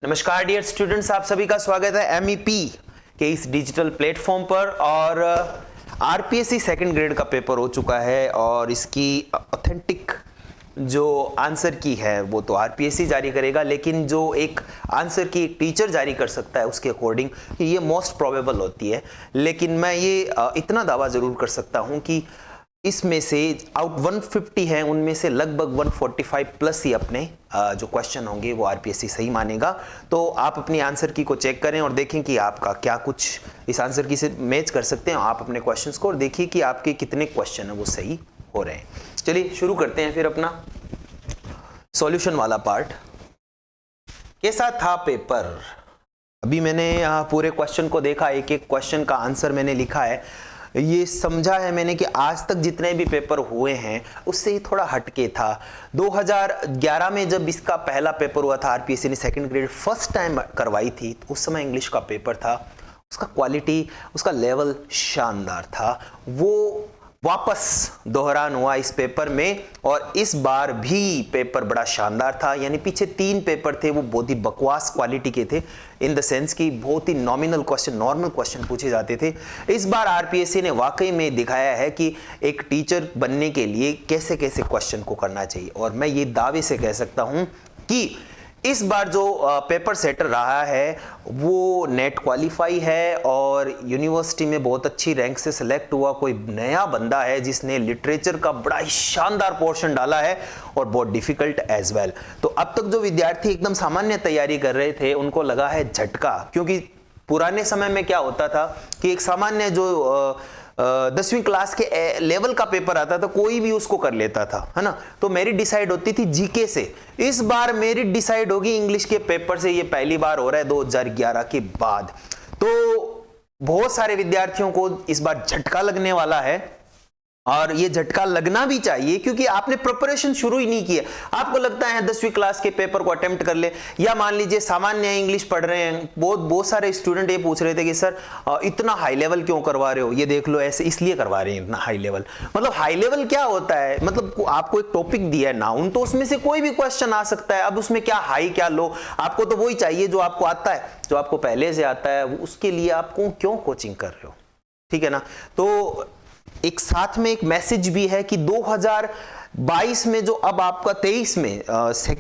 नमस्कार dear students, आप सभी का स्वागत है एमईपी के इस डिजिटल प्लेटफॉर्म पर। और आरपीएससी सेकंड ग्रेड का पेपर हो चुका है और इसकी ऑथेंटिक जो आंसर की है वो तो आरपीएससी जारी करेगा, लेकिन जो एक आंसर की एक टीचर जारी कर सकता है उसके अकॉर्डिंग ये मोस्ट प्रोबेबल होती है। लेकिन मैं ये इतना दावा ज़रूर कर सकता हूँ कि इसमें से आउट 150 हैं, उनमें से लगभग 145 प्लस ही अपने जो क्वेश्चन होंगे वो आरपीएससी सही मानेगा। तो आप अपनी आंसर की को चेक करें और देखें कि आपका क्या कुछ इस आंसर की से मैच कर सकते हैं आप अपने क्वेश्चंस को, और देखिए कि आपके कितने क्वेश्चन है वो सही हो रहे हैं। चलिए शुरू करते हैं फिर अपना सॉल्यूशन वाला पार्ट। कैसा था पेपर? अभी मैंने पूरे क्वेश्चन को देखा, एक एक क्वेश्चन का आंसर मैंने लिखा है। ये समझा है मैंने कि आज तक जितने भी पेपर हुए हैं उससे ही थोड़ा हटके था। 2011 में जब इसका पहला पेपर हुआ था, आरपीएससी ने सेकंड ग्रेड फर्स्ट टाइम करवाई थी, तो उस समय इंग्लिश का पेपर था, उसका क्वालिटी, उसका लेवल शानदार था। वो वापस दोहरान हुआ इस पेपर में और इस बार भी पेपर बड़ा शानदार था। यानी पीछे 3 पेपर थे वो बहुत ही बकवास क्वालिटी के थे, इन द सेंस कि बहुत ही नॉमिनल क्वेश्चन, नॉर्मल क्वेश्चन पूछे जाते थे। इस बार आरपीएससी ने वाकई में दिखाया है कि एक टीचर बनने के लिए कैसे कैसे क्वेश्चन को करना चाहिए। और मैं ये दावे से कह सकता हूं कि इस बार जो पेपर सेटर रहा है वो नेट क्वालिफाई है और यूनिवर्सिटी में बहुत अच्छी रैंक से सिलेक्ट हुआ कोई नया बंदा है जिसने लिटरेचर का बड़ा ही शानदार पोर्शन डाला है और बहुत डिफिकल्ट एज वेल। तो अब तक जो विद्यार्थी एकदम सामान्य तैयारी कर रहे थे उनको लगा है झटका, क्योंकि पुराने समय में क्या होता था कि एक सामान्य जो 10वीं क्लास के लेवल का पेपर आता था कोई भी उसको कर लेता था, है ना। तो मेरिट डिसाइड होती थी जीके से। इस बार मेरिट डिसाइड होगी इंग्लिश के पेपर से। ये पहली बार हो रहा है 2011 के बाद। तो बहुत सारे विद्यार्थियों को इस बार झटका लगने वाला है और ये झटका लगना भी चाहिए, क्योंकि आपने प्रिपरेशन शुरू ही नहीं किया। आपको लगता है 10वीं क्लास के पेपर को अटेम्प्ट कर ले, या मान लीजिए सामान्य इंग्लिश पढ़ रहे हैं, बहुत सारे स्टूडेंट ये पूछ रहे थे कि सर इतना हाई लेवल क्यों करवा रहे हो, ये देख लो ऐसे इसलिए करवा रहे हैं इतना हाई लेवल। मतलब हाई लेवल क्या होता है, मतलब आपको एक टॉपिक दिया है नाउन, तो उसमें से कोई भी क्वेश्चन आ सकता है। अब उसमें क्या हाई क्या लो, आपको तो वही चाहिए जो आपको आता है, जो आपको पहले से आता है। उसके लिए आपको क्यों कोचिंग कर रहे हो, ठीक है ना। तो एक साथ में एक मैसेज भी है कि 2022 में जो अब आपका 23 में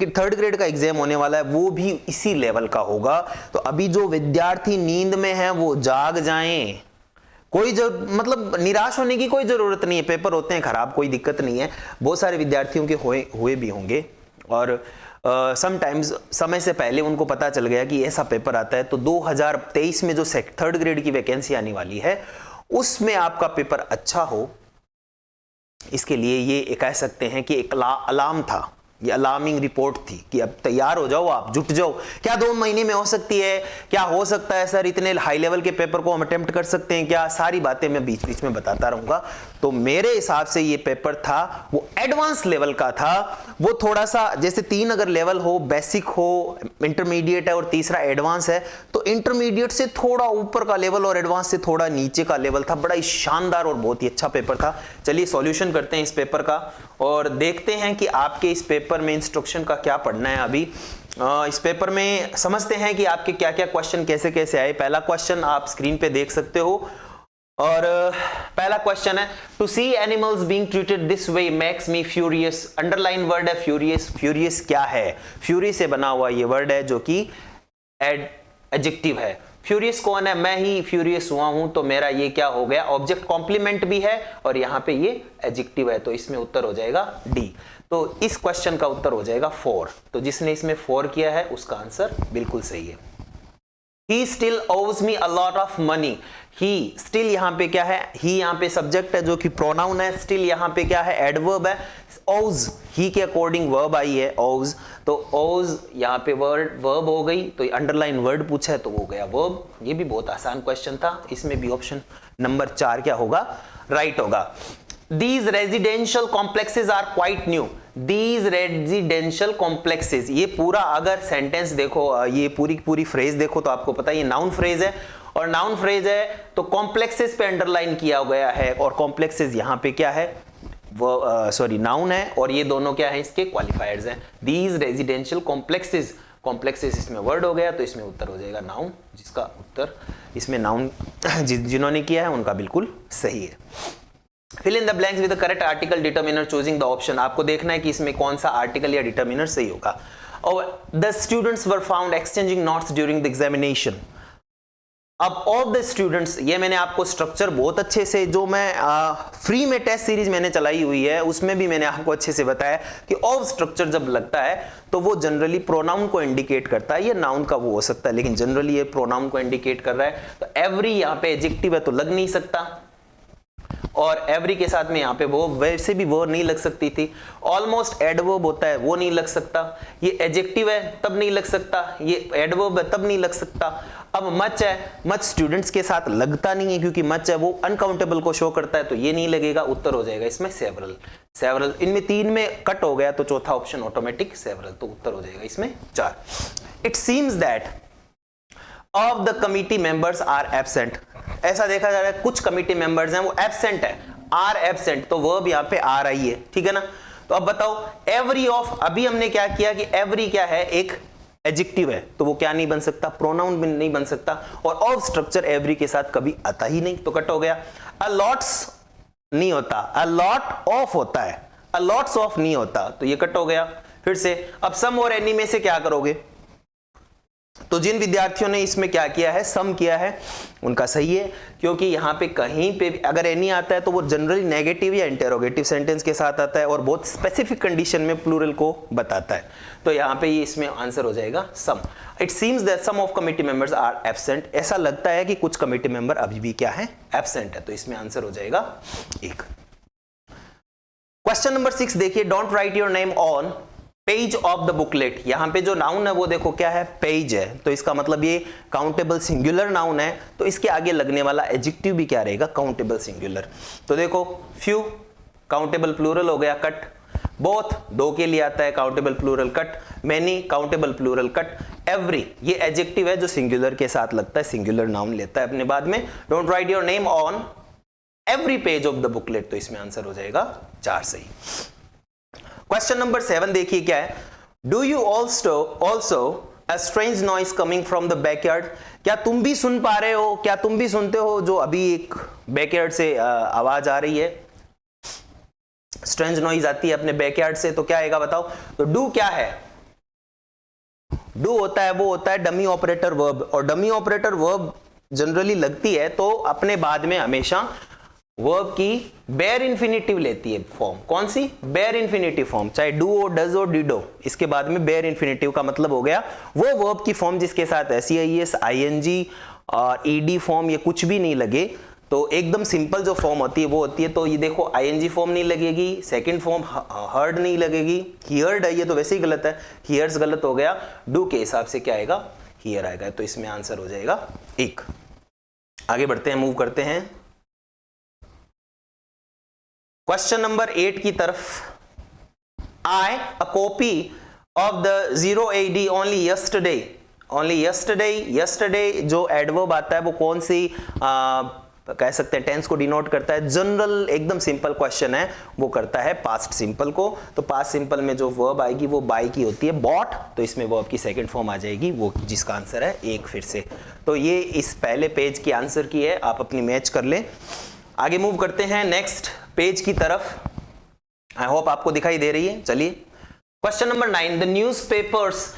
थर्ड ग्रेड का एग्जाम होने वाला है वो भी इसी लेवल का होगा। तो अभी जो विद्यार्थी नींद में हैं वो जाग जाएं। कोई मतलब निराश होने की कोई जरूरत नहीं है। पेपर होते हैं खराब, कोई दिक्कत नहीं है। बहुत सारे विद्यार्थियों के हुए भी होंगे और समटाइम्स समय से पहले उनको पता चल गया कि ऐसा पेपर आता है। तो 2023 में जो थर्ड ग्रेड की वैकेंसी आने वाली है उसमें आपका पेपर अच्छा हो, इसके लिए ये कह सकते हैं कि एक अलार्म था, ये अलार्मिंग रिपोर्ट थी कि अब तैयार हो जाओ, आप जुट जाओ। क्या 2 महीने में हो सकती है? क्या हो सकता है सर इतने हाई लेवल के पेपर को हम अटेम्प्ट कर सकते हैं क्या? सारी बातें मैं बीच बीच में बताता रहूंगा। तो मेरे हिसाब से ये पेपर था वो एडवांस लेवल का था। वो थोड़ा सा जैसे 3 अगर लेवल हो, बेसिक हो, इंटरमीडिएट है और तीसरा एडवांस है, तो इंटरमीडिएट से थोड़ा ऊपर का लेवल और एडवांस से थोड़ा नीचे का लेवल था। बड़ा ही शानदार और बहुत ही अच्छा पेपर था। चलिए सॉल्यूशन करते हैं इस पेपर का और देखते हैं कि आपके इस पेपर में इंस्ट्रक्शन का क्या पढ़ना है। अभी इस पेपर में समझते हैं कि आपके क्या क्या क्वेश्चन कैसे कैसे आए। पहला क्वेश्चन आप स्क्रीन पे देख सकते हो और पहला क्वेश्चन है, to see animals being treated this way makes me furious. Underline word है फ्यूरियस। फ्यूरियस क्या है? फ्यूरी से बना हुआ ये वर्ड है जो कि एडजेक्टिव है। फ्यूरियस कौन है? मैं ही फ्यूरियस हुआ हूं, तो मेरा ये क्या हो गया? ऑब्जेक्ट कॉम्प्लीमेंट भी है और यहां पे ये एडजेक्टिव है, तो इसमें उत्तर हो जाएगा डी। तो इस क्वेश्चन का उत्तर हो जाएगा 4। तो जिसने इसमें 4 किया है उसका आंसर बिल्कुल सही है। He still owes me a lot of money. He still यहां पे क्या है? he यहां पे सब्जेक्ट है जो कि प्रोनाउन है। still यहां पे क्या है? एडवर्ब है। owes he के अकॉर्डिंग वर्ब आई है owes, तो owes यहां पे वर्ब हो गई। तो अंडरलाइन वर्ड पूछा है तो वो गया वर्ब। ये भी बहुत आसान क्वेश्चन था। इसमें भी ऑप्शन नंबर 4 क्या होगा? राइट होगा। These residential complexes are quite new. These residential complexes, ये पूरा अगर सेंटेंस देखो, ये पूरी फ्रेज देखो तो आपको पता है ये नाउन फ्रेज है और नाउन फ्रेज है तो कॉम्प्लेक्सेस पे अंडरलाइन किया गया है और कॉम्प्लेक्सेस यहाँ पे क्या है? वो नाउन है और ये दोनों क्या है? इसके क्वालिफायर्स हैं। These residential complexes कॉम्प्लेक्सेस इसमें वर्ड हो गया, तो इसमें उत्तर हो जाएगा नाउन, जिसका उत्तर इसमें नाउन जिन्होंने किया है उनका बिल्कुल सही है। Fill in the blanks with the correct article determiner choosing the option. आपको देखना है कि इसमें कौन सा आर्टिकल या डिटर्मिनर सही होगा। और the students were found exchanging notes during the examination. अब ऑफ द स्टूडेंट्स, ये मैंने आपको स्ट्रक्चर बहुत अच्छे से, जो मैं फ्री में टेस्ट सीरीज मैंने चलाई हुई है उसमें भी मैंने आपको अच्छे से बताया कि ऑफ स्ट्रक्चर जब लगता है तो वो जनरली प्रोनाउन को इंडिकेट करता है, ये नाउन का वो हो सकता है, लेकिन जनरली ये प्रोनाउन को इंडिकेट कर रहा है। तो एवरी यहाँ पे एडजेक्टिव है तो लग नहीं सकता, और एवरी के साथ में यहाँ पे वो वैसे भी वो नहीं लग सकती थी। ऑलमोस्ट एडवर्ब होता है वो नहीं लग सकता, ये एडजेक्टिव है तब नहीं लग सकता, ये एडवर्ब है तब नहीं लग सकता। अब मच है, मच स्टूडेंट्स के साथ लगता नहीं है क्योंकि मच है वो अनकाउंटेबल को शो करता है, तो ये नहीं लगेगा। उत्तर हो जाएगा इसमें सेवरल। सेवरल इनमें 3 में कट हो गया तो चौथा ऑप्शन ऑटोमेटिक सेवरल, तो उत्तर हो जाएगा इसमें 4। It seems that of the committee members are absent. ऐसा देखा जा रहा है कुछ कमिटी मेंबर्स हैं वो एब्सेंट है, आर एब्सेंट, तो वर्ब यहाँ पे आर आई है, ठीक है ना। तो अब बताओ एवरी ऑफ, अभी हमने क्या किया कि एवरी क्या है, एक एडजेक्टिव है, तो वो क्या नहीं बन सकता, प्रोनाउन भी नहीं बन सकता, और ऑफ स्ट्रक्चर एवरी के साथ कभी आता ही नहीं, तो कट हो गया। अ लॉट्स नहीं होता, अ लॉट ऑफ होता है, अ लॉट्स ऑफ नहीं होता, तो ये कट हो गया। फिर से अब सम और एनी में से क्या करोगे, तो जिन विद्यार्थियों ने इसमें क्या किया है, सम किया है, उनका सही है, क्योंकि यहाँ पे कहीं पे अगर एनी आता है तो वो जनरली नेगेटिव या इंटेरोगेटिव सेंटेंस के साथ आता है और बहुत स्पेसिफिक कंडीशन में प्लूरल को बताता है, तो यहाँ पे ये इसमें आंसर हो जाएगा some. It seems that some of committee members are absent. ऐसा लगता है कि कुछ कमिटी मेंबर अभी भी क्या है, एब्सेंट है, तो इसमें आंसर हो जाएगा 1। क्वेश्चन नंबर 6 देखिए, don't write your name on page of the booklet. यहां पे जो नाउन है वो देखो क्या है, पेज है, तो इसका मतलब ये काउंटेबल सिंगुलर नाउन है, तो इसके आगे लगने वाला एडजेक्टिव भी क्या रहेगा, काउंटेबल सिंगुलर। तो देखो फ्यू काउंटेबल प्लूरल हो गया, कट। बोथ 2 के लिए आता है, countable plural cut. Many countable plural cut. Every ये एडजेक्टिव है जो सिंगुलर के साथ लगता है, सिंगुलर नाउन लेता है अपने बाद में। Don't write your name on every page of the booklet, तो इसमें आंसर हो जाएगा 4 सही। क्वेश्चन नंबर 7 देखिए क्या है, do you also a strange noise coming from the backyard. क्या तुम भी सुन पा रहे हो, क्या तुम भी सुनते हो जो अभी एक बैकयार्ड से आवाज आ रही है, स्ट्रेंज नॉइज आती है अपने बैकयार्ड से, तो क्या आएगा बताओ। तो डू क्या है, डू होता है वो होता है डमी ऑपरेटर वर्ब, और डमी ऑपरेटर वर्ब जनरली लगती है तो अपने बाद में हमेशा वर्ब की बेयर इंफिनिटिव लेती है फॉर्म। कौन सी, बेयर इंफिनिटिव फॉर्म, चाहे डू हो, डज हो, डिडो, इसके बाद में बेयर इंफिनिटिव का मतलब हो गया वो वर्ब की फॉर्म जिसके साथ SEIS, ING और ED फॉर्म ये कुछ भी नहीं लगे, तो एकदम सिंपल जो फॉर्म होती है वो होती है। तो ये देखो ING फॉर्म नहीं लगेगी, सेकंड फॉर्म हर्ड नहीं लगेगी, हियर्ड है, ये तो वैसे ही गलत है, हियर्स गलत हो गया, डू के हिसाब से क्या आएगा, हियर आएगा, तो इसमें आंसर हो जाएगा 1। आगे बढ़ते हैं, मूव करते हैं क्वेश्चन नंबर 8 की तरफ। I a copy of the 0 AD only yesterday. Only yesterday, yesterday जो एडवर्ब आता है वो कौन सी कह सकते हैं टेंस को डिनोट करता है, जनरल एकदम सिंपल क्वेश्चन है, वो करता है पास्ट सिंपल को। तो पास्ट सिंपल में जो वर्ब आएगी वो बाय की होती है, बॉट, तो इसमें वर्ब की सेकंड फॉर्म आ जाएगी, वो जिसका आंसर है 1 फिर से। तो ये इस पहले पेज की आंसर की है, आप अपनी मैच कर लें। आगे मूव करते हैं नेक्स्ट पेज की तरफ, आई होप आपको दिखाई दे रही है। चलिए question number 9, the newspapers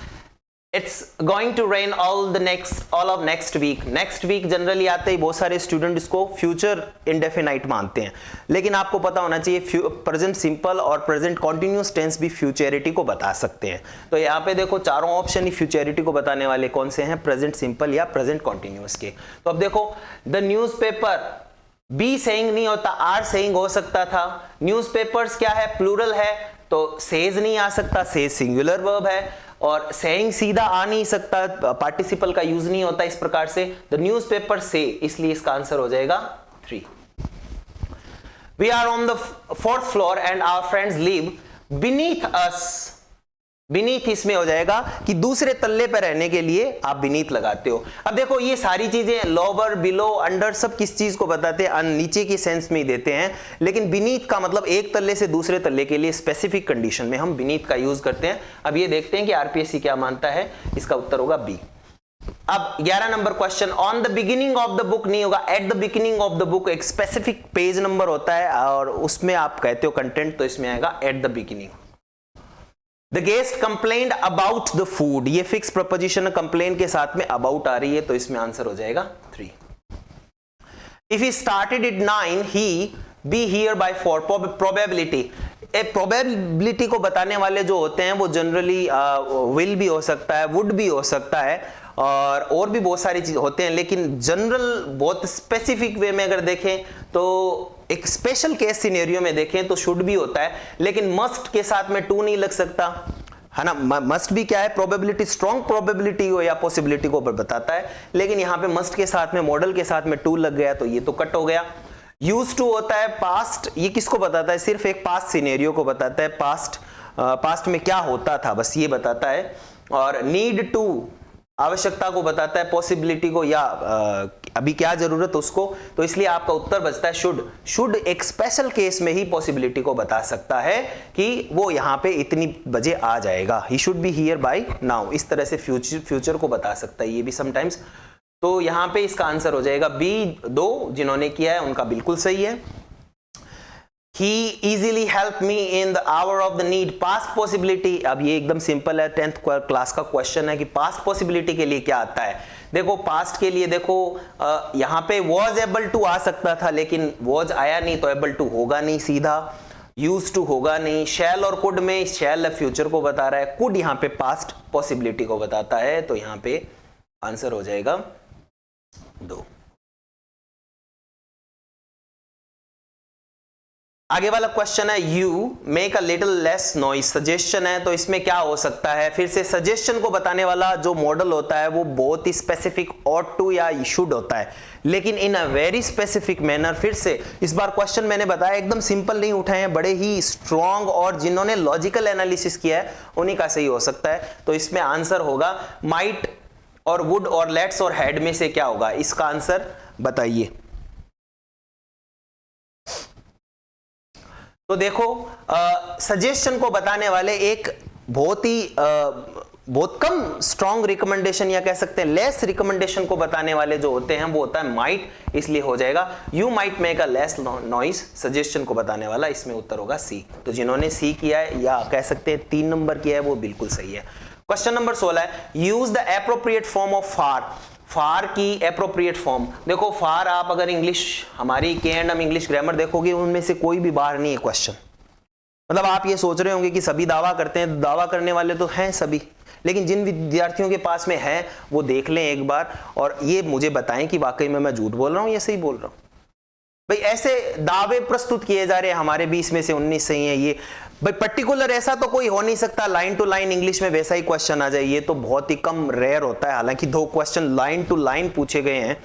it's going to rain all of next week. Next week generally आते ही बहुत सारे स्टूडेंट इसको फ्यूचर इंडेफिनाइट मानते हैं, लेकिन आपको पता होना चाहिए प्रेजेंट सिंपल और प्रेजेंट कॉन्टिन्यूस टेंस भी फ्यूचरिटी को बता सकते हैं। तो यहाँ पे देखो चारों ऑप्शन ही फ्यूचरिटी को बताने वाले कौन से हैं, प्रेजेंट सिंपल या प्रेजेंट कॉन्टिन्यूस के। तो अब देखो द न्यूज़पेपर, बी सेइंग नहीं होता, आर सेइंग हो सकता था। न्यूज़पेपर्स क्या है, प्लूरल है, तो सेज नहीं आ सकता, सेज सिंगुलर वर्ब है, और सेइंग सीधा आ नहीं सकता, पार्टिसिपल का यूज नहीं होता इस प्रकार से। द न्यूज़पेपर से, इसलिए इसका आंसर हो जाएगा 3। We are on the 4th floor and our friends live beneath us. Beneath इसमें हो जाएगा कि दूसरे तल्ले पर रहने के लिए आप बीनीथ लगाते हो। अब देखो ये सारी चीजें लोअर, बिलो, अंडर सब किस चीज को बताते हैं, नीचे की सेंस में ही देते हैं, लेकिन बीनीथ का मतलब एक तल्ले से दूसरे तल्ले के लिए स्पेसिफिक कंडीशन में हम बीनीथ का यूज करते हैं। अब ये देखते हैं कि आरपीएससी क्या मानता है, इसका उत्तर होगा बी। अब 11 number question, on the beginning of the book नहीं होगा, at the beginning of the book, एक स्पेसिफिक पेज नंबर होता है और उसमें आप कहते हो कंटेंट, तो इसमें आएगा at the beginning. The guest complained about the food, ये फिक्स प्रपोजिशन कंप्लेन के साथ में अबाउट आ रही है, तो इसमें आंसर हो जाएगा 3। If he started at 9 he be here bye 4, probability, probability को बताने वाले जो होते हैं वो जनरली विल भी हो सकता है, वुड भी हो सकता है, और भी बहुत सारी चीज होते हैं, लेकिन जनरल बहुत स्पेसिफिक वे में अगर देखें तो एक स्पेशल केस सिनेरियो में देखें तो शुड भी होता है, लेकिन मस्ट के साथ में टू नहीं लग सकता है ना। मस्ट भी क्या है, प्रोबेबिलिटी, स्ट्रॉन्ग प्रोबेबिलिटी को या पॉसिबिलिटी को बताता है, लेकिन यहां पे मस्ट के साथ में, मॉडल के साथ में टू लग गया तो ये तो कट हो गया। यूज टू होता है पास्ट, ये किसको बताता है, सिर्फ एक पास्ट सिनेरियो को बताता है, पास्ट में क्या होता था बस ये बताता है। और नीड टू आवश्यकता को बताता है, पॉसिबिलिटी को या अभी क्या जरूरत उसको, तो इसलिए आपका उत्तर बचता है शुड। शुड एक स्पेशल केस में ही पॉसिबिलिटी को बता सकता है कि वो यहाँ पे इतनी बजे आ जाएगा, he should be here bye now, इस तरह से फ्यूचर को बता सकता है ये भी समटाइम्स। तो यहाँ पे इसका आंसर हो जाएगा बी। 2 जिन्होंने किया है उनका बिल्कुल सही है। He easily helped me in the hour of the need, past possibility, अब ये एकदम सिंपल है, 10th क्लास का क्वेश्चन है कि पास्ट पॉसिबिलिटी के लिए क्या आता है। देखो पास्ट के लिए देखो यहाँ पे was able to आ सकता था, लेकिन was आया नहीं तो able to होगा नहीं, सीधा used to होगा नहीं। shall और could में shall फ्यूचर को बता रहा है, could यहाँ पे पास्ट पॉसिबिलिटी को बताता है, तो यहाँ पे आंसर हो जाएगा 2। आगे वाला क्वेश्चन है you make a little less noise, suggestion है, तो इसमें क्या हो सकता है, फिर से सजेशन को बताने वाला जो मॉडल होता है वो बहुत ही स्पेसिफिक ऑट टू या शुड होता है, लेकिन इन अ वेरी स्पेसिफिक मैनर। फिर से इस बार क्वेश्चन मैंने बताया एकदम सिंपल नहीं उठाए हैं, बड़े ही स्ट्रॉन्ग और जिन्होंने लॉजिकल एनालिसिस किया है उन्हीं का सही हो सकता है। तो इसमें आंसर होगा माइट और वुड और लेट्स और हैड में से क्या होगा, इसका आंसर बताइए। तो देखो सजेशन को बताने वाले एक बहुत कम स्ट्रॉन्ग रिकमेंडेशन या कह सकते हैं लेस रिकमेंडेशन को बताने वाले जो होते हैं वो होता है माइट, इसलिए हो जाएगा you might make a less noise, suggestion को बताने वाला, इसमें उत्तर होगा सी। तो जिन्होंने सी किया है या कह सकते हैं 3 नंबर किया है वो बिल्कुल सही है। क्वेश्चन नंबर 16 है use the appropriate form of far, far की एप्रोप्रिएट फॉर्म। देखो फार आप अगर इंग्लिश हमारी के&एम इंग्लिश ग्रामर देखोगे उनमें से कोई भी बाहर नहीं है क्वेश्चन। मतलब आप ये सोच रहे होंगे कि सभी दावा करते हैं, दावा करने वाले तो हैं सभी, लेकिन जिन विद्यार्थियों के पास में है वो देख लें एक बार और ये मुझे बताएं कि वाकई में मैं झूठ बोल रहा हूं या सही बोल रहा हूं। भाई ऐसे दावे प्रस्तुत किए जा रहे हैं हमारे 20 में से 19 सही है, ये भाई पर्टिकुलर ऐसा तो कोई हो नहीं सकता लाइन टू लाइन इंग्लिश में वैसा ही क्वेश्चन आ जाए, ये तो बहुत ही कम रेयर होता है। हालांकि 2 क्वेश्चन लाइन टू लाइन पूछे गए हैं,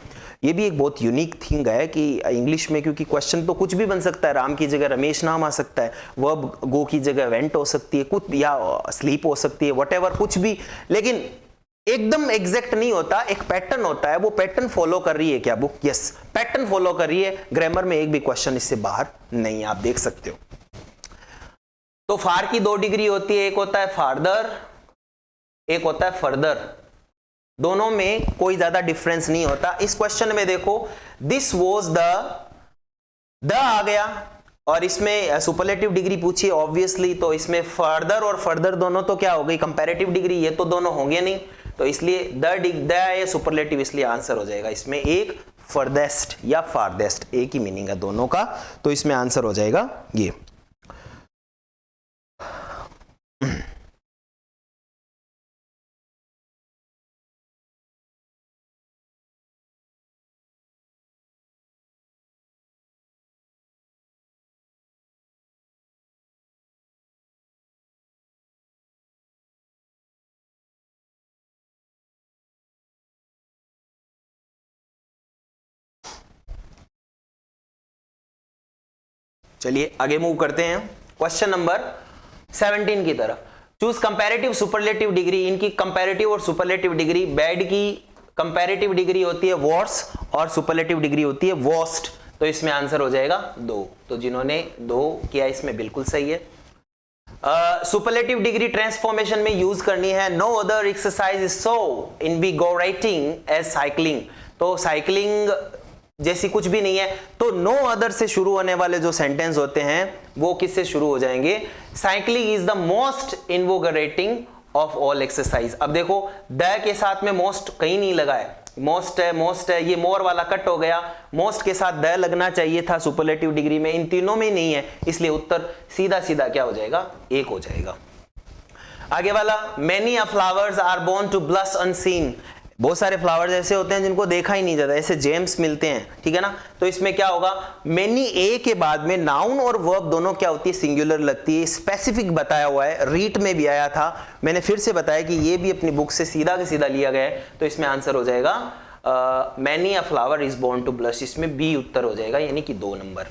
ये भी एक बहुत यूनिक थिंग है कि इंग्लिश में, क्योंकि क्वेश्चन तो कुछ भी बन सकता है, राम की जगह रमेश नाम आ सकता है, वर्ब गो की जगह वेंट हो सकती है, कुछ या स्लीप हो सकती है, व्हाटएवर कुछ भी, लेकिन एकदम एग्जैक्ट नहीं होता, एक पैटर्न होता है। वो पैटर्न फॉलो कर रही है क्या बुक? यस, पैटर्न फॉलो कर रही है। ग्रामर में एक भी क्वेश्चन इससे बाहर नहीं है, आप देख सकते हो। तो फार की 2 डिग्री होती है, एक होता है फार्दर, एक होता है फर्दर, दोनों में कोई ज्यादा डिफरेंस नहीं होता। इस क्वेश्चन में देखो दिस वॉज द आ गया और इसमें सुपरलेटिव डिग्री पूछी ऑब्वियसली, तो इसमें फर्दर और फर्दर दोनों तो क्या हो गई कंपैरेटिव डिग्री, ये तो दोनों होंगे नहीं, तो इसलिए द है सुपरलेटिव, इसलिए आंसर हो जाएगा इसमें एक फर्देस्ट या फारदेस्ट, एक ही मीनिंग है दोनों का, तो इसमें आंसर हो जाएगा ये। चलिए आगे मूव करते हैं क्वेश्चन नंबर 17 की तरफ। चूज कंपैरेटिव सुपरलेटिव डिग्री, इनकी कंपैरेटिव और सुपरलेटिव डिग्री, बैड की कंपैरेटिव डिग्री होती है वर्स और सुपरलेटिव डिग्री होती है वर्स्ट, तो इसमें आंसर हो जाएगा 2। तो जिन्होंने 2 किया इसमें बिल्कुल सही है। सुपरलेटिव डिग्री ट्रांसफॉर्मेशन में यूज करनी है, no other exercise is so invigorating as cycling, तो साइक्लिंग जैसी कुछ भी नहीं है, तो नो अदर से शुरू होने वाले जो सेंटेंस होते हैं वो किससे शुरू हो जाएंगे, cycling is the most invigorating of all exercise. अब देखो द के साथ में मोस्ट कहीं नहीं लगा है, मोस्ट है, ये मोर वाला कट हो गया, मोस्ट के साथ द लगना चाहिए था सुपरलेटिव डिग्री में, इन तीनों में नहीं है, इसलिए उत्तर सीधा सीधा क्या हो जाएगा, 1 हो जाएगा। आगे वाला, many of flowers are born to blush unseen, बहुत सारे फ्लावर्स ऐसे होते हैं जिनको देखा ही नहीं जाता, ऐसे जेम्स मिलते हैं, ठीक है ना। तो इसमें क्या होगा, मेनी ए के बाद में नाउन और वर्ब दोनों क्या होती है, सिंगुलर लगती है, स्पेसिफिक बताया हुआ है, रीट में भी आया था, मैंने फिर से बताया कि ये भी अपनी बुक से सीधा के सीधा लिया गया है, तो इसमें आंसर हो जाएगा many a flower is born to blush, इसमें बी उत्तर हो जाएगा, यानी कि 2 नंबर।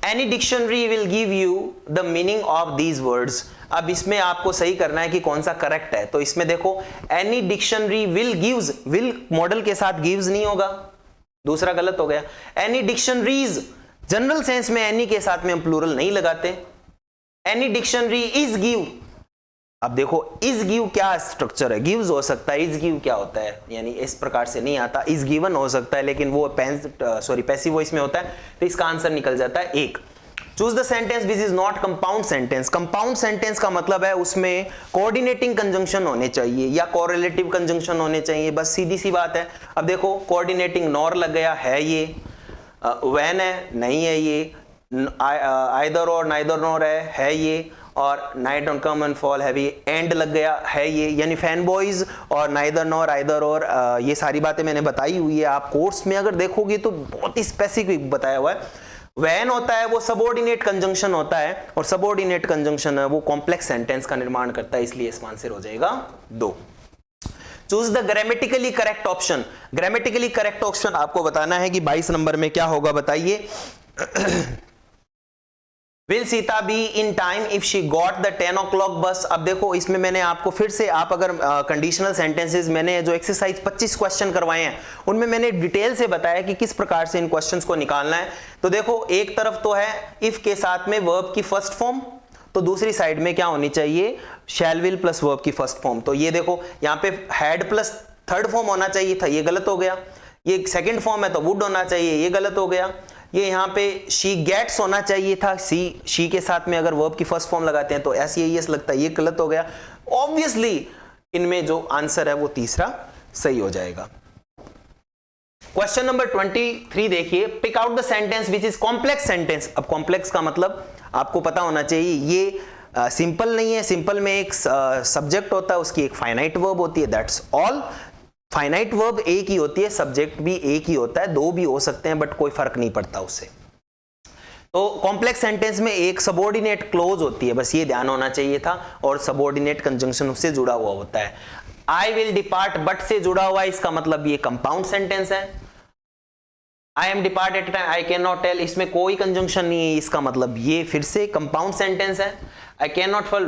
Any dictionary will give you the meaning of these words, अब इसमें आपको सही करना है कि कौन सा करेक्ट है, तो इसमें देखो any dictionary will gives, will model के साथ गिव्स नहीं होगा, दूसरा गलत हो गया। एनी डिक्शनरीज, जनरल सेंस में एनी के साथ में हम प्लूरल नहीं लगाते, एनी डिक्शनरी इज गिव, अब देखो इज गिव क्या स्ट्रक्चर है, गिव्स हो सकता है, इज गिव क्या होता है, यानी इस प्रकार से नहीं आता, इज गिवन हो सकता है, लेकिन वो पैसिव वॉइस में होता है, तो इसका आंसर निकल जाता है 1। Choose the sentence which is not compound sentence, compound sentence का मतलब है उसमें कोऑर्डिनेटिंग कंजंक्शन होने चाहिए या कोरिलेटिव कंजंक्शन होने चाहिए, बस सीधी सी बात है। अब देखो कोऑर्डिनेटिंग नॉर लग गया है, ये व्हेन है नहीं है, ये आइदर और नाइदर नॉर है ये, और night on come and fall heavy and लग गया है ये, यानी फैन बॉयज और नाइदर नॉर आइदर और ये सारी बातें मैंने बताई हुई है, आप कोर्स में अगर देखोगे तो बहुत ही स्पेसिफिक बताया हुआ है। व्हेन होता है वो सबऑर्डिनेट कंजंक्शन होता है, और सबऑर्डिनेट कंजंक्शन है वो कॉम्प्लेक्स सेंटेंस का निर्माण करता है, इसलिए इसका आंसर हो जाएगा 2। Choose the grammatically correct option, grammatically correct option आपको बताना है कि 22 नंबर में क्या होगा, बताइए। Will Sita be in time if she got the 10 o'clock bus? अब देखो इसमें मैंने आपको फिर से, आप अगर कंडीशनल सेंटेंसेस, मैंने जो एक्सरसाइज 25 क्वेश्चन करवाए हैं उनमें मैंने डिटेल से बताया कि किस प्रकार से इन क्वेश्चंस को निकालना है। तो देखो एक तरफ तो है इफ के साथ में वर्ब की फर्स्ट फॉर्म, तो दूसरी साइड में क्या होनी चाहिए, शैल विल प्लस वर्ब की फर्स्ट फॉर्म। तो ये देखो यहाँ पे हैड प्लस थर्ड फॉर्म होना चाहिए था, ये गलत हो गया। ये सेकंड फॉर्म है तो वुड होना चाहिए, ये गलत हो गया। ये यहाँ पे शी गेट्स होना चाहिए था, शी के साथ में अगर वर्ब की फर्स्ट फॉर्म लगाते हैं तो एस लगता है, ये गलत हो गया। ऑब्वियसली इनमें जो आंसर है वो तीसरा सही हो जाएगा। क्वेश्चन नंबर 23 देखिए, pick out the sentence which is complex sentence. अब कॉम्प्लेक्स का मतलब आपको पता होना चाहिए, ये सिंपल नहीं है, सिंपल में एक सब्जेक्ट होता है, उसकी एक फाइनाइट वर्ब होती है, दैट्स ऑल। फाइनाइट वर्ब एक ही होती है, सब्जेक्ट भी एक ही होता है, 2 भी हो सकते हैं बट कोई फर्क नहीं पड़ता उससे। तो कॉम्प्लेक्स सेंटेंस में एक सबऑर्डिनेट क्लोज होती है, बस ये ध्यान होना चाहिए था, और सबऑर्डिनेट कंजंक्शन उससे जुड़ा हुआ होता है। आई विल डिपार्ट बट से जुड़ा हुआ है, इसका मतलब ये कंपाउंड सेंटेंस है। I am depart at time, I can not tell, इसमें कोई कंजंक्शन नहीं है, इसका मतलब ये फिर से कंपाउंड सेंटेंस है। I can not fall,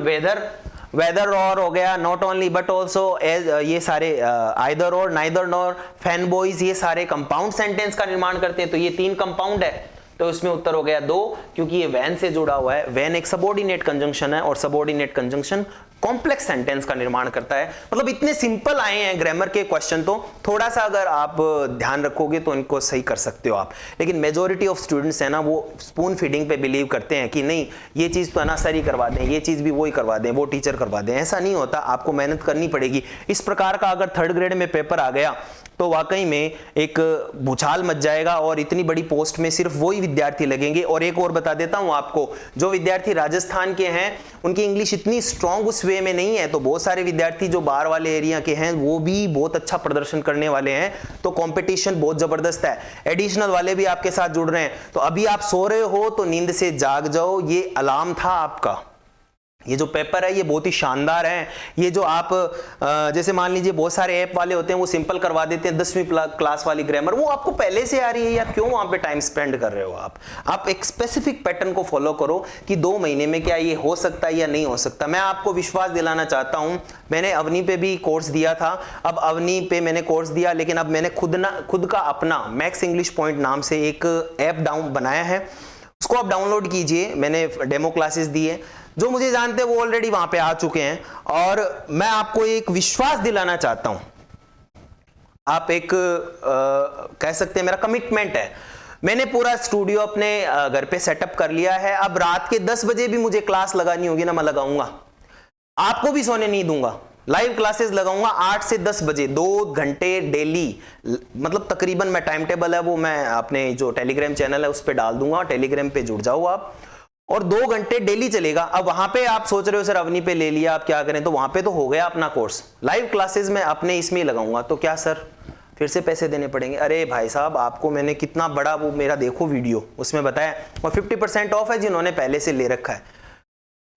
weather और हो गया, not only but also, as, ये सारे आइदर और, नाइदर नॉर, फैन बॉयज, ये सारे कंपाउंड सेंटेंस का निर्माण करते हैं। तो ये 3 कंपाउंड है, तो इसमें उत्तर हो गया 2, क्योंकि ये वैन से जुड़ा हुआ है। वैन एक सबऑर्डिनेट कंजंक्शन है और सबऑर्डिनेट कंजंक्शन कॉम्प्लेक्स सेंटेंस का निर्माण करता है। मतलब इतने सिंपल आए हैं ग्रामर के क्वेश्चन, तो थोड़ा सा अगर आप ध्यान रखोगे तो इनको सही कर सकते हो आप। लेकिन मेजॉरिटी ऑफ स्टूडेंट्स है ना, वो स्पून फीडिंग पे बिलीव करते हैं कि नहीं ये चीज़ तो है ना सर ही करवा दें, ये चीज़ भी वो ही करवा दें, वो टीचर करवा दें। ऐसा नहीं होता, आपको मेहनत करनी पड़ेगी। इस प्रकार का अगर 3rd ग्रेड में पेपर आ गया तो वाकई में एक भूचाल मच जाएगा, और इतनी बड़ी पोस्ट में सिर्फ वही विद्यार्थी लगेंगे। और एक और बता देता हूं आपको, जो विद्यार्थी राजस्थान के हैं उनकी इंग्लिश इतनी स्ट्रांग उस वे में नहीं है, तो बहुत सारे विद्यार्थी जो बाहर वाले एरिया के हैं वो भी बहुत अच्छा प्रदर्शन करने वाले हैं। तो कंपटीशन बहुत जबरदस्त है, एडिशनल वाले भी आपके साथ जुड़ रहे हैं। तो अभी आप सो रहे हो तो नींद से जाग जाओ, ये अलार्म था आपका। ये जो पेपर है ये बहुत ही शानदार है। ये जो आप जैसे मान लीजिए बहुत सारे ऐप वाले होते हैं वो सिंपल करवा देते हैं 10वीं क्लास वाली ग्रामर, वो आपको पहले से आ रही है यार, क्यों वहां पे टाइम स्पेंड कर रहे हो आप एक स्पेसिफिक पैटर्न को फॉलो करो कि 2 महीने में क्या ये हो सकता है या नहीं हो सकता। मैं आपको विश्वास दिलाना चाहता हूं, मैंने अवनी पे भी कोर्स दिया था, अब अवनी पे मैंने कोर्स दिया, लेकिन अब मैंने खुद का अपना मैक्स इंग्लिश पॉइंट नाम से एक ऐप बनाया है, उसको आप डाउनलोड कीजिए। मैंने डेमो क्लासेस दी है, जो मुझे जानते हैं वो ऑलरेडी वहां पे आ चुके हैं, और मैं आपको एक विश्वास दिलाना चाहता हूं, आप एक कह सकते हैं मेरा कमिटमेंट है, मैंने पूरा स्टूडियो अपने घर पे सेटअप कर लिया है। अब रात के 10 बजे भी मुझे क्लास लगानी होगी ना, मैं लगाऊंगा, आपको भी सोने नहीं दूंगा, लाइव क्लासेस लगाऊंगा 8 से 10 बजे 2 घंटे डेली, मतलब तकरीबन मैं टाइम टेबल है वो मैं अपने जो टेलीग्राम चैनल है उस पर डाल दूंगा, टेलीग्राम पे जुड़ जाओ आप, और 2 घंटे डेली चलेगा। अब वहां पे आप सोच रहे हो सर अवनी पे ले लिया, आप क्या करें, तो वहां पे तो हो गया अपना कोर्स, लाइव क्लासेस में अपने इसमें ही लगाऊंगा, तो क्या सर फिर से पैसे देने पड़ेंगे? अरे भाई साहब, आपको मैंने कितना बड़ा वो मेरा देखो वीडियो, उसमें बताया, और 50% ऑफ है जिन्होंने पहले से ले रखा है।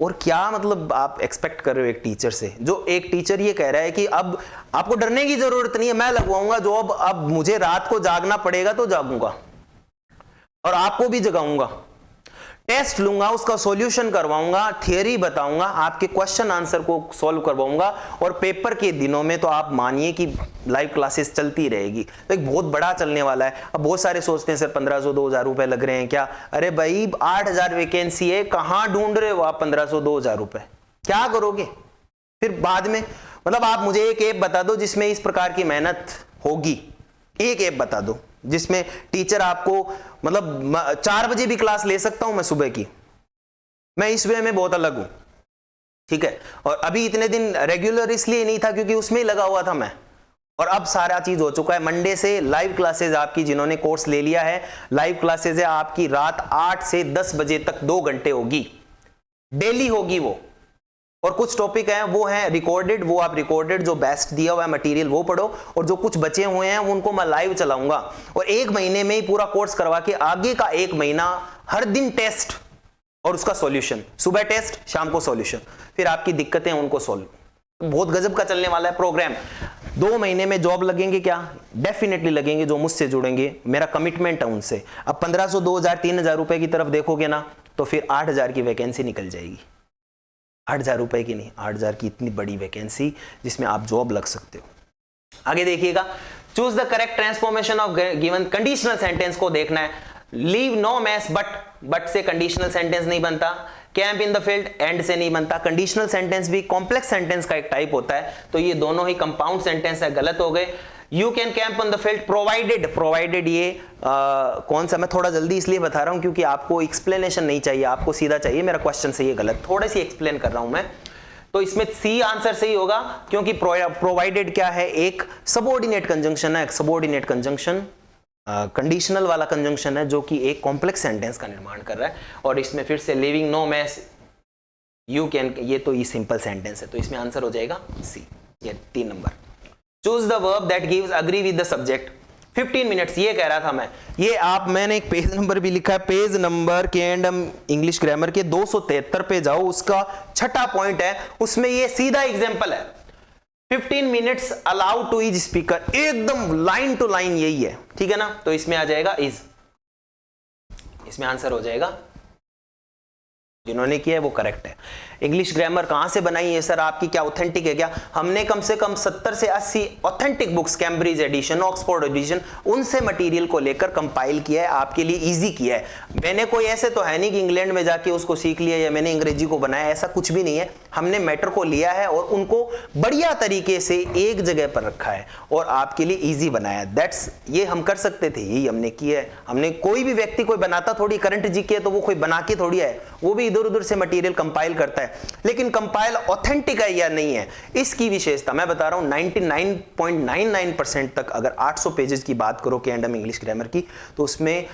और क्या मतलब आप एक्सपेक्ट कर रहे हो एक टीचर से, जो एक टीचर ये कह रहा है कि अब आपको डरने की जरूरत नहीं है, मैं लगवाऊंगा जॉब, अब मुझे रात को जागना पड़ेगा तो जागूंगा और आपको भी जगाऊंगा, टेस्ट लूंगा, उसका सॉल्यूशन करवाऊंगा, थियरी बताऊंगा, आपके क्वेश्चन आंसर को सॉल्व करवाऊंगा, और पेपर के दिनों में तो आप मानिए कि लाइव क्लासेस चलती रहेगी। तो एक बहुत बड़ा चलने वाला है। अब बहुत सारे सोचते हैं सर 1500-2000 रुपए लग रहे हैं क्या? अरे भाई 8000 वैकेंसी है, कहां ढूंढ रहे हो आप 1500-2000 रुपए? क्या करोगे फिर बाद में? मतलब आप मुझे एक ऐप बता दो जिसमें इस प्रकार की मेहनत होगी, एक ऐप बता दो जिसमें टीचर आपको, मतलब 4 बजे भी क्लास ले सकता हूं मैं सुबह की, मैं इस वे में बहुत अलग हूं, ठीक है। और अभी इतने दिन रेगुलर इसलिए नहीं था क्योंकि उसमें ही लगा हुआ था मैं, और अब सारा चीज हो चुका है। मंडे से लाइव क्लासेस आपकी, जिन्होंने कोर्स ले लिया है, लाइव क्लासेस है आपकी रात 8 से 10 बजे तक 2 घंटे होगी, डेली होगी वो। और कुछ टॉपिक हैं वो हैं रिकॉर्डेड, वो आप रिकॉर्डेड जो बेस्ट दिया हुआ है मटेरियल वो पढ़ो, और जो कुछ बचे हुए हैं उनको मैं लाइव चलाऊंगा, और 1 महीने में ही पूरा कोर्स करवा के आगे का 1 महीना हर दिन टेस्ट और उसका सॉल्यूशन, सुबह टेस्ट शाम को सॉल्यूशन, फिर आपकी दिक्कतें उनको सॉल्व। बहुत गजब का चलने वाला है प्रोग्राम। 2 महीने में जॉब लगेंगे क्या? डेफिनेटली लगेंगे, जो मुझसे जुड़ेंगे, मेरा कमिटमेंट है उनसे। अब 1500, 2000, 3000 रुपए की तरफ देखोगे ना तो फिर 8000 की वैकेंसी निकल जाएगी। 8000 रुपए की नहीं, 8000 की इतनी बड़ी वैकेंसी जिसमें आप जॉब लग सकते हो। आगे देखिएगा, choose the correct transformation of given conditional sentence को देखना है। लीव नो मैस बट से कंडीशनल सेंटेंस नहीं बनता, camp in the field and से नहीं बनता। कंडीशनल सेंटेंस भी कॉम्प्लेक्स सेंटेंस का एक टाइप होता है, तो ये दोनों ही कंपाउंड सेंटेंस है, गलत हो गए। You can camp on the field provided ये कौन सा, मैं थोड़ा जल्दी इसलिए बता रहा हूं क्योंकि आपको एक्सप्लेनेशन नहीं चाहिए, आपको सीधा चाहिए मेरा क्वेश्चन से ये गलत, थोड़ी सी एक्सप्लेन कर रहा हूं मैं। तो इसमें सी आंसर सही होगा, क्योंकि प्रोवाइडेड क्या है, एक सबऑर्डिनेट कंजंक्शन है, सबऑर्डिनेट कंजंक्शन कंडीशनल वाला कंजंक्शन है जो कि एक कॉम्प्लेक्स सेंटेंस का निर्माण कर रहा है। और इसमें फिर से living no mess you can, ये तो ये सिंपल सेंटेंस है, तो इसमें आंसर हो जाएगा सी, ये 3 number. Choose the verb that gives agree with the subject. 15 minutes ये कह रहा था मैं, ये आप, मैंने एक पेज नंबर भी लिखा है, page number K&M English grammar के 273 पे जाओ, उसका 6ठा पॉइंट है, उसमें ये सीधा एग्जांपल है। 15 minutes allow to each speaker, एकदम लाइन टू लाइन यही है, ठीक है ना। तो इसमें आ जाएगा इज, इसमें आंसर हो जाएगा, जिन्होंने किया है वो करेक्ट है। इंग्लिश ग्रामर कहां से बनाई है सर आपकी, क्या ऑथेंटिक है क्या? हमने कम से कम 70 से 80 authentic books, Cambridge edition, Oxford edition, उनसे मटेरियल को लेकर कंपाइल किया है, आपके लिए इजी किया है। मैंने कोई ऐसे तो है नहीं कि इंग्लैंड में जाके उसको सीख लिया या मैंने अंग्रेजी को बनाया, ऐसा कुछ भी नहीं है। हमने मैटर को लिया है और उनको बढ़िया तरीके से एक जगह पर रखा है और आपके लिए ईजी बनाया। दैट्स, ये हम कर सकते थे, यही हमने किया है। हमने, कोई भी व्यक्ति कोई बनाता थोड़ी करंट जीके तो वो कोई बना के थोड़ी है, वो भी इधर उधर से मटेरियल कंपाइल करता है, लेकिन कंपाइल ऑथेंटिक है या नहीं है, इसकी विशेषता मैं बता रहा हूं। 99.99% तक अगर 800 पेजेस की बात करो K&M इंग्लिश ग्रामर की, तो उसमें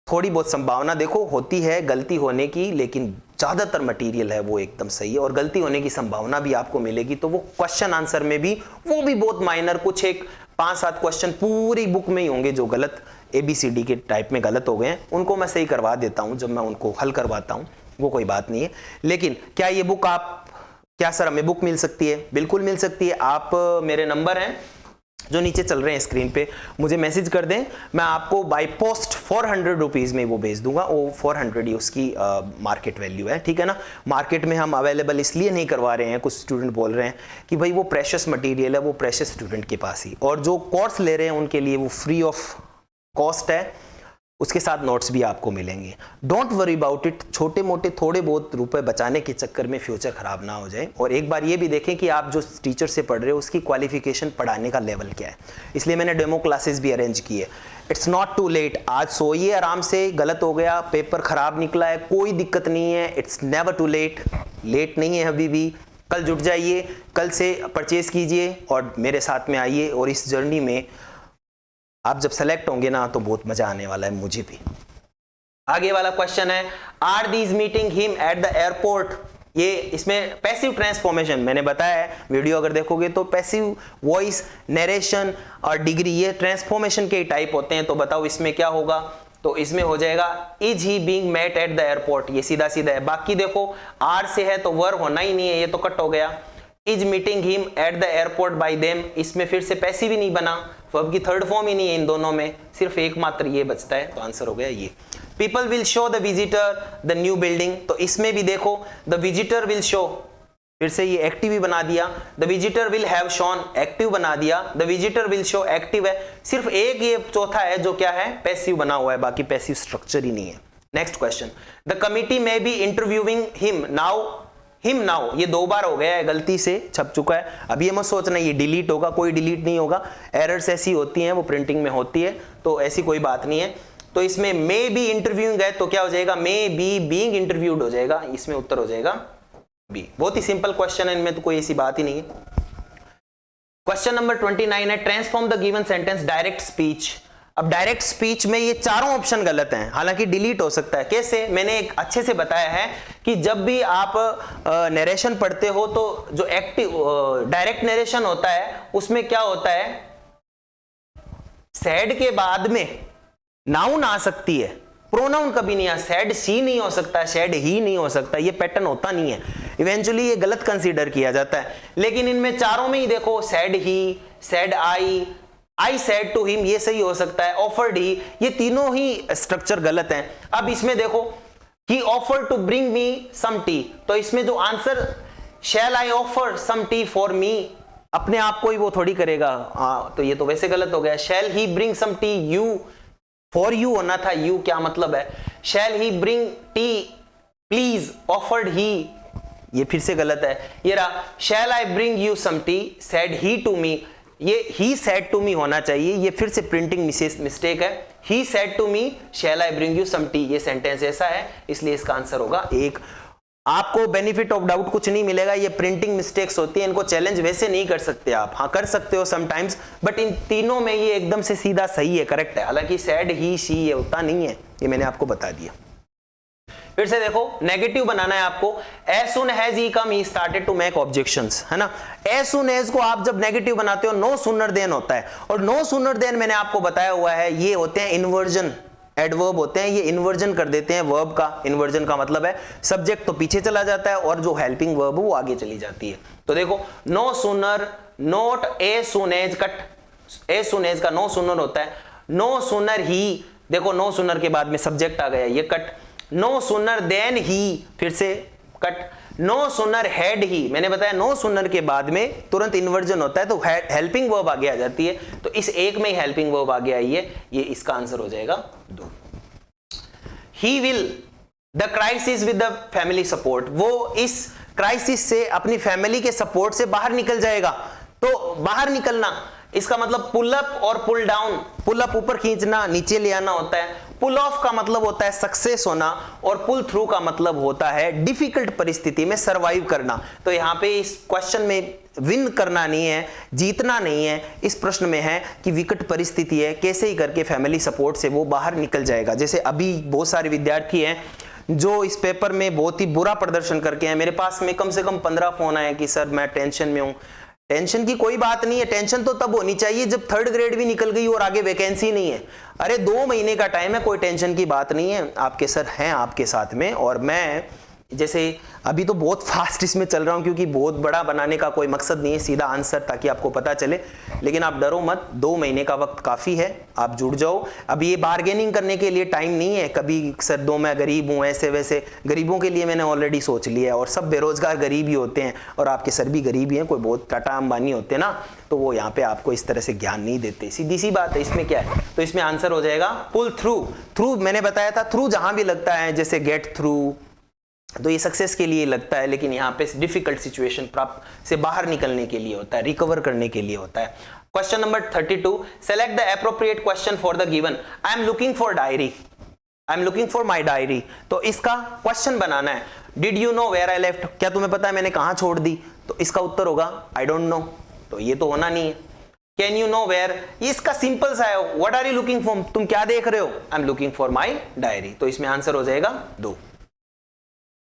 थोड़ी बहुत संभावना देखो होती है गलती होने की, लेकिन ज्यादातर मटेरियल है वो एकदम सही है, और गलती होने की संभावना भी आपको मिलेगी तो वो क्वेश्चन आंसर में भी, वो भी बहुत माइनर, कुछ एक 5-7 क्वेश्चन पूरी बुक में ही होंगे जो गलत ABCD के टाइप में गलत हो गए हैं, उनको मैं सही करवा देता हूं जब मैं उनको हल करवाता हूं। वो कोई बात नहीं है। लेकिन क्या ये बुक क्या सर हमें बुक मिल सकती है? बिल्कुल मिल सकती है। आप मेरे नंबर हैं जो नीचे चल रहे हैं स्क्रीन पे, मुझे मैसेज कर दें, मैं आपको बाय पोस्ट 400 रुपीज़ में वो भेज दूंगा। वो 400 ही उसकी मार्केट वैल्यू है, ठीक है ना। मार्केट में हम अवेलेबल इसलिए नहीं करवा रहे हैं, कुछ स्टूडेंट बोल रहे हैं कि भाई वो प्रेशियस मटेरियल है, वो प्रेशियस स्टूडेंट के पास ही, और जो कोर्स ले रहे हैं उनके लिए वो फ्री ऑफ कॉस्ट है, उसके साथ नोट्स भी आपको मिलेंगे। Don't worry about it. छोटे मोटे थोड़े बहुत रुपए बचाने के चक्कर में फ्यूचर खराब ना हो जाए। और एक बार ये भी देखें कि आप जो टीचर से पढ़ रहे हो उसकी क्वालिफिकेशन, पढ़ाने का लेवल क्या है। इसलिए मैंने डेमो क्लासेस भी अरेंज की है। It's not too late. आज सोइए आराम से, गलत हो गया, पेपर खराब निकला है, कोई दिक्कत नहीं है। It's never too late. Late नहीं है अभी भी। कल जुट जाइए, कल से परचेज कीजिए और मेरे साथ में आइए, और इस जर्नी में आप जब सेलेक्ट होंगे ना तो बहुत मजा आने वाला है, मुझे भी। आगे वाला क्वेश्चन है, are these meeting him at the airport. ये इसमें पैसिव ट्रांसफॉर्मेशन मैंने बताया है, वीडियो अगर देखोगे तो पैसिव वॉइस, नरेशन और डिग्री, ये ट्रांसफॉर्मेशन के टाइप होते हैं। तो बताओ इसमें क्या होगा? तो इसमें हो जाएगा is he being met at the airport. ये सीधा सीधा है। बाकी देखो आर से है तो वर्ब होना ही नहीं है, ये तो कट हो गया। Is meeting him at the airport bye them, इसमें फिर से पैसिव ही नहीं बना, वर्ब की थर्ड फॉर्म ही नहीं है इन दोनों में, सिर्फ एक मात्र ये बचता है। तो आंसर हो गया ये। People will show the visitor the new building. तो इसमें भी देखो द विजिटर विल शो, फिर से ये एक्टिव ही बना दिया। The visitor will have shown, active बना दिया। The visitor will show active है, सिर्फ एक ये चौथा है जो क्या है, पैसिव बना हुआ है, बाकी पैसिव स्ट्रक्चर ही नहीं है। नेक्स्ट क्वेश्चन, द कमिटी में बी इंटरव्यूइंग हिम नाउ, ये 2 बार हो गया है, गलती से छप चुका है। अब ये मत सोचना ये डिलीट होगा, कोई डिलीट नहीं होगा। एरर्स ऐसी होती हैं, वो प्रिंटिंग में होती है, तो ऐसी कोई बात नहीं है। तो इसमें मे बी इंटरव्यूइंग है तो क्या हो जाएगा, मे बी बीइंग इंटरव्यूड हो जाएगा। इसमें उत्तर हो जाएगा बी। बहुत ही सिंपल क्वेश्चन है, इनमें तो कोई ऐसी बात ही नहीं है। क्वेश्चन नंबर 29 है, transform the given sentence direct speech. अब डायरेक्ट स्पीच में ये चारों ऑप्शन गलत हैं, हालांकि डिलीट हो सकता है। कैसे? मैंने एक अच्छे से बताया है कि जब भी आप नरेशन पढ़ते हो तो जो एक्टिव डायरेक्ट नरेशन होता है उसमें क्या होता है, सैड के बाद में नाउन आ सकती है, प्रोनाउन कभी नहीं आ। सैड सी नहीं हो सकता, सैड ही नहीं हो सकता, ये पैटर्न होता नहीं है। इवेंचुअली ये गलत कंसीडर किया जाता है। लेकिन इनमें चारों में ही देखो, said he, said I said to him, ये सही हो सकता है। ऑफर्ड ही, ये तीनों ही स्ट्रक्चर गलत हैं। अब इसमें देखो, he offered to bring me some tea, तो इसमें जो answer shall I offer some tea for me, अपने आप को ही वो थोड़ी करेगा, तो ये तो वैसे गलत हो गया। Shall he bring some tea you, for you होना था, यू क्या मतलब है। Shall he bring tea please, offered he, ये फिर से गलत है। ये रहा, shall I bring you some tea said he to me, ये ही सेड टू मी होना चाहिए, ये फिर से प्रिंटिंग मिस्टेक है। He said to me shall I bring you some tea, ये सेंटेंस ऐसा है, इसलिए इसका आंसर होगा 1। आपको बेनिफिट ऑफ डाउट कुछ नहीं मिलेगा, ये प्रिंटिंग मिस्टेक्स होती है, इनको चैलेंज वैसे नहीं कर सकते आप। हाँ कर सकते हो समटाइम्स, बट इन तीनों में ये एकदम से सीधा सही है, करेक्ट है। हालांकि सैड ही शी ये होता नहीं है, ये मैंने आपको बता दिया। फिर से देखो, नेगेटिव बनाना है आपको। As soon has he come he started to make objections, है ना। एज सुन एज को आप जब नेगेटिव बनाते हो नो सूनर देन होता है, और नो सूनर देन मैंने आपको बताया हुआ है ये होते हैं इन्वर्जन एडवर्ब होते हैं, ये इन्वर्जन कर देते हैं वर्ब का। इन्वर्जन का मतलब है सब्जेक्ट तो पीछे चला जाता है और जो हेल्पिंग वर्ब वो आगे चली जाती है। तो देखो, नो सूनर, नोट ए सुन एज, कट, ए सुन एज का नो सूनर होता है। नो सूनर ही, देखो नो सूनर के बाद में सब्जेक्ट आ गया, ये cut. No sooner than he, फिर से cut. No sooner had he, मैंने बताया नो सूनर के बाद में तुरंत इन्वर्जन होता है तो हेल्पिंग वर्ब आगे आ जाती है, तो इस एक में ही हेल्पिंग वर्ब आगे आई है, ये इसका आंसर हो जाएगा 2। He will the crisis with the family support, वो इस क्राइसिस से अपनी फैमिली के सपोर्ट से बाहर निकल जाएगा। तो बाहर निकलना, इसका मतलब पुल अप और पुल डाउन। पुल अप ऊपर खींचना, नीचे ले आना होता है। पुल ऑफ का मतलब होता है सक्सेस होना, और पुल थ्रू का मतलब होता है डिफिकल्ट परिस्थिति में सरवाइव करना। तो यहाँ पे इस क्वेश्चन में विन करना नहीं है, जीतना नहीं है, इस प्रश्न में है कि विकट परिस्थिति है, कैसे ही करके फैमिली सपोर्ट से वो बाहर निकल जाएगा। जैसे अभी बहुत सारे विद्यार्थी हैं जो इस पेपर में बहुत ही बुरा प्रदर्शन करके हैं। मेरे पास में कम से कम 15 फोन आए कि सर मैं टेंशन में हूं। टेंशन की कोई बात नहीं है, टेंशन तो तब होनी चाहिए जब 3rd ग्रेड भी निकल गई और आगे वैकेंसी नहीं है। अरे 2 महीने का टाइम है, कोई टेंशन की बात नहीं है। आपके सर हैं आपके साथ में, और मैं जैसे अभी तो बहुत फास्ट इसमें चल रहा हूं क्योंकि बहुत बड़ा बनाने का कोई मकसद नहीं है, सीधा आंसर ताकि आपको पता चले। लेकिन आप डरो मत, 2 महीने का वक्त काफ़ी है, आप जुड़ जाओ। अभी ये बार्गेनिंग करने के लिए टाइम नहीं है, कभी सर दो मैं गरीब हूँ ऐसे वैसे, गरीबों के लिए मैंने ऑलरेडी सोच लिया है। और सब बेरोजगार गरीब ही होते हैं, और आपके सर भी गरीब ही हैं, कोई बहुत टाटा अंबानी होते हैं ना, तो वो यहाँ पे आपको इस तरह से ज्ञान नहीं देते, सीधी सी बात है। इसमें क्या है, तो इसमें आंसर हो जाएगा पुल थ्रू। थ्रू मैंने बताया था, थ्रू जहां भी लगता है जैसे गेट थ्रू, तो ये सक्सेस के लिए लगता है, लेकिन यहाँ पे डिफिकल्ट सिचुएशन प्राप्त से बाहर निकलने के लिए होता है, रिकवर करने के लिए होता है। Question number 32, select the appropriate question for the given. I am looking for diary, I am looking for my diary. तो इसका क्वेश्चन बनाना है, did you know where I left, क्या तुम्हें पता है मैंने कहां छोड़ दी? तो इसका उत्तर होगा आई डोंट नो, तो ये तो होना नहीं है। कैन यू नो वेयर, इसका सिंपल सा है, what are you looking for, तुम क्या देख रहे हो? I am looking for my diary, तो इसमें आंसर हो जाएगा 2।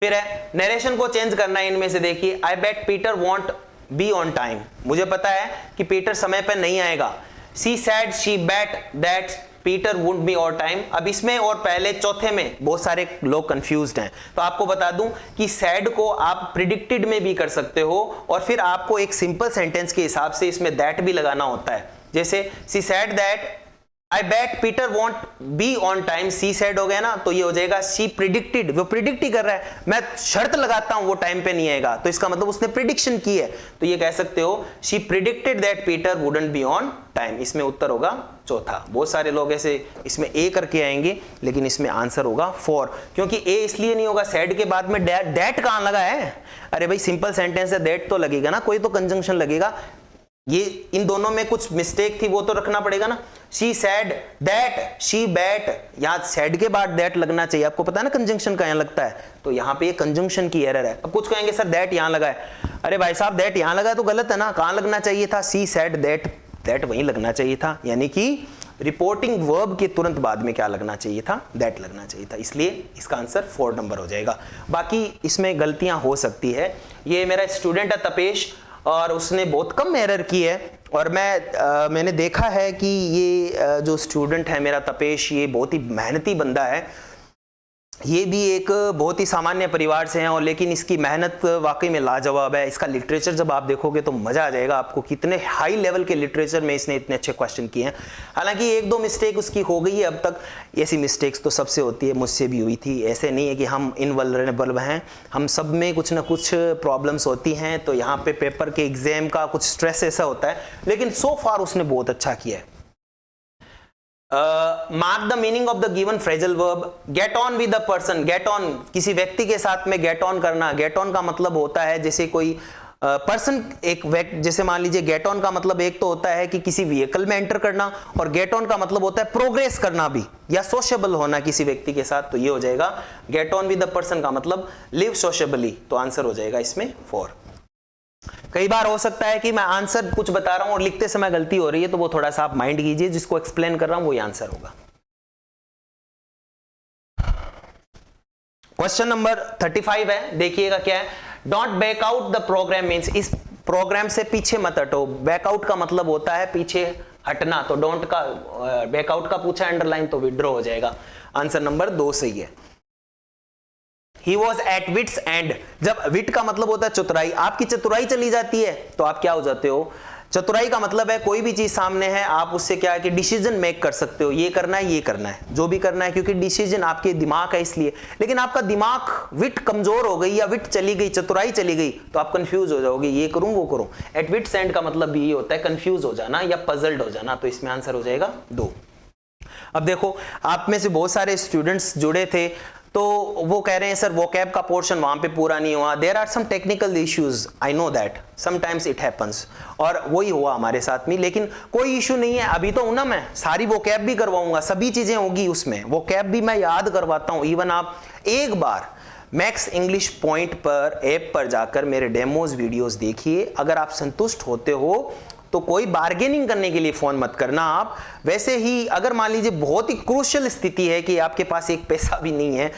फिर है नरेशन को चेंज करना है इनमें से, देखिए I bet Peter won't be on time, मुझे पता है कि पीटर समय पर नहीं आएगा। She said she bet that Peter would be on time. अब इसमें और पहले चौथे में बहुत सारे लोग कंफ्यूज्ड हैं, तो आपको बता दूं कि सैड को आप प्रिडिक्टेड में भी कर सकते हो, और फिर आपको एक सिंपल सेंटेंस के हिसाब से इसमें दैट भी लगाना होता है। जैसे she said that I bet Peter won't be on time, she said हो गया ना, तो ये हो जाएगा शी प्रिडिक्टेड, वो प्रिडिक्ट ही कर रहा है, मैं शर्त लगाता हूं वो टाइम पे नहीं आएगा, तो इसका मतलब उसने प्रिडिक्शन की है, तो ये कह सकते हो she predicted that Peter wouldn't be on time. इसमें उत्तर होगा चौथा। बहुत सारे लोग ऐसे इसमें ए करके आएंगे, लेकिन इसमें आंसर होगा 4, क्योंकि ए इसलिए नहीं होगा, सैड के बाद में दैट कहां लगा है? अरे भाई सिंपल सेंटेंस है, दैट तो लगेगा ना, कोई तो कंजंक्शन लगेगा। ये इन दोनों में कुछ मिस्टेक थी, वो तो रखना पड़ेगा ना। She said that she bat, यहां सैड के बाद दैट लगना चाहिए, आपको पता है ना कंजंक्शन कहां लगता है, तो यहां पे ये कंजंक्शन की एरर है। अब कुछ कहेंगे सर दैट यहां लगा है, अरे भाई साहब दैट यहां लगा है तो गलत है ना, कहां लगना चाहिए था? शी सैड दैट, दैट वहीं लगना चाहिए था, यानी कि रिपोर्टिंग वर्ब के तुरंत बाद में क्या लगना चाहिए था? दैट लगना चाहिए था, इसलिए इसका आंसर 4 नंबर हो जाएगा। बाकी इसमें गलतियां हो सकती है। ये मेरा स्टूडेंट है तपेश, और उसने बहुत कम एरर की है, और मैंने देखा है कि ये जो स्टूडेंट है मेरा तपेश, ये बहुत ही मेहनती बंदा है। ये भी एक बहुत ही सामान्य परिवार से हैं, और लेकिन इसकी मेहनत वाकई में लाजवाब है। इसका लिटरेचर जब आप देखोगे तो मजा आ जाएगा आपको, कितने हाई लेवल के लिटरेचर में इसने इतने अच्छे क्वेश्चन किए हैं। हालांकि 1-2 मिस्टेक उसकी हो गई है अब तक, ऐसी मिस्टेक्स तो सबसे होती है, मुझसे भी हुई थी। ऐसे नहीं है कि हम इनवल्नरेबल हैं, हम सब में कुछ ना कुछ प्रॉब्लम्स होती हैं, तो यहाँ पे पेपर के एग्जाम का कुछ स्ट्रेस ऐसा होता है, लेकिन सो फार उसने बहुत अच्छा किया है। Mark the meaning of the given phrasal verb, get on with the person. Get on, किसी व्यक्ति के साथ में गेट ऑन करना। गेट ऑन का मतलब होता है जैसे कोई पर्सन, एक व्यक्ति, जैसे मान लीजिए गेट ऑन का मतलब एक तो होता है कि किसी व्हीकल में एंटर करना, और गेट ऑन का मतलब होता है प्रोग्रेस करना भी, या सोशेबल होना किसी व्यक्ति के साथ, तो ये हो जाएगा get on with the person का मतलब लिव सोशेबली, तो आंसर हो जाएगा इसमें 4। कई बार हो सकता है कि मैं आंसर कुछ बता रहा हूं और लिखते समय गलती हो रही है, तो वो थोड़ा सा आप माइंड कीजिए, जिसको एक्सप्लेन कर रहा हूं वही आंसर होगा। क्वेश्चन नंबर 35 है, देखिएगा क्या है। Don't back out the programme means, इस प्रोग्राम से पीछे मत हटो। बैकआउट का मतलब होता है पीछे हटना, तो डोंट का बैकआउट का पूछा अंडरलाइन, तो विड्रॉ हो जाएगा। आंसर नंबर 2 सही है। He was at wits end, जब विट का मतलब होता है चतुराई, आपकी चतुराई चली जाती है तो आप क्या हो जाते हो? चतुराई का मतलब है कोई भी चीज सामने है, आप उससे क्या है कि डिसीजन मेक कर सकते हो, ये करना है, ये करना है, जो भी करना है, क्योंकि डिसीजन आपके दिमाग है इसलिए। लेकिन आपका दिमाग विट कमजोर हो गई, या विट चली गई, चतुराई चली गई, तो आप कंफ्यूज हो जाओगे, ये करूं वो करूं। एट विट्स एंड का मतलब भी ये होता है कंफ्यूज हो जाना या पजल्ड हो जाना, तो इसमें आंसर हो जाएगा 2। अब देखो, आप में से बहुत सारे स्टूडेंट्स जुड़े थे, तो वो कह रहे हैं सर वोकैब का पोर्शन वहां पे पूरा नहीं हुआ, there are some technical issues, I know that sometimes it happens, और वही हुआ हमारे साथ में। लेकिन कोई इशू नहीं है, अभी तो हूं ना, मैं सारी वोकैब भी करवाऊंगा, सभी चीजें होगी उसमें, वोकैब भी मैं याद करवाता हूं। इवन आप एक बार मैक्स इंग्लिश पॉइंट पर ऐप पर जाकर मेरे डेमोज वीडियोस देखिए, अगर आप संतुष्ट होते हो तो कोई बार्गेनिंग करने के लिए फोन मत करना आप। वैसे ही अगर मान लीजिए बहुत ही क्रूशियल स्थिति है कि आपके पास एक पैसा भी नहीं है,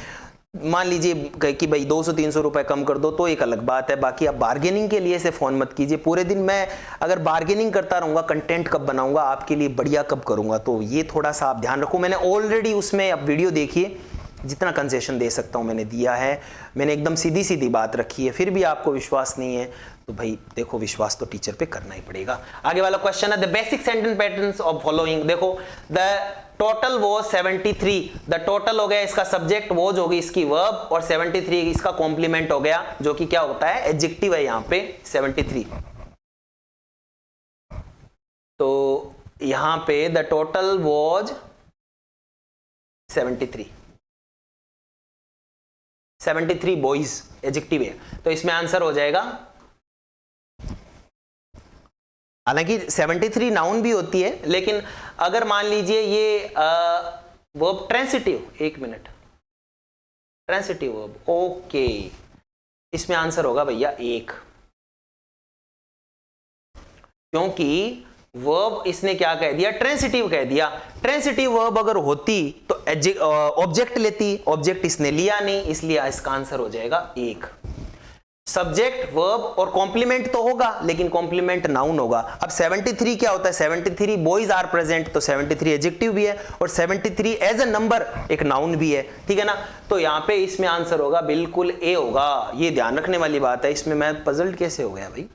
मान लीजिए कि भाई 200-300 रुपए कम कर दो, तो एक अलग बात है। बाकी आप बार्गेनिंग के लिए से फोन मत कीजिए। पूरे दिन मैं अगर बार्गेनिंग करता रहूंगा, कंटेंट कब बनाऊंगा आपके लिए बढ़िया कब करूंगा, तो ये थोड़ा सा आप ध्यान रखो। मैंने ऑलरेडी उसमें, अब वीडियो देखिए, जितना कंसेशन दे सकता हूँ मैंने दिया है, मैंने एकदम सीधी सीधी बात रखी है, फिर भी आपको विश्वास नहीं है तो भाई देखो विश्वास तो टीचर पे करना ही पड़ेगा। आगे वाला क्वेश्चन है the basic sentence patterns of following. देखो the total was 73, the total हो गया इसका सब्जेक्ट, वॉज होगी इसकी वर्ब, और 73 इसका कॉम्प्लीमेंट हो गया जो कि क्या होता है, एडजेक्टिव है यहां पे 73। तो यहां पे the total was 73 boys adjective है, तो इसमें आंसर हो जाएगा, हालांकि 73 नाउन भी होती है, लेकिन अगर मान लीजिए ये वर्ब ट्रांसिटिव, एक मिनट, ट्रांसिटिव वर्ब, ओके, इसमें आंसर होगा भैया 1, क्योंकि वर्ब इसने क्या कह दिया, ट्रांसिटिव कह दिया। ट्रांसिटिव वर्ब अगर होती तो ऑब्जेक्ट लेती, ऑब्जेक्ट इसने लिया नहीं, इसलिए इसका आंसर हो जाएगा 1। सब्जेक्ट वर्ब और कॉम्प्लीमेंट तो होगा, लेकिन कॉम्प्लीमेंट नाउन होगा। अब 73 क्या होता है, 73 बॉयज आर प्रेजेंट, तो 73 एडजेक्टिव भी है और 73 एज अ नंबर एक नाउन भी है, ठीक है ना। तो यहां पे इसमें आंसर होगा बिल्कुल ए होगा, ये ध्यान रखने वाली बात है। इसमें मैं पजल्ड कैसे हो गया भाई,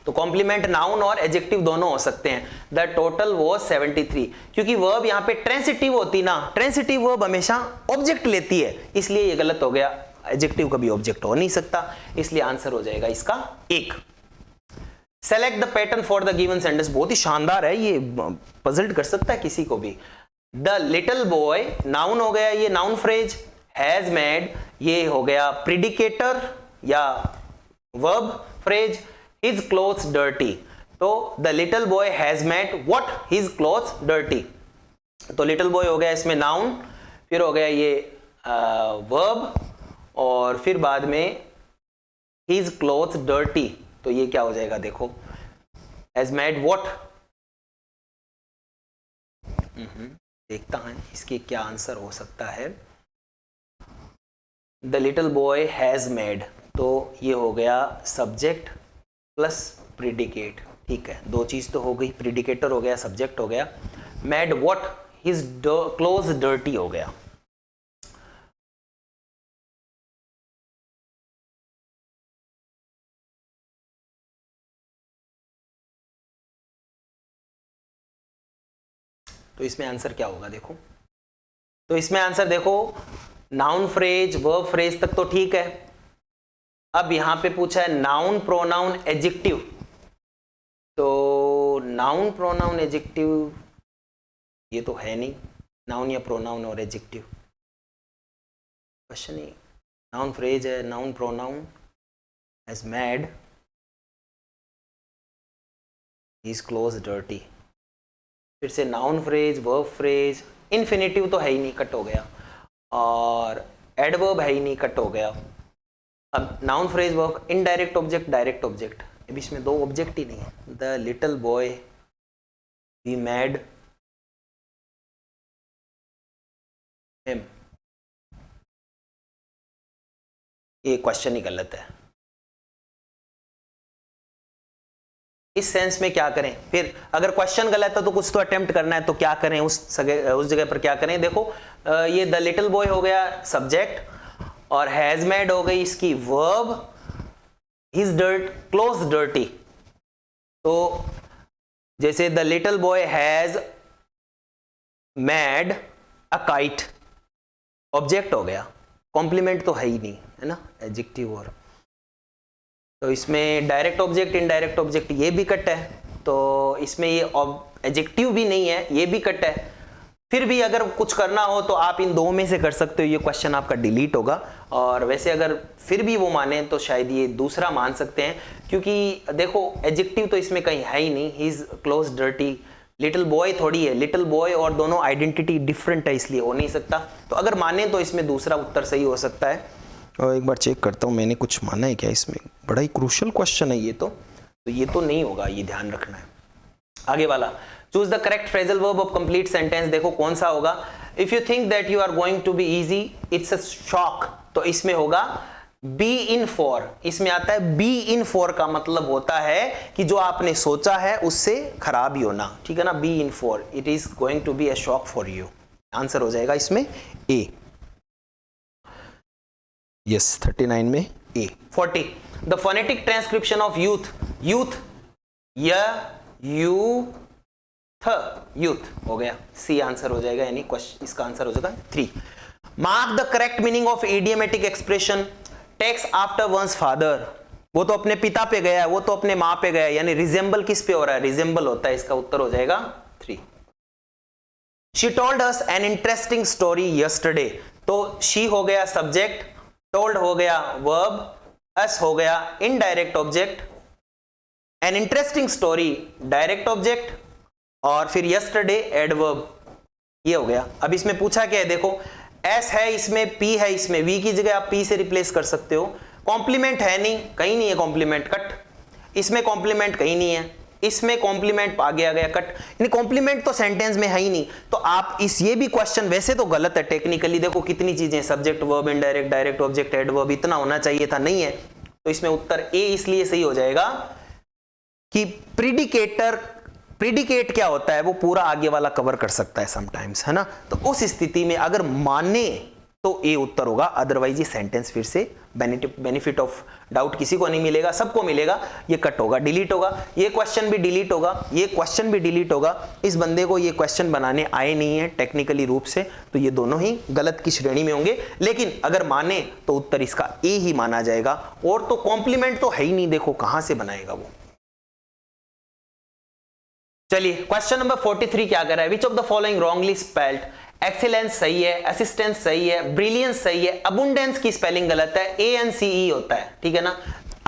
तो कॉम्प्लीमेंट नाउन और एडजेक्टिव दोनों हो सकते हैं। द टोटल वॉज 73, क्योंकि वर्ब यहां पे ट्रांसिटिव होती ना, ट्रांसिटिव वर्ब हमेशा ऑब्जेक्ट लेती है, इसलिए ये गलत हो गया, एडजेक्टिव कभी ऑब्जेक्ट हो नहीं सकता, इसलिए आंसर हो जाएगा इसका 1। Select the pattern for the given sentence, बहुत ही शानदार है ये, पजल्ड कर सकता है किसी को भी। द लिटिल बॉय नाउन हो गया, ये नाउन फ्रेज, हैज मेड ये हो गया प्रिडिकेटर या verb phrase, his clothes dirty, तो the little boy has made what his clothes dirty, तो little boy हो गया इसमें नाउन, फिर हो गया ये वर्ब, और फिर बाद में his clothes dirty, तो ये क्या हो जाएगा देखो, has made what, देखता है इसके क्या आंसर हो सकता है। the little boy has made, तो ये हो गया सब्जेक्ट प्लस प्रिडिकेट, ठीक है, दो चीज तो हो गई, प्रिडिकेटर हो गया, सब्जेक्ट हो गया, made what his close dirty हो गया। तो इसमें आंसर क्या होगा देखो, तो इसमें आंसर देखो, नाउन फ्रेज वर्ब फ्रेज तक तो ठीक है। अब यहां पे पूछा है नाउन प्रोनाउन एडजेक्टिव, तो नाउन प्रोनाउन एडजेक्टिव ये तो है नहीं, नाउन या प्रोनाउन और एडजेक्टिव क्वेश्चन ही, नाउन फ्रेज है, noun pronoun has made his close dirty, फिर से noun phrase verb phrase, infinitive तो है ही नहीं, कट हो गया, और एडवर्ब है ही नहीं, कट हो गया। अब noun phrase verb, indirect object direct object, अब इसमें दो ऑब्जेक्ट ही नहीं है। The little boy he made him, ये क्वेश्चन ही गलत है। इस सेंस में क्या करें, फिर अगर क्वेश्चन गलत है तो कुछ तो अटेम्प्ट करना है, तो क्या करें उस जगह पर क्या करें, देखो ये द लिटिल बॉय हो गया सब्जेक्ट, और हैज मेड हो गई इसकी वर्ब, हिज क्लोज डर्टी, तो जैसे the little boy has made a kite, object हो गया, कॉम्प्लीमेंट तो है ही नहीं, है ना, एडजेक्टिव, और तो इसमें डायरेक्ट ऑब्जेक्ट इनडायरेक्ट ऑब्जेक्ट ये भी कट है, तो इसमें ये एडजेक्टिव भी नहीं है, ये भी कट है। फिर भी अगर कुछ करना हो तो आप इन दो में से कर सकते हो, ये क्वेश्चन आपका डिलीट होगा। और वैसे अगर फिर भी वो माने तो शायद ये दूसरा मान सकते हैं, क्योंकि देखो एडजेक्टिव तो इसमें कहीं है ही नहीं, he is close dirty, little boy थोड़ी है, लिटिल बॉय और दोनों आइडेंटिटी डिफरेंट है, इसलिए हो नहीं सकता। तो अगर माने तो इसमें दूसरा उत्तर सही हो सकता है। और एक बार चेक करता हूँ मैंने कुछ माना है क्या इसमें, बड़ा ही क्रूशियल क्वेश्चन है ये तो ये तो नहीं होगा, ये ध्यान रखना है। आगे वाला, choose the correct phrasal verb of complete sentence, देखो कौन सा होगा। If you think that you are going to be easy it's a shock, तो इसमें होगा बी इन फॉर, इसमें आता है बी इन फॉर का मतलब होता है कि जो आपने सोचा है उससे खराब ही होना, ठीक है ना, be in for, it is going to be a shock for you, answer हो जाएगा इसमें ए। यस 39 में A. 40 the phonetic transcription of youth, youth youth हो गया, सी आंसर हो जाएगा, यानी क्वेश्चन इसका आंसर हो जाएगा 3। Mark the correct meaning of idiomatic expression takes after one's father, वो तो अपने पिता पे गया है, वो तो अपने मां पे गया है, यानी रिजेंबल किस पे हो रहा है, रिजेंबल होता है, इसका उत्तर हो जाएगा 3। She told us an interesting story yesterday, तो शी हो गया सब्जेक्ट, टोल्ड हो गया वर्ब, अस हो गया indirect object, an interesting story direct object, और फिर यस्टरडे एडवर्ब, ये हो गया। अब इसमें पूछा क्या है, देखो एस है इसमें, पी है इसमें, वी की जगह आप पी से रिप्लेस कर सकते हो। कॉम्प्लीमेंट है नहीं, कहीं नहीं है कॉम्प्लीमेंट, कट। इसमें कॉम्प्लीमेंट कहीं नहीं है, इसमें कॉम्प्लीमेंट आगे आ गया, कट। यानी कॉम्प्लीमेंट तो सेंटेंस में है ही नहीं। तो आप इस ये भी क्वेश्चन वैसे तो गलत है टेक्निकली, देखो कितनी चीजें, subject verb indirect direct object adverb, इतना होना चाहिए था, नहीं है। तो इसमें उत्तर ए इसलिए सही हो जाएगा कि प्रीडिकेट क्या होता है, वो पूरा आगे वाला कवर कर सकता है समटाइम्स, है ना। तो उस स्थिति में अगर माने तो ए उत्तर होगा, अदरवाइज ये सेंटेंस फिर से बेनिफिट ऑफ डाउट किसी को नहीं मिलेगा, सबको मिलेगा, ये कट होगा, डिलीट होगा, ये क्वेश्चन भी डिलीट होगा, ये क्वेश्चन भी डिलीट होगा। इस बंदे को ये क्वेश्चन बनाने आए नहीं है टेक्निकली रूप से, तो ये दोनों ही गलत की श्रेणी में होंगे। लेकिन अगर माने तो उत्तर इसका ए ही माना जाएगा, और तो कॉम्प्लीमेंट तो है ही नहीं, देखो कहां से बनाएगा वो। चलिए क्वेश्चन नंबर 43 क्या कर रहा है, which of the following wrongly spelled, excellence सही है, असिस्टेंस सही है, ब्रिलियंस सही है, अबुंडेंस की स्पेलिंग गलत है, ANCE होता है, ठीक है ना।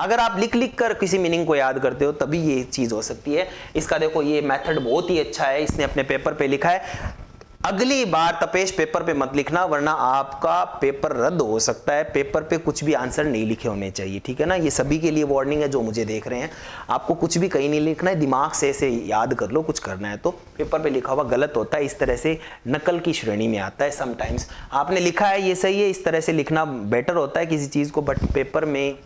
अगर आप लिख कर किसी मीनिंग को याद करते हो तभी ये चीज हो सकती है। इसका देखो ये मेथड बहुत ही अच्छा है, इसने अपने पेपर पे लिखा है। अगली बार तपेश पेपर पे मत लिखना, वरना आपका पेपर रद्द हो सकता है। पेपर पे कुछ भी आंसर नहीं लिखे होने चाहिए, ठीक है ना। ये सभी के लिए वार्निंग है जो मुझे देख रहे हैं, आपको कुछ भी कहीं नहीं लिखना है, दिमाग से ऐसे याद कर लो, कुछ करना है तो पेपर पे लिखा हुआ गलत होता है, इस तरह से नकल की श्रेणी में आता है। समटाइम्स आपने लिखा है ये सही है, इस तरह से लिखना बेटर होता है किसी चीज को, बट पेपर में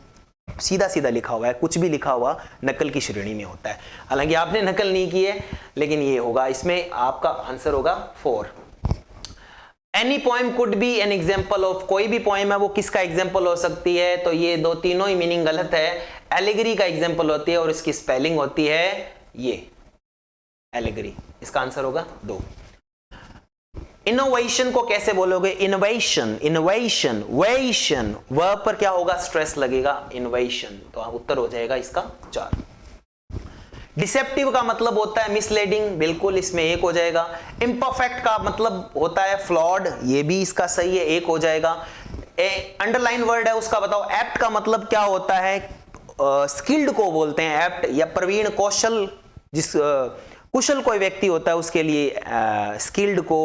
सीधा सीधा लिखा हुआ है, कुछ भी लिखा हुआ नकल की श्रेणी में होता है। हालांकि आपने नकल नहीं की है, लेकिन ये होगा, इसमें आपका आंसर होगा 4। Any poem could be an example of, कोई भी पोएम है वो किसका एग्जाम्पल हो सकती है, तो ये दो तीनों ही मीनिंग गलत है। एलिगरी का एग्जाम्पल होती है और इसकी स्पेलिंग होती है ये एलिगरी, इसका आंसर होगा 2। इनोवेशन को कैसे बोलोगे, इनोवेशन, इनोवेशन, वेशन, वर्ब पर क्या होगा, स्ट्रेस लगेगा, इनोवेशन, तो उत्तर हो जाएगा इसका 4। डिसेप्टिव का मतलब होता है मिसलीडिंग, बिल्कुल इसमें 1 हो जाएगा। इम्परफेक्ट का मतलब होता है फ्लॉड, ये भी इसका सही है, 1 हो जाएगा। अंडरलाइन वर्ड है उसका बताओ। एप्ट का मतलब क्या होता है, स्किल्ड को बोलते हैं एप्ट, या प्रवीण, कौशल, जिस कुशल कोई व्यक्ति होता है उसके लिए स्किल्ड को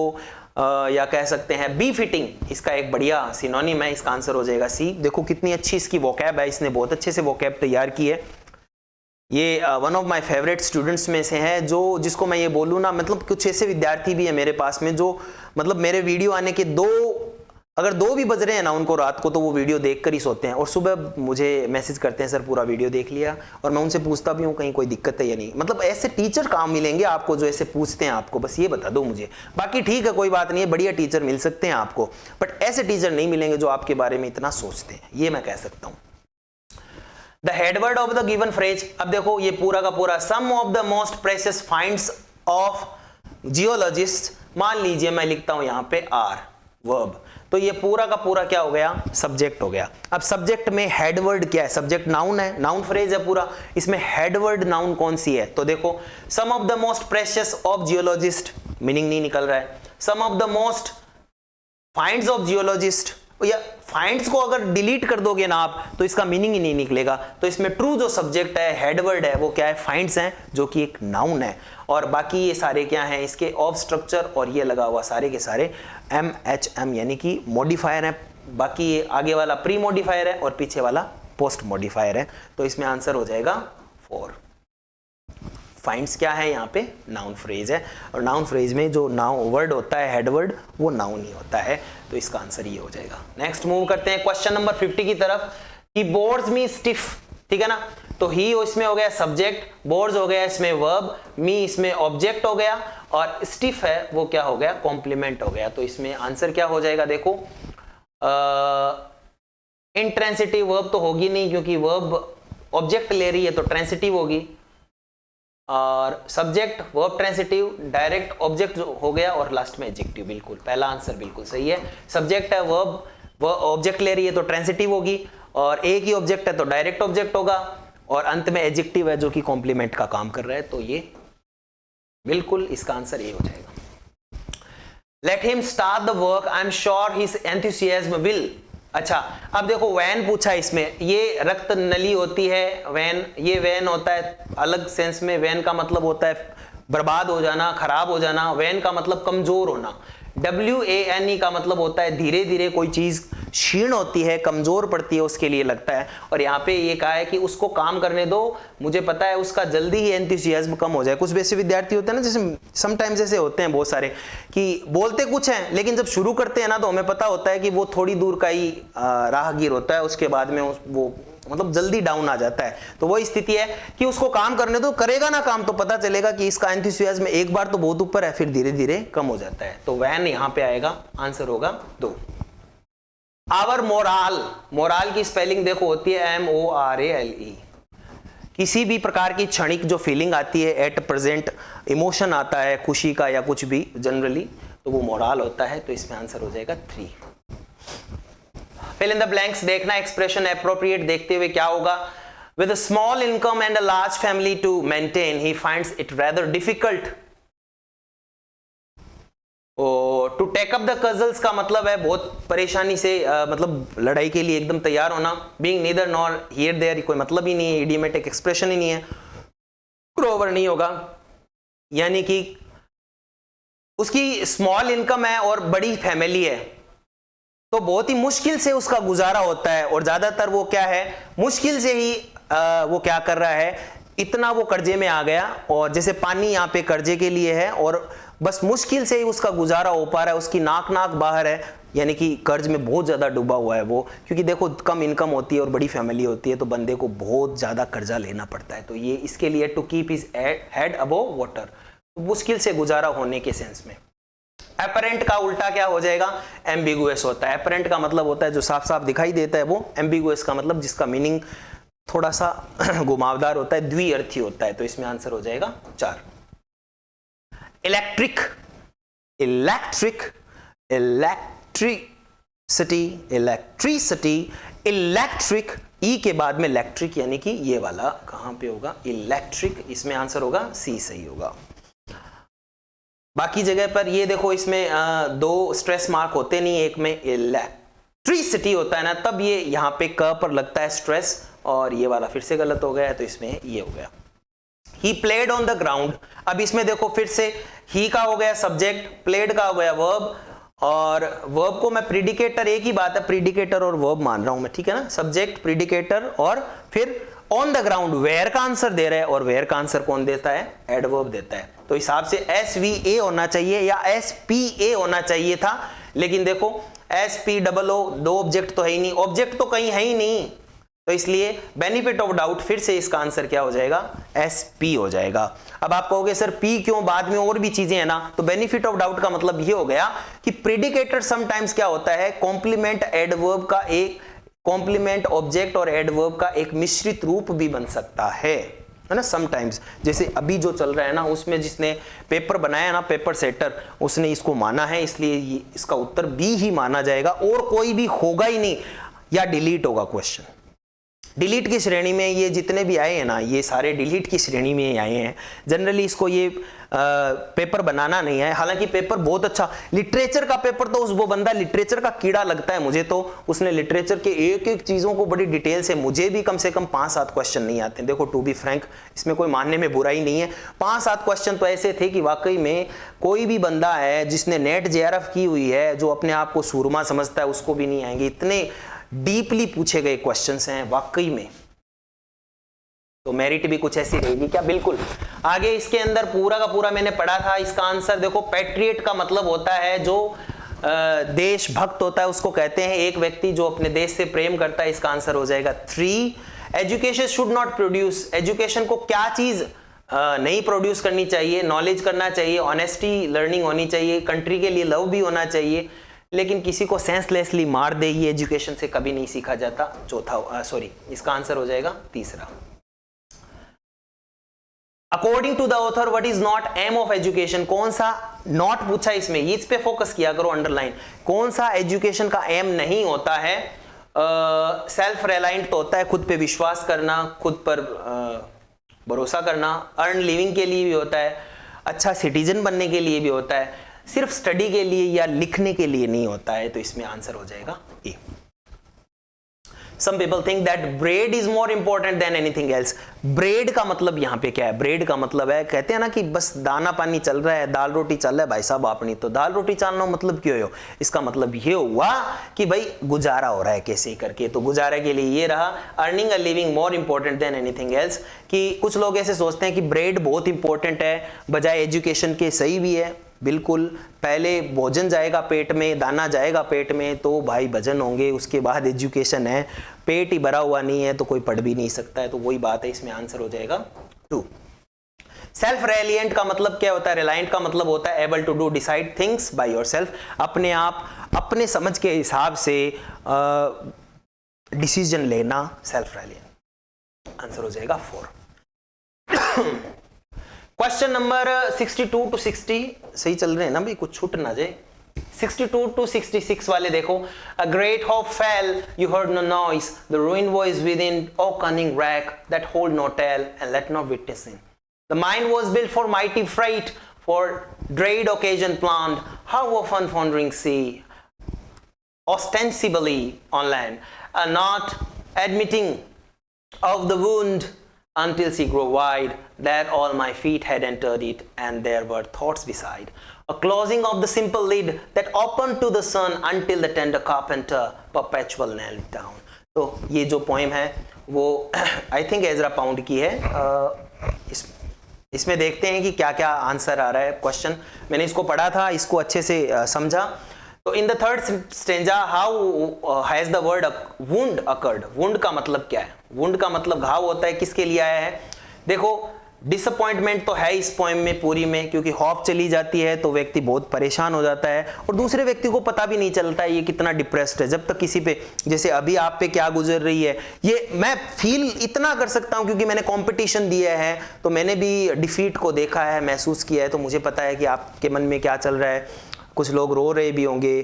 या कह सकते हैं बी फिटिंग, इसका एक बढ़िया सिनोनिम है, इसका आंसर हो जाएगा सी। देखो कितनी अच्छी इसकी वोकैब है, इसने बहुत अच्छे से वोकैब तैयार की है। ये one of my favourite students में से है, जो जिसको मैं ये बोलूँ ना, मतलब कुछ ऐसे विद्यार्थी भी है मेरे पास में जो मतलब मेरे वीडियो आने के अगर 2 भी बज रहे हैं ना उनको रात को, तो वो वीडियो देखकर ही सोते हैं, और सुबह मुझे मैसेज करते हैं सर पूरा वीडियो देख लिया, और मैं उनसे पूछता भी हूँ कहीं कोई दिक्कत है या नहीं। मतलब ऐसे टीचर काम मिलेंगे आपको जो ऐसे पूछते हैं आपको, बस ये बता दो मुझे। बाकी ठीक है कोई बात नहीं है, बढ़िया टीचर मिल सकते हैं आपको, बट ऐसे टीचर नहीं मिलेंगे जो आपके बारे में इतना सोचते हैं, ये मैं कह सकता हूँ। The headword of the given phrase, अब देखो ये पूरा का पूरा, some of the most precious finds of geologist, मान लीजिए मैं लिखता हूं यहां पे आर वर्ब, तो ये पूरा का पूरा क्या हो गया, सब्जेक्ट हो गया। अब सब्जेक्ट में हेडवर्ड क्या है, सब्जेक्ट नाउन है, नाउन फ्रेज है पूरा, इसमें हेडवर्ड नाउन कौन सी है, तो देखो some of the most precious of geologist, meaning नहीं निकल रहा है। Some of the most finds of geologist, या फाइंड्स को अगर डिलीट कर दोगे ना आप तो इसका मीनिंग ही नहीं निकलेगा। तो इसमें ट्रू जो सब्जेक्ट है, हेडवर्ड है, वो क्या है, फाइंड्स हैं, जो कि एक नाउन है, और बाकी ये सारे क्या हैं, इसके ऑफ स्ट्रक्चर और ये लगा हुआ सारे के सारे MHM यानी कि मॉडिफायर है। बाकी ये आगे वाला प्री मॉडिफायर है और पीछे वाला पोस्ट मॉडिफायर है, तो इसमें आंसर हो जाएगा 4। फाइंड्स क्या है, यहाँ पे नाउन फ्रेज है, और नाउन फ्रेज में जो नाउन वर्ड होता है हेडवर्ड, वो नाउन ही होता है, तो इसका आंसर ये हो जाएगा। नेक्स्ट मूव करते हैं क्वेश्चन नंबर 50 की तरफ, कि बोर्ड्स मी स्टिफ, ठीक है ना, तो ही इसमें हो गया सब्जेक्ट, बोर्ड्स हो गया इसमें वर्ब, मी इसमें ऑब्जेक्ट हो गया, और स्टिफ है वो क्या हो गया, कॉम्प्लीमेंट हो गया। तो इसमें आंसर क्या हो जाएगा, देखो इंट्रांसिटिव वर्ब तो होगी नहीं, क्योंकि वर्ब ऑब्जेक्ट ले रही है तो ट्रांसिटिव होगी, और subject verb transitive, direct object हो गया, और लास्ट में एडजेक्टिव। बिल्कुल पहला आंसर बिल्कुल सही है। सब्जेक्ट है, वर्ब ऑब्जेक्ट ले रही है तो ट्रांसिटिव होगी, और एक ही ऑब्जेक्ट है तो डायरेक्ट ऑब्जेक्ट होगा, और अंत में एडजेक्टिव है जो कि कॉम्प्लीमेंट का काम कर रहा है, तो ये बिल्कुल इसका आंसर ए हो जाएगा। Let him start the work, I am sure his enthusiasm will. अच्छा, अब देखो वैन पूछा इसमें, ये रक्त नली होती है वैन, ये वैन होता है अलग सेंस में। वैन का मतलब होता है बर्बाद हो जाना, खराब हो जाना। वैन का मतलब कमजोर होना। WANE का मतलब होता है धीरे धीरे कोई चीज क्षीण होती है, कमजोर पड़ती है, उसके लिए लगता है। और यहाँ पे ये कहा है कि उसको काम करने दो, मुझे पता है उसका जल्दी ही एंथुसियाज्म कम हो जाए। कुछ वैसे विद्यार्थी होते हैं ना, जैसे समटाइम्स ऐसे होते हैं बहुत सारे, कि बोलते कुछ हैं लेकिन जब शुरू करते हैं ना तो हमें पता होता है कि वो थोड़ी दूर का ही राहगीर होता है, उसके बाद में वो मतलब जल्दी डाउन आ जाता है। तो वो स्थिति है कि उसको काम करने दो, करेगा ना काम तो पता चलेगा कि इसका एंथुसियाज्म एक बार तो बहुत ऊपर है, फिर धीरे धीरे कम हो जाता है। तो वैन यहां पे आएगा, आंसर होगा 2। आवर मोराल, मोराल की स्पेलिंग देखो होती है MORALE। किसी भी प्रकार की क्षणिक जो फीलिंग आती है, एट प्रेजेंट इमोशन आता है खुशी का या कुछ भी जनरली, तो वो मोराल होता है। तो इसमें आंसर हो जाएगा 3। फिल इन द ब्लैंक्स देखना, एक्सप्रेशन एप्रोप्रिएट देखते हुए क्या होगा। With a small income and a large family to maintain, he finds it rather difficult to take up the cudgels का मतलब है बहुत परेशानी से मतलब लड़ाई के लिए एकदम तैयार होना। Being neither nor here there कोई मतलब ही नहीं है, इडियोमेटिक एक्सप्रेशन ही नहीं है, प्रोवर नहीं होगा। यानी कि उसकी स्मॉल इनकम है और बड़ी फैमिली है, तो बहुत ही मुश्किल से उसका गुजारा होता है, और ज्यादातर वो क्या है, मुश्किल से ही वो क्या कर रहा है, इतना वो कर्जे में आ गया, और जैसे पानी यहाँ पे कर्जे के लिए है और बस मुश्किल से ही उसका गुजारा हो पा रहा है, उसकी नाक बाहर है, यानी कि कर्ज में बहुत ज्यादा डूबा हुआ है वो। क्योंकि देखो कम इनकम होती है और बड़ी फैमिली होती है, तो बंदे को बहुत ज्यादा कर्जा लेना पड़ता है। तो ये इसके लिए to keep his head above water, मुश्किल से गुजारा होने के सेंस में। एपरेंट का उल्टा क्या हो जाएगा, एम्बिगुअस होता है। एपरेंट का मतलब होता है जो साफ साफ दिखाई देता है वो, एम्बिगुअस का मतलब जिसका मीनिंग थोड़ा सा घुमावदार होता है, द्विअर्थी होता है। तो इसमें आंसर हो जाएगा 4। Electric, electric, electricity, electricity, electric, E के बाद में इलेक्ट्रिक, यानी कि ये वाला कहां पे होगा, इलेक्ट्रिक। इसमें आंसर होगा सी, सही होगा। बाकी जगह पर ये देखो इसमें 2 स्ट्रेस मार्क होते नहीं, एक में इलेक्ट्रिसिटी होता है ना, तब ये यहाँ पे क पर लगता है स्ट्रेस, और ये वाला फिर से गलत हो गया है, तो इसमें ये हो गया। He played on the ground, अब इसमें देखो फिर से ही का हो गया सब्जेक्ट, प्लेड का हो गया वर्ब, और वर्ब को मैं प्रीडिकेटर, एक ही बात है प्रीडिकेटर और वर्ब मान रहा हूं मैं, ठीक है ना, सब्जेक्ट प्रीडिकेटर, और फिर ऑन द ग्राउंड वेयर का आंसर दे रहे हैं, और वेयर का आंसर कौन देता है, एडवर्ब देता है। तो हिसाब से SVA होना चाहिए या SPA होना चाहिए था, लेकिन देखो SPOO 2 ऑब्जेक्ट तो है ही नहीं, ऑब्जेक्ट तो कहीं है ही नहीं, तो इसलिए बेनिफिट ऑफ डाउट फिर से इसका आंसर क्या हो जाएगा, SP हो जाएगा। अब आप कहोगे सर P क्यों, बाद में और भी चीजें हैं ना, तो बेनिफिट ऑफ डाउट का मतलब ये हो गया कि प्रेडिकेटर समटाइम्स क्या होता है, कॉम्प्लीमेंट एडवर्ब का एक, कॉम्प्लीमेंट ऑब्जेक्ट और एडवर्ब का एक मिश्रित रूप भी बन सकता है ना समटाइम्स। जैसे अभी जो चल रहा है ना, उसमें जिसने पेपर बनाया ना, पेपर सेटर, उसने इसको माना है, इसलिए इसका उत्तर बी ही माना जाएगा, और कोई भी होगा ही नहीं, या डिलीट होगा क्वेश्चन। डिलीट की श्रेणी में ये जितने भी आए हैं ना, ये सारे डिलीट की श्रेणी में ही आए हैं। जनरली इसको ये पेपर बनाना नहीं है, हालांकि पेपर बहुत अच्छा, लिटरेचर का पेपर तो वो बंदा लिटरेचर का कीड़ा लगता है मुझे, तो उसने लिटरेचर के एक एक चीजों को बड़ी डिटेल से, मुझे भी कम से कम 5-7 क्वेश्चन नहीं आते हैं। देखो टू बी फ्रैंक, इसमें कोई मानने में बुराई नहीं है, 5-7 क्वेश्चन तो ऐसे थे कि वाकई में कोई भी बंदा है जिसने नेट JRF की हुई है, जो अपने आप को सूरमा समझता है, उसको भी नहीं आएंगे, इतने डीपली पूछे गए क्वेश्चंस हैं वाकई में। तो मेरिट भी कुछ ऐसी रहेगी क्या, बिल्कुल। आगे इसके अंदर पूरा का पूरा मैंने पढ़ा था, इसका आंसर देखो, पैट्रियट का मतलब होता है जो देशभक्त होता है, उसको कहते हैं एक व्यक्ति जो अपने देश से प्रेम करता है। इसका आंसर हो जाएगा 3। Education should not produce, education को क्या चीज नहीं प्रोड्यूस करनी चाहिए, नॉलेज करना चाहिए, ऑनेस्टी लर्निंग होनी चाहिए, कंट्री के लिए लव भी होना चाहिए, लेकिन किसी को सेंसलेसली मार दे ये एजुकेशन से कभी नहीं सीखा जाता। इसका आंसर हो जाएगा तीसरा। According to the author what is not aim of education, कौन सा नॉट पूछा इसमें, इस पे फोकस किया करो, अंडरलाइन। कौन सा एजुकेशन का एम नहीं होता है? सेल्फ रिलायंट तो होता है, खुद पे विश्वास करना, खुद पर भरोसा करना, अर्न लिविंग के लिए भी होता है, अच्छा सिटीजन बनने के लिए भी होता है, सिर्फ स्टडी के लिए या लिखने के लिए नहीं होता है। तो इसमें आंसर हो जाएगा ए। Some people think that bread is more important than anything else. Bread का मतलब यहाँ पे क्या है? ब्रेड का मतलब है, कहते हैं ना कि बस दाना पानी चल रहा है, दाल रोटी चल रहा है भाई साहब आपनी, तो दाल रोटी चालना मतलब क्यों हो? इसका मतलब ये हुआ कि भाई गुजारा हो रहा है कैसे करके, तो गुजारे के लिए ये रहा, earning a living more important than anything else. कि कुछ लोग ऐसे सोचते हैं कि ब्रेड बहुत इंपॉर्टेंट है बजाय एजुकेशन के, सही भी है बिल्कुल। पहले भोजन जाएगा पेट में, दाना जाएगा पेट में तो भाई भजन होंगे, उसके बाद एजुकेशन है। पेट ही भरा हुआ नहीं है तो कोई पढ़ भी नहीं सकता है, तो वही बात है। इसमें आंसर हो जाएगा 2। सेल्फ रिलायंट का मतलब क्या होता है? रिलायंट का मतलब होता है able to do decide things by yourself, अपने आप अपने समझ के हिसाब से डिसीजन लेना, सेल्फ रिलायंट। आंसर हो जाएगा 4। क्वेश्चन नंबर 62 to 60 सही चल रहे हैं ना भाई, कुछ छूट ना जाए। 62 to 66 वाले देखो। A great hope fell, you heard no noise, the ruined voice within, O cunning wreck that hold no tale and let no witness in. The mind was built for mighty freight, for dread occasion planned, how often wandering sea, ostensibly on land, not admitting of the wound until she grew wide, that all my feet had entered it, and there were thoughts beside. A closing of the simple lid that opened to the sun until the tender carpenter perpetual nailed it down. तो ये जो poem है वो I think Ezra pound की है। इसमें देखते हैं कि क्या क्या आंसर आ रहा है। क्वेश्चन मैंने इसको पढ़ा था, इसको अच्छे से समझा। तो in the third stanza how has the word wound occurred. Wound का मतलब क्या है? वुंड का मतलब घाव होता है। किसके लिए आया है? देखो डिसअपॉइंटमेंट तो है इस पोएम में पूरी में, क्योंकि होप चली जाती है तो व्यक्ति बहुत परेशान हो जाता है और दूसरे व्यक्ति को पता भी नहीं चलता है ये कितना डिप्रेस्ड है। जब तक किसी पे, जैसे अभी आप पे क्या गुजर रही है ये मैं फील इतना कर सकता हूं क्योंकि मैंने कंपटीशन दिया है, तो मैंने भी डिफीट को देखा है, महसूस किया है, तो मुझे पता है कि आपके मन में क्या चल रहा है। कुछ लोग रो रहे भी होंगे,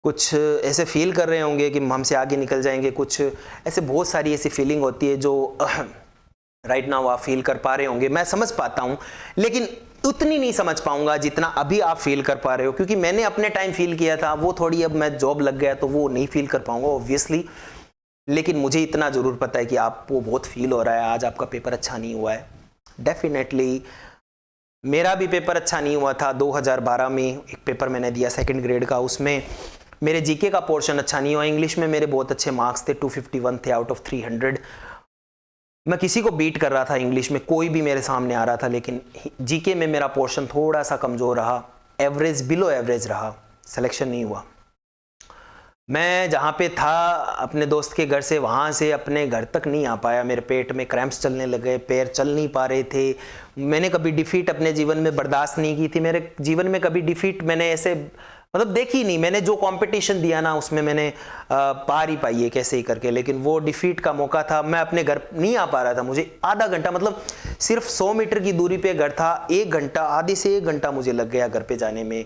कुछ ऐसे फील कर रहे होंगे कि हमसे आगे निकल जाएंगे, कुछ ऐसे बहुत सारी ऐसी फीलिंग होती है जो राइट नाउ आप फील कर पा रहे होंगे। मैं समझ पाता हूं, लेकिन उतनी नहीं समझ पाऊंगा जितना अभी आप फील कर पा रहे हो, क्योंकि मैंने अपने टाइम फील किया था वो थोड़ी, अब मैं जॉब लग गया तो वो नहीं फील कर पाऊंगा ऑब्वियसली। लेकिन मुझे इतना जरूर पता है कि आपको बहुत फील हो रहा है। आज आपका पेपर अच्छा नहीं हुआ है, डेफिनेटली मेरा भी पेपर अच्छा नहीं हुआ था। 2012 में एक पेपर मैंने दिया 2nd ग्रेड का, उसमें मेरे जीके का पोर्शन अच्छा नहीं हुआ। इंग्लिश में मेरे बहुत अच्छे मार्क्स थे, 251 थे आउट ऑफ 300। मैं किसी को बीट कर रहा था इंग्लिश में, कोई भी मेरे सामने आ रहा था, लेकिन जीके में मेरा पोर्शन थोड़ा सा कमज़ोर रहा, एवरेज बिलो एवरेज रहा, सिलेक्शन नहीं हुआ। मैं जहाँ पे था अपने दोस्त के घर से, वहाँ से अपने घर तक नहीं आ पाया। मेरे पेट में क्रैम्प्स चलने लगे, पैर चल नहीं पा रहे थे। मैंने कभी डिफीट अपने जीवन में बर्दाश्त नहीं की थी। मेरे जीवन में कभी डिफीट मैंने ऐसे मतलब देखी नहीं। मैंने जो कंपटीशन दिया ना उसमें मैंने पार ही पाई है कैसे ही करके, लेकिन वो डिफीट का मौका था। मैं अपने घर नहीं आ पा रहा था, मुझे आधा घंटा, मतलब सिर्फ 100 मीटर की दूरी पे घर था, 1 घंटा, आधे से 1 घंटा मुझे लग गया घर पे जाने में।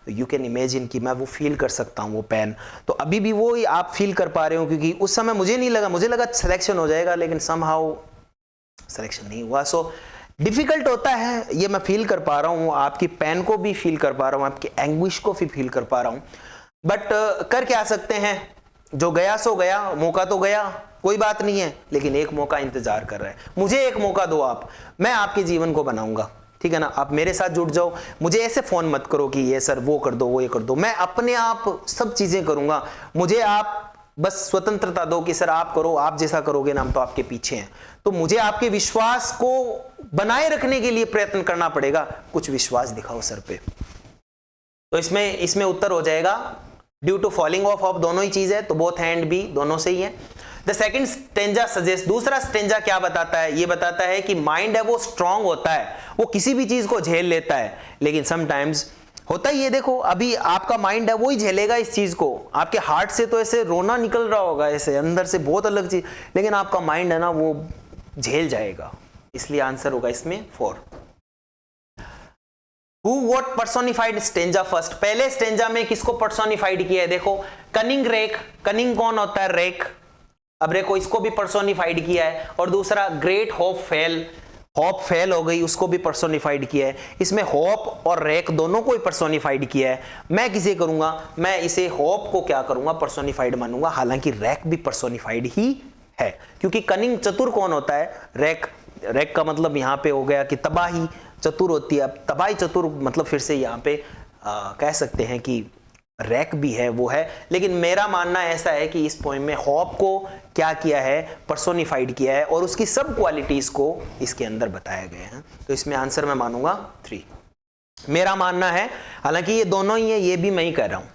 यू कैन इमेजिन कि मैं वो फील कर सकता हूँ वो पेन। तो अभी भी वो आप फील कर पा रहे हो, क्योंकि उस समय मुझे नहीं लगा, मुझे लगा सिलेक्शन हो जाएगा, लेकिन समहाउ सिलेक्शन नहीं हुआ। सो डिफिकल्ट होता है, ये मैं फील कर पा रहा हूँ, आपकी पेन को भी फील कर पा रहा हूँ, आपकी एंग्विश को भी फील कर पा रहा हूँ। बट कर क्या सकते हैं, जो गया सो गया, मौका तो गया, कोई बात नहीं है, लेकिन एक मौका इंतजार कर रहा है। मुझे एक मौका दो आप, मैं आपके जीवन को बनाऊंगा, ठीक है ना। आप मेरे साथ जुड़ जाओ, मुझे ऐसे फोन मत करो कि ये सर वो कर दो, वो ये कर दो। मैं अपने आप सब चीजें करूंगा, मुझे आप बस स्वतंत्रता दो कि सर आप करो, आप जैसा करोगे ना हम तो आपके पीछे हैं। तो मुझे आपके विश्वास को बनाए रखने के लिए प्रयत्न करना पड़ेगा। कुछ विश्वास दिखाओ सर पे। तो इसमें उत्तर हो जाएगा ड्यू टू फॉलिंग ऑफ दोनों ही चीज है, तो बोथ हैंड भी दोनों से ही है। द सेकेंड स्टेंजा सजेस्ट, दूसरा स्टेंजा क्या बताता है? ये बताता है कि माइंड है वो स्ट्रांग होता है, वो किसी भी चीज को झेल लेता है, लेकिन समटाइम्स होता ही है। देखो अभी आपका माइंड है वो ही झेलेगा इस चीज को, आपके हार्ट से तो ऐसे रोना निकल रहा होगा ऐसे अंदर से बहुत अलग चीज, लेकिन आपका माइंड है ना वो झेल जाएगा, इसलिए आंसर होगा इसमें 4। Who what personified stanza first, पहले स्टेंजा में किसको पर्सोनिफाइड किया है? देखो कनिंग रेक, कनिंग कौन होता है? रेक। अब देखो इसको भी पर्सोनिफाइड किया है, और दूसरा great hope fail, hope fail हो गई उसको भी पर्सोनिफाइड किया है। इसमें होप और रैक दोनों को ही पर्सोनिफाइड किया है। मैं किसे करूंगा? मैं इसे होप को क्या करूंगा? पर्सोनिफाइड मानूंगा, हालांकि रैक भी पर्सोनिफाइड ही है, क्योंकि कनिंग चतुर कौन होता है? रैक। रैक का मतलब यहां पे हो गया कि तबाही चतुर होती है। अब तबाही चतुर मतलब फिर से यहाँ पे कह सकते हैं कि रैक भी है वो है, लेकिन मेरा मानना ऐसा है कि इस पोएम में होप को क्या किया है? पर्सोनिफाइड किया है, और उसकी सब क्वालिटीज को इसके अंदर बताया गया है। तो इसमें आंसर मैं मानूंगा 3, मेरा मानना है, हालांकि ये दोनों ही है, ये भी मैं ही कह रहा हूं।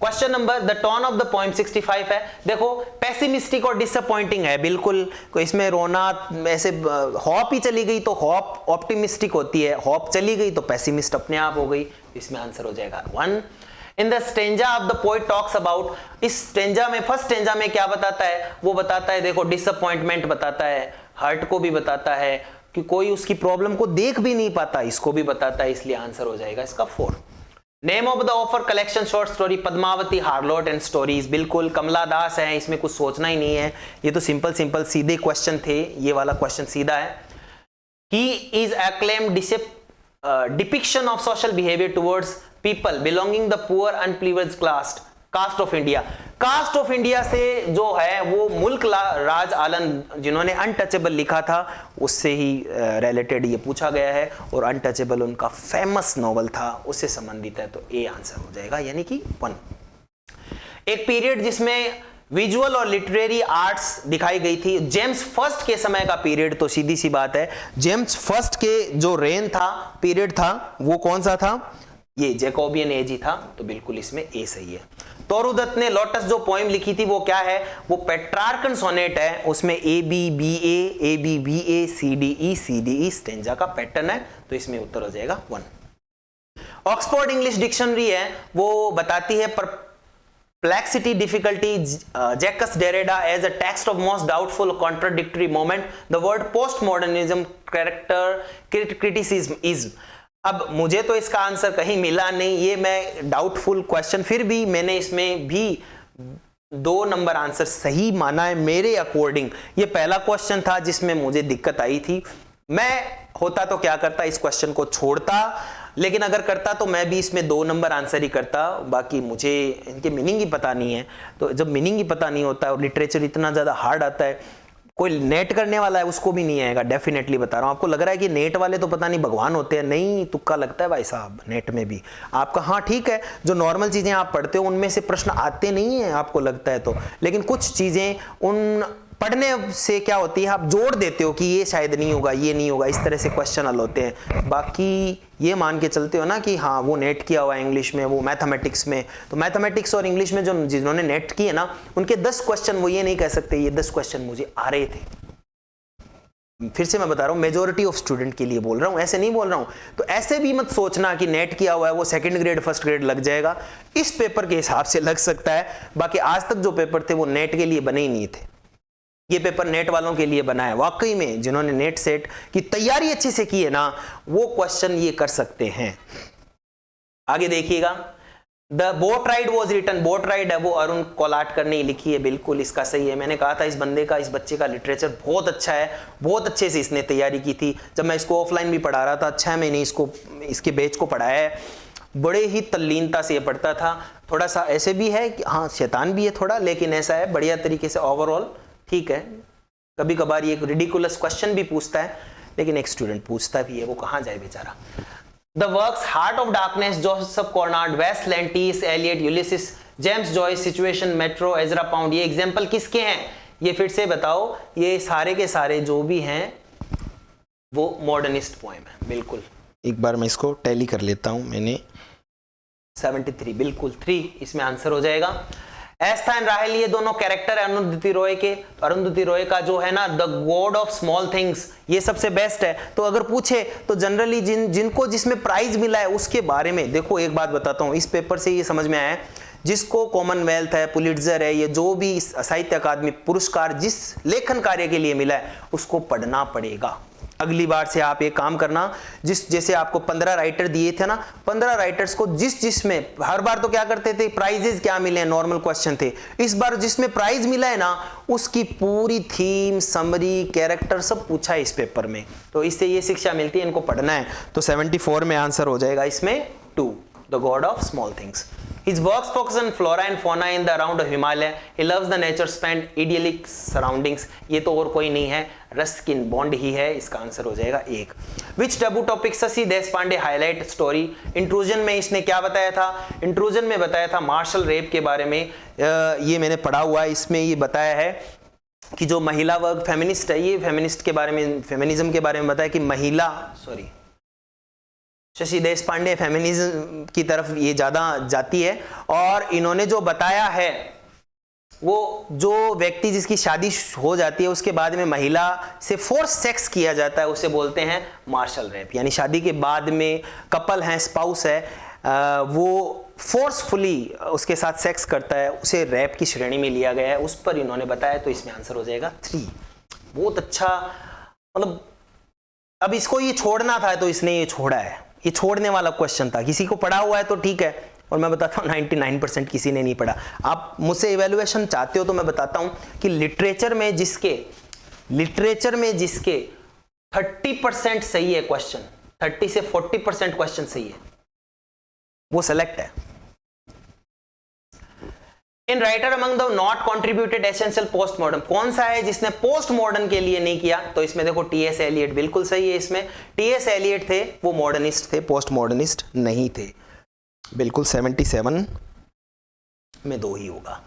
Question number, the tone of the poem 65 है। देखो पेसिमिस्टिक और डिसअपॉइंटिंग है बिल्कुल, इसमें रोना ऐसे, होप ही चली गई तो होप ऑप्टिमिस्टिक होती है, होप चली गई तो पेसिमिस्ट अपने आप हो गई। इसमें आंसर हो जाएगा 1। In the stanza of the poet talks about, इस स्टेंजा में फर्स्ट स्टेंजा में क्या बताता है? वो बताता है देखो डिसअपॉइंटमेंट बताता है, हर्ट को भी बताता है कि कोई उसकी प्रॉब्लम को देख भी नहीं पाता, इसको भी बताता है, इसलिए आंसर हो जाएगा इसका 4। Name of the author collection short story Padmavati harlot and stories, बिल्कुल कमला दास है, इसमें कुछ सोचना ही नहीं है, ये तो सिंपल सिंपल सीधे क्वेश्चन थे, ये वाला क्वेश्चन सीधा है। He is acclaimed depiction of social behaviour towards people belonging the poor unprivileged caste of India. Caste of India से जो है वो मुल्क राज आलम जिन्होंने अनटचेबल लिखा था उससे ही रिलेटेड ये पूछा गया है, और अनटचेबल उनका फेमस नॉवल था, उससे संबंधित है, तो ए आंसर हो जाएगा, यानी कि 1। एक पीरियड जिसमें विजुअल और लिटरेरी आर्ट्स दिखाई गई थी, जेम्स फर्स्ट के समय का पीरियड, तो सीधी सी बात है जेम्स फर्स्ट के जो रेन था, पीरियड था, वो कौन सा था? ये जैकोबियन एज ही था, तो बिल्कुल इसमें ए सही है। तोरू दत्त ने लोटस जो पोएम लिखी थी वो क्या है? वो पेट्रार्कन सोनेट है, उसमें A B B A B B A C D E stanza का पैटर्न है, तो इसमें उत्तर हो जाएगा 1। ऑक्सफोर्ड इंग्लिश डिक्शनरी है, वो बताती है perplexity, difficulty, Jacques Derrida as a text of most doubtful, contradictory moment. The word postmodernism, character criticism is. अब मुझे तो इसका आंसर कहीं मिला नहीं, ये मैं डाउटफुल क्वेश्चन, फिर भी मैंने इसमें भी 2 नंबर आंसर सही माना है मेरे अकॉर्डिंग। ये पहला क्वेश्चन था जिसमें मुझे दिक्कत आई थी, मैं होता तो क्या करता, इस क्वेश्चन को छोड़ता, लेकिन अगर करता तो मैं भी इसमें 2 नंबर आंसर ही करता, बाकी मुझे इनके मीनिंग ही पता नहीं है। तो जब मीनिंग ही पता नहीं होता है और लिटरेचर इतना ज़्यादा हार्ड आता है, कोई नेट करने वाला है उसको भी नहीं आएगा, डेफिनेटली बता रहा हूँ। आपको लग रहा है कि नेट वाले तो पता नहीं भगवान होते हैं, नहीं, तुक्का लगता है भाई साहब नेट में भी आपका। हाँ ठीक है, जो नॉर्मल चीज़ें आप पढ़ते हो उनमें से प्रश्न आते नहीं हैं आपको लगता है तो, लेकिन कुछ चीज़ें उन पढ़ने से क्या होती है, आप जोड़ देते हो कि ये शायद नहीं होगा, ये नहीं होगा, इस तरह से क्वेश्चन हल होते हैं। बाकी ये मान के चलते हो ना कि हाँ वो नेट किया हुआ है इंग्लिश में, वो मैथमेटिक्स में, तो मैथमेटिक्स और इंग्लिश में जो जिन्होंने नेट किए ना उनके 10 क्वेश्चन, वो ये नहीं कह सकते ये 10 क्वेश्चन मुझे आ रहे थे। फिर से मैं बता रहा हूँ, मेजॉरिटी ऑफ स्टूडेंट के लिए बोल रहा हूँ, ऐसे नहीं बोल रहा हूँ। तो ऐसे भी मत सोचना कि नेट किया हुआ है वो 2nd ग्रेड 1st ग्रेड लग जाएगा, इस पेपर के हिसाब से लग सकता है। बाकी आज तक जो पेपर थे वो नेट के लिए बने ही नहीं थे, ये पेपर नेट वालों के लिए बना है। वाकई में जिन्होंने नेट सेट की तैयारी अच्छे से की है ना, वो क्वेश्चन ये कर सकते हैं। आगे देखिएगा, the boat ride was written, boat ride है वो अरुण कोलाटकर ने लिखी है, बिल्कुल इसका सही है। मैंने कहा था इस बंदे का, इस बच्चे का लिटरेचर बहुत अच्छा है, बहुत अच्छे से इसने तैयारी की थी। जब मैं इसको ऑफलाइन भी पढ़ा रहा था, 6 महीने इसको, इसके बैच को पढ़ाया है, बड़े ही तल्लीनता से ये पढ़ता था। थोड़ा सा ऐसे भी है कि हाँ शैतान भी है थोड़ा, लेकिन ऐसा है बढ़िया तरीके से ओवरऑल ठीक है। कभी कभार ये एक रिडिकुलस क्वेश्चन भी पूछता है, लेकिन एक स्टूडेंट पूछता भी है, वो कहाँ जाए बेचारा। The works heart of darkness, Joseph Conrad, waste land, Eliot, Ulysses, James Joyce, situation, metro, Ezra Pound, ये एग्जाम्पल किसके हैं? ये फिर से बताओ, ये सारे के सारे जो भी हैं वो मॉडर्निस्ट पोएम है, बिल्कुल। एक बार मैं इसको टैली कर लेता हूं, मैंने 73, बिल्कुल 3 इसमें आंसर हो जाएगा। एस्था एंड राहेल ये दोनों कैरेक्टर है अरुंधति रॉय के। अरुंधति रॉय का जो है ना the God of small things, ये सबसे बेस्ट है। तो अगर पूछे तो जनरली जिनको जिसमें प्राइज मिला है उसके बारे में देखो, एक बात बताता हूं, इस पेपर से ये समझ में आया है, जिसको कॉमनवेल्थ है, पुलिट्जर है, ये जो भी साहित्य अकादमी पुरस्कार जिस लेखन कार्य के लिए मिला है उसको पढ़ना पड़ेगा। अगली बार से आप एक काम करना, जैसे आपको 15 राइटर दिए थे ना, 15 राइटर्स को जिसमें हर बार तो क्या करते थे, प्राइजेस क्या मिले, नॉर्मल क्वेश्चन थे। इस बार जिसमें प्राइज मिला है ना उसकी पूरी थीम, समरी, कैरेक्टर सब पूछा है इस पेपर में। तो इससे ये शिक्षा मिलती है, इनको पढ़ना है। तो 74 में आंसर हो जाएगा इसमें 2, the God of small things. His works focus on flora and fauna in the around Himalaya. He loves the nature, spend idyllic surroundings. ये तो और कोई नहीं है, रस्किन बॉन्ड ही है। इसका आंसर हो जाएगा 1। Which taboo topic Shashi Deshpande highlight story? Intrusion में इसने क्या बताया था? इंट्रूजन में बताया था मार्शल रेप के बारे में। ये मैंने पढ़ा हुआ है, इसमें ये बताया है कि जो महिला वर्ग फेमिनिस्ट है, ये फेमिनिस्ट के बारे में, फेमिनिज्म के बारे में बताया कि महिला, शशि देशपांडे फेमिनिज्म की तरफ ये ज्यादा जाती है। और इन्होंने जो बताया है वो जो व्यक्ति जिसकी शादी हो जाती है उसके बाद में महिला से फोर्स सेक्स किया जाता है उसे बोलते हैं मार्शल रेप। यानी शादी के बाद में कपल है, स्पाउस है, वो फोर्सफुली उसके साथ सेक्स करता है, उसे रेप की श्रेणी में लिया गया है, उस पर इन्होंने बताया। तो इसमें आंसर हो जाएगा 3। बहुत अच्छा, मतलब अब इसको ये छोड़ना था तो इसने ये छोड़ा है। ये छोड़ने वाला क्वेश्चन था, किसी को पढ़ा हुआ है तो ठीक है, और मैं बताता हूँ 99% किसी ने नहीं पढ़ा। आप मुझसे इवैल्यूएशन चाहते हो तो मैं बताता हूँ कि लिटरेचर में जिसके 30% सही है क्वेश्चन, 30 से 40% क्वेश्चन सही है, वो सेलेक्ट है। In writer among the not contributed essential post modern, कौन सा है जिसने पोस्ट मॉडर्न के लिए नहीं किया? तो इसमें देखो टीएस एलियट बिल्कुल सही है। इसमें टीएस एलियट थे, वो मॉडर्निस्ट थे, पोस्ट मॉडर्निस्ट नहीं थे। बिल्कुल 77 में 2 ही होगा।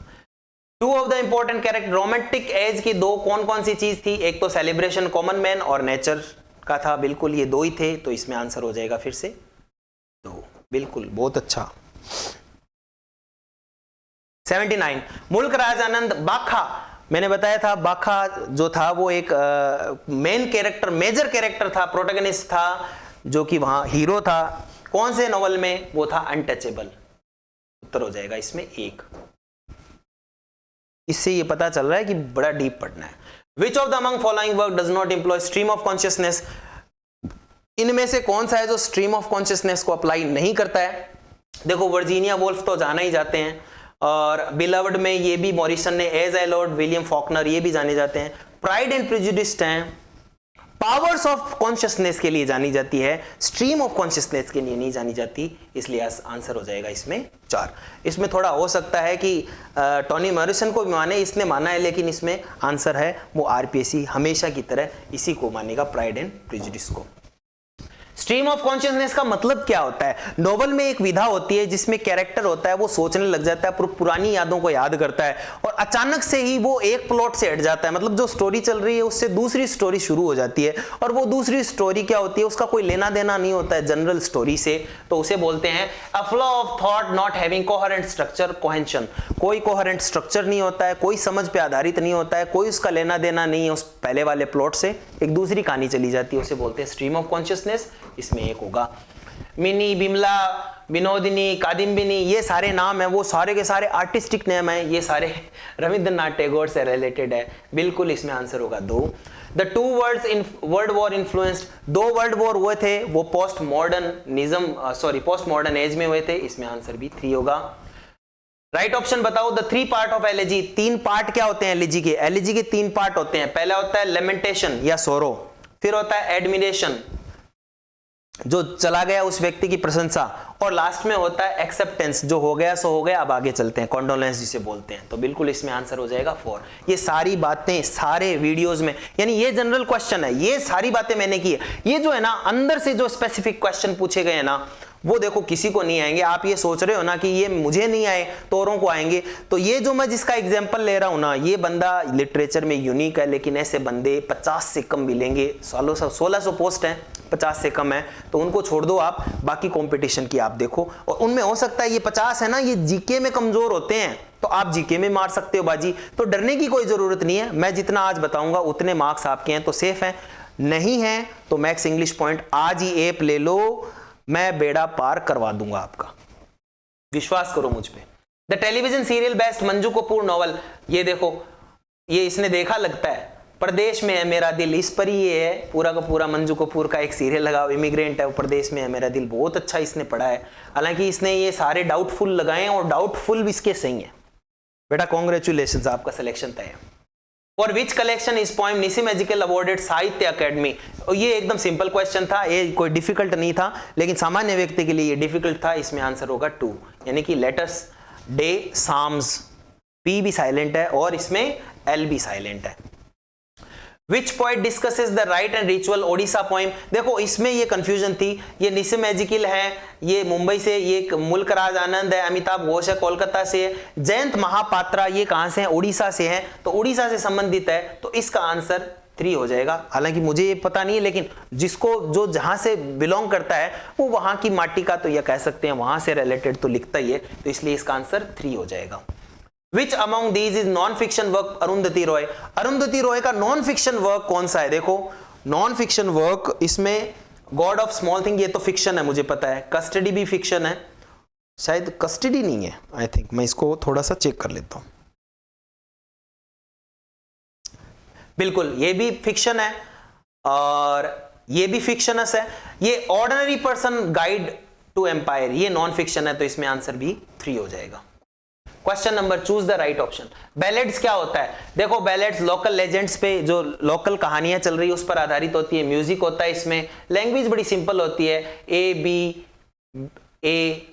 2 of the important character romantic as की 2 कौन कौन सी चीज थी? एक तो सेलिब्रेशन कॉमन मैन और नेचर का था, बिल्कुल ये 2 ही थे। तो इसमें आंसर हो जाएगा फिर से 2, बिल्कुल, बहुत अच्छा। 79 मुल्क राज आनंद बाखा, मैंने बताया था बाखा जो था वो एक मेन कैरेक्टर, मेजर कैरेक्टर था, प्रोटैगनिस्ट था, जो कि वहां हीरो था। कौन से नॉवल में? वो था अनटचेबल। उत्तर हो जाएगा इसमें 1। इससे ये पता चल रहा है कि बड़ा डीप पढ़ना है। Which of the among following work does not employ stream of consciousness, इनमें से कौन सा है जो स्ट्रीम ऑफ कॉन्शियसनेस को अप्लाई नहीं करता है? देखो वर्जीनिया वुल्फ तो जाना ही जाते हैं, और बिलवर्ड में ये भी मॉरिसन ने, as I lord, William Faulkner, ये भी जाने जाते हैं। प्राइड एंड प्रेजुडिस हैं, पावर्स ऑफ कॉन्शियसनेस के लिए जानी जाती है, स्ट्रीम ऑफ कॉन्शियसनेस के लिए नहीं जानी जाती। इसलिए आंसर हो जाएगा इसमें 4। इसमें थोड़ा हो सकता है कि टॉनी मॉरिसन को भी माने, इसने माना है, लेकिन इसमें आंसर है वो आरपीएससी हमेशा की तरह इसी को मानेगा, प्राइड एंड प्रेजुडिस को। स्ट्रीम ऑफ कॉन्शियसनेस का मतलब क्या होता है? नोवेल में एक विधा होती है जिसमें कैरेक्टर होता है वो सोचने लग जाता है, पुरानी यादों को याद करता है, और अचानक से ही वो एक प्लॉट से हट जाता है। मतलब जो स्टोरी चल रही है उससे दूसरी स्टोरी शुरू हो जाती है, और वो दूसरी स्टोरी क्या होती है, उसका कोई लेना देना नहीं होता है जनरल स्टोरी से। तो उसे बोलते हैं a flow of thought not having coherent structure, cohesion. कोई कोहेरेंट स्ट्रक्चर नहीं होता है, कोई समझ पे आधारित नहीं होता है, कोई उसका लेना देना नहीं है उस पहले वाले प्लॉट से, एक दूसरी कहानी चली जाती है, उसे बोलते हैं स्ट्रीम ऑफ कॉन्शियसनेस। इसमें 1 होगा। मिनी, बिमला, विनोदिनी, कादिम्बिनी, ये सारे नाम है, वो सारे के सारे आर्टिस्टिक नेम है, ये सारे रविंद्रनाथ टैगोर से रिलेटेड है, बिल्कुल इसमें आंसर होगा 2। The 2 words in world war influenced, 2 world war हुए थे, वो पोस्ट मॉडर्न एज में हुए थे, इसमें आंसर भी 3 होगा। राइट ऑप्शन बताओ। The 3 part of elegy, 3 part क्या होते हैं एलिजी के? एलिजी के 3 पार्ट होते हैं। पहला होता है लेमेंटेशन या सोरो, फिर होता है एडमिरेशन, जो चला गया उस व्यक्ति की प्रशंसा, और लास्ट में होता है एक्सेप्टेंस, जो हो गया सो हो गया, अब आगे चलते हैं, कॉन्डोलेंस जिसे बोलते हैं। तो बिल्कुल इसमें आंसर हो जाएगा 4। ये सारी बातें सारे वीडियोस में, यानी ये जनरल क्वेश्चन है, ये सारी बातें मैंने की है। ये जो है ना अंदर से जो स्पेसिफिक क्वेश्चन पूछे गए हैं ना, वो देखो किसी को नहीं आएंगे। आप ये सोच रहे हो ना कि ये मुझे नहीं आए तो औरों को आएंगे, तो ये जो मैं जिसका एग्जांपल ले रहा हूं ना, ये बंदा लिटरेचर में यूनिक है, लेकिन ऐसे बंदे 50 से कम मिलेंगे। 1600 पोस्ट हैं, 50 से कम है, तो उनको छोड़ दो आप, बाकी कंपटीशन की आप देखो। और उनमें हो सकता है ये 50 है ना, ये जीके में कमजोर होते हैं, तो आप जीके में मार सकते हो बाजी। तो डरने की कोई जरूरत नहीं है, मैं जितना आज बताऊंगा उतने मार्क्स आपके हैं, तो सेफ हैं। नहीं है तो मैक्स इंग्लिश पॉइंट आज ही ऐप ले लो, मैं बेड़ा पार करवा दूंगा आपका, विश्वास करो मुझ पे। The television serial best Manju Kapoor novel, ये देखो, ये इसने देखा लगता है, प्रदेश में है मेरा दिल, इस पर ही ये है पूरा का पूरा मंजू कपूर का एक सीरियल लगा, इमिग्रेंट है वो, प्रदेश में है मेरा दिल, बहुत अच्छा इसने पढ़ा है। हालांकि इसने ये सारे डाउटफुल लगाए हैं और डाउटफुल भी इसके सही है। बेटा कॉन्ग्रेचुलेशन, आपका सिलेक्शन तय है। For which collection is poem Nissim Ezekiel awarded Sahitya Akademi, ये एकदम सिंपल क्वेश्चन था, ये कोई डिफिकल्ट नहीं था, लेकिन सामान्य व्यक्ति के लिए ये डिफिकल्ट था। इसमें आंसर होगा 2, यानी कि लेटर्स डे साम्स, पी भी साइलेंट है और इसमें एल भी साइलेंट है। Which poet discusses the rite and ritual Odisha poem, देखो इसमें ये कंफ्यूजन थी, ये निसी मैजिकल है, ये मुंबई से, ये मुल्क राज आनंद है, अमिताभ घोष है कोलकाता से है, जयंत महापात्रा ये कहां से है, उड़ीसा से है, तो उड़ीसा से संबंधित है, तो इसका आंसर 3 हो जाएगा। हालांकि मुझे ये पता नहीं है, लेकिन जिसको जो जहां से बिलोंग करता है वो वहां की माटी का तो यह कह सकते हैं, वहां से रिलेटेड तो लिखता ही है, तो इसलिए इसका आंसर 3 हो जाएगा। Which among these is non fiction work Arundhati Roy, Arundhati Roy का नॉन फिक्शन वर्क कौन सा है, देखो नॉन फिक्शन वर्क, इसमें गॉड ऑफ स्मॉल थिंग, ये तो फिक्शन है मुझे पता है, कस्टडी भी फिक्शन है, शायद कस्टडी नहीं है, आई थिंक, मैं इसको थोड़ा सा चेक कर लेता हूं। बिल्कुल ये भी फिक्शन है और ये भी फिक्शनस है। ये ordinary person guide to empire, ये नॉन फिक्शन है, तो इसमें आंसर भी 3 हो जाएगा। Question number, choose the right option. Ballads क्या होता है, देखो बैलेड्स लोकल लेजेंड्स पे, जो लोकल कहानियां चल रही है उस पर आधारित होती है, म्यूजिक होता है इसमें, लैंग्वेज बड़ी सिंपल होती है, ए बी ए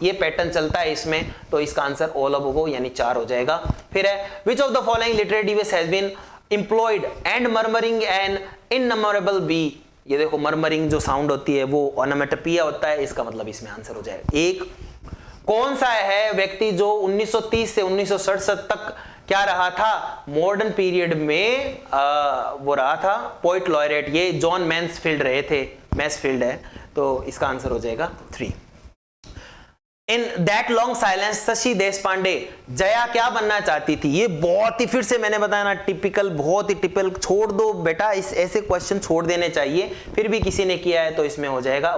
ये पैटर्न चलता है इसमें, तो इसका आंसर ऑल ऑफ वो यानी 4 हो जाएगा। फिर है which of the following literary device has been employed and murmuring and innumerable bee, ये देखो मर्मरिंग जो साउंड होती है वो ओनोमेटोपिया होता है, इसका मतलब इसमें आंसर हो जाएगा 1। कौन सा है व्यक्ति जो 1930 से 1967 तक क्या रहा था, मॉडर्न पीरियड में वो रहा था पोइट लॉयरेट, ये जॉन मैन्सफील्ड रहे थे, मैसफील्ड है, तो इसका आंसर हो जाएगा 3। In that long silence Shashi Deshpande, Jaya क्या बनना चाहती थी, ये बहुत ही, फिर से मैंने बताया ना, टिपिकल, बहुत ही टिपिकल, छोड़ दो बेटा, इस ऐसे क्वेश्चन छोड़ देने चाहिए, फिर भी किसी ने किया है तो इसमें हो जाएगा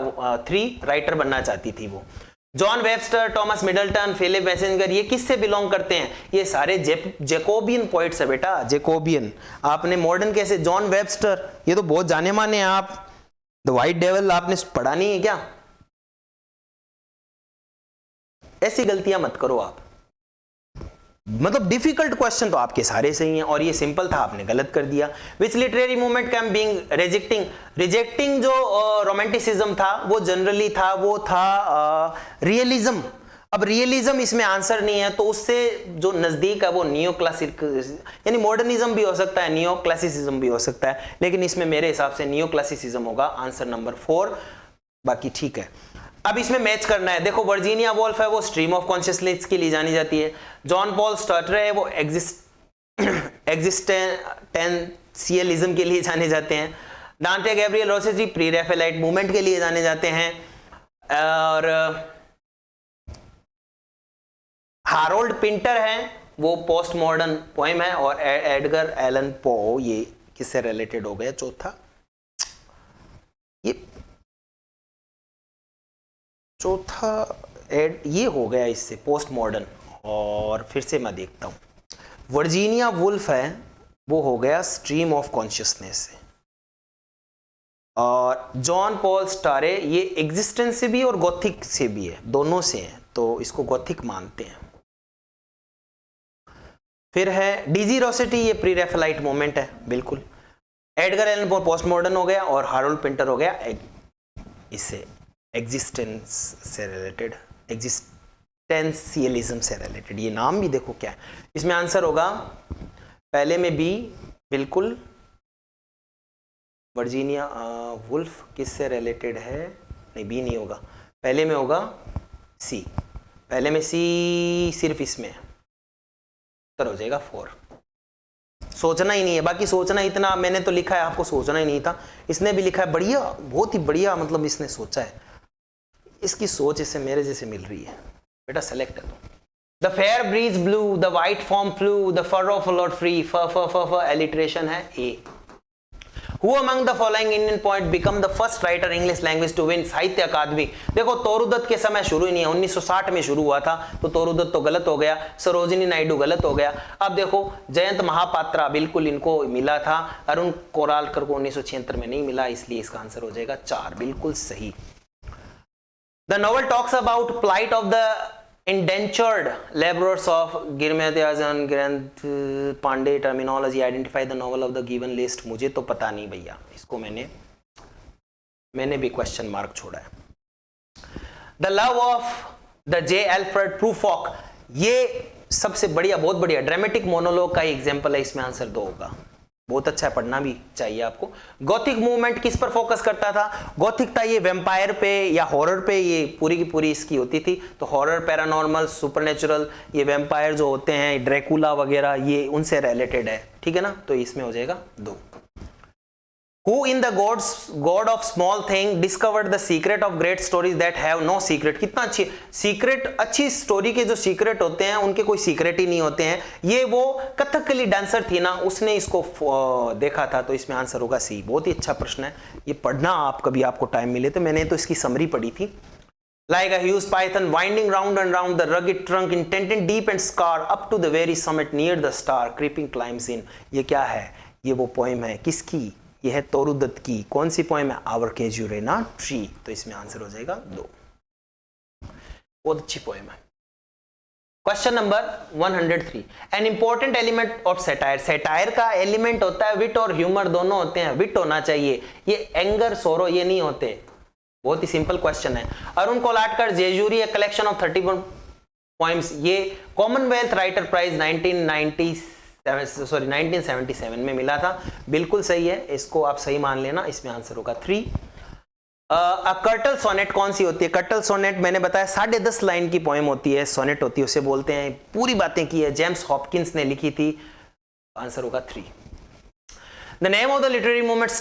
3, राइटर बनना चाहती थी वो। John Webster, Thomas Middleton, Philip Massinger, ये किससे बिलोंग करते हैं, ये सारे जैकोबियन पॉइंट्स है बेटा, जैकोबियन। आपने मॉडर्न कैसे, जॉन वेबस्टर, ये तो बहुत जाने माने हैं, आप द व्हाइट डेविल आपने पढ़ा नहीं है क्या, ऐसी गलतियां मत करो आप। मतलब डिफिकल्ट क्वेश्चन तो आपके सारे सही हैं, और ये सिंपल था आपने गलत कर दिया। Which literary movement came being rejecting जो रोमांटिसिज्म था वो जनरली था, वो था रियलिज्म। अब रियलिज्म इसमें आंसर नहीं है, तो उससे जो नजदीक है वो नियो क्लासिक, यानी मॉडर्निज्म भी हो सकता है, नियो क्लासिसिज्म भी हो सकता है, लेकिन इसमें मेरे हिसाब से नियो क्लासिसिज्म होगा आंसर नंबर 4, बाकी ठीक है। अब इसमें मैच करना है, देखो वर्जीनिया वोल्फ है वो स्ट्रीम ऑफ कॉन्शियसनेस के लिए जानी जाती है, जॉन पॉल स्टार्टर है वो एग्जिस्टेंशियलिज्म के लिए जाने जाते हैं, डांटे गैब्रियल रोसेटी प्री रैफेलाइट मूवमेंट के लिए जाने जाते हैं, और हारोल्ड पिंटर है वो पोस्ट मॉडर्न पोएम है, और एडगर एलन पो ये किससे रिलेटेड हो गया चौथा, ये चौथा ये हो गया इससे पोस्ट मॉडर्न, और फिर से मैं देखता हूं, वर्जीनिया वुल्फ है वो हो गया स्ट्रीम ऑफ कॉन्शियसनेस से, और जॉन पॉल स्टारे ये एग्जिस्टेंस से भी और गॉथिक से भी है, दोनों से है, तो इसको गॉथिक मानते हैं। फिर है डीजी रोसेटी, ये प्री रैफेलाइट मोमेंट है बिल्कुल, Edgar Allan Poe post modern हो गया, और हारोल्ड पिंटर हो गया इससे एग्जिस्टेंस से रिलेटेड, एग्जिस्टेंशियलिज्म से रिलेटेड। ये नाम भी देखो क्या है, इसमें आंसर होगा पहले में बी, बिल्कुल वर्जीनिया वुल्फ किससे रिलेटेड है? नहीं, बी नहीं होगा, पहले में होगा सी, पहले में सी सिर्फ इसमें है, उत्तर हो जाएगा 4। सोचना ही नहीं है, बाकी सोचना इतना मैंने तो लिखा है, आपको सोचना ही नहीं था, इसने भी लिखा है बढ़िया, बहुत ही बढ़िया, मतलब इसने सोचा है, इसकी सोच इससे मेरे जैसे मिल रही है। बेटा सेलेक्ट है तो the fair breeze blew, the white foam flew, the fur of lot free, फ एलिट्रेशन है ए। Who among the following Indian poet become the first writer English language to win साहित्य अकादमी? देखो तोरुदत्त के समय शुरू ही नहीं है, 1960 में शुरू हुआ था, तो तोरुदत्त तो गलत हो गया, सरोजिनी नायडू गलत हो गया। अब देखो जयंत महापात्रा, बिल्कुल इनको मिला था, अरुण कोरालकर को 1976 में नहीं मिला, इसलिए इसका आंसर हो जाएगा 4, बिल्कुल सही। The novel talks about plight of the indentured laborers of गिरमित्याजन ग्रंथ पांडे terminology identify the novel of the given list. मुझे तो पता नहीं भैया, इसको मैंने भी क्वेश्चन मार्क छोड़ा है। The love of the J Alfred Prufrock, ये सबसे बढ़िया, बहुत बढ़िया ड्रामेटिक मोनोलॉग का एग्जाम्पल है, इसमें आंसर 2 होगा, बहुत अच्छा है, पढ़ना भी चाहिए आपको। गॉथिक मूवमेंट किस पर फोकस करता था? गॉथिक था ये वैम्पायर पे या हॉरर पे, ये पूरी की पूरी इसकी होती थी, तो हॉरर, पैरानॉर्मल, सुपरनेचुरल, ये वैम्पायर जो होते हैं, ड्रैकुला वगैरह, ये उनसे रिलेटेड है, ठीक है ना, तो इसमें हो जाएगा 2। Who in the God of small thing discovered the secret of great stories that have no secret? कितना अच्छी सीक्रेट, अच्छी स्टोरी के जो सीक्रेट होते हैं उनके कोई सीक्रेट ही नहीं होते हैं। ये वो कथकली डांसर थी ना, उसने इसको देखा था, तो इसमें आंसर होगा सी। बहुत ही अच्छा प्रश्न है, ये पढ़ना आप कभी आपको टाइम मिले तो। मैंने तो इसकी समरी पढ़ी थी। Like a huge python winding round and round the rugged trunk, intended deep and scar up to the very summit near the star creeping climbs in। ये क्या है? ये वो पोएम है, किसकी? ये है तोरुदत्त की। कौन सी पोएम है? आवर केजुरेना ट्री, तो इसमें आंसर हो जाएगा 2। बहुत अच्छी पोएम है। Question number 103, an important element of satire. Satire का एलिमेंट होता है विट और ह्यूमर, दोनों होते हैं, विट होना चाहिए, ये एंगर सोरो ये नहीं होते। बहुत ही सिंपल क्वेश्चन है। Arun Kolatkar Jejuri, a collection of 31 poems, ये कॉमनवेल्थ राइटर प्राइज 1977 में मिला था, बिल्कुल सही है, इसको आप सही मान लेना, इसमें आंसर होगा 3। कर्टल सोनेट कौन सी होती है? कर्टल सोनेट मैंने बताया 10.5 लाइन की पोएम होती है, सोनेट होती है, उसे बोलते हैं। पूरी बातें की है, जेम्स हॉपकिंस ने लिखी थी, आंसर होगा 3। The name of the literary movement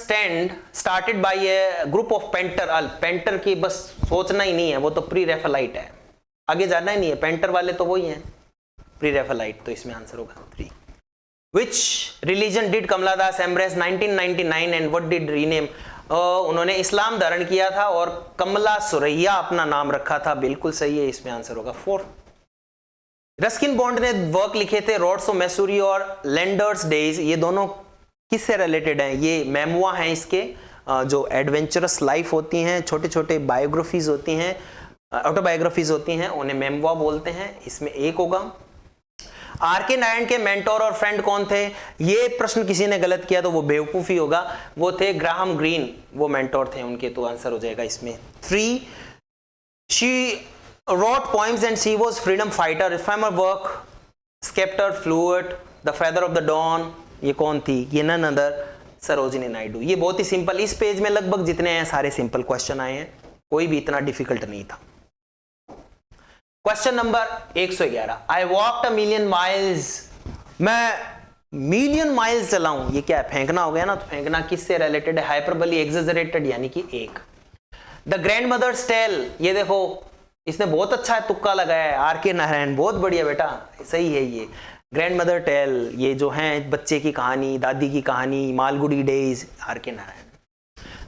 started by A group of painter. Painter की बस सोचना ही नहीं है, वो तो प्री रेफेलाइट है, आगे जाना ही नहीं है, पेंटर वाले तो वही हैं, प्री रेफेलाइट, तो इसमें आंसर होगा 3। Which religion did Kamala Das embrace 1999 and what did rename? उन्होंने इस्लाम धारण किया था और कमला सुरैया अपना नाम रखा था, बिल्कुल सही है, इसमें आंसर होगा 4। रस्किन बॉन्ड ने वर्क लिखे थे रोड्स ऑफ मैसूरी और लैंडर्स डेज, ये दोनों किससे रिलेटेड हैं? ये मेमोआ हैं इसके, जो एडवेंचरस लाइफ होती हैं, छोटे छोटे बायोग्राफीज होती हैं, ऑटोबायोग्राफीज होती हैं, उन्हें मेमोआ बोलते हैं, इसमें 1 होगा। आर.के. नारायण के मेंटोर और फ्रेंड कौन थे? ये प्रश्न किसी ने गलत किया तो वो बेवकूफी होगा, वो थे ग्राहम ग्रीन, वो मेंटोर थे उनके, तो आंसर हो जाएगा इसमें 3। She wrote poems and she was freedom fighter, ephemeral work, scepter, fluid, the feather of the dawn, ये कौन थी? ये नन अदर सरोजिनी नायडू। ये बहुत ही सिंपल, इस पेज में लगभग जितने हैं सारे सिंपल क्वेश्चन आए हैं, कोई भी इतना डिफिकल्ट नहीं था। Question number 111, I walked a million miles, मैं मिलियन माइल्स चलाऊं, ये क्या है? फेंकना हो गया ना, तो फेंकना किससे रिलेटेड है? हाइपरबली, एग्जेजरेटेड, यानी कि 1। द ग्रैंड मदर्स टेल, ये देखो इसने बहुत अच्छा है, तुक्का लगाया है, आर.के. नारायण, बहुत बढ़िया बेटा, सही है ये। ग्रैंड मदर टेल, ये जो है बच्चे की कहानी, दादी की कहानी, Malgudi Days, R K. Narayan.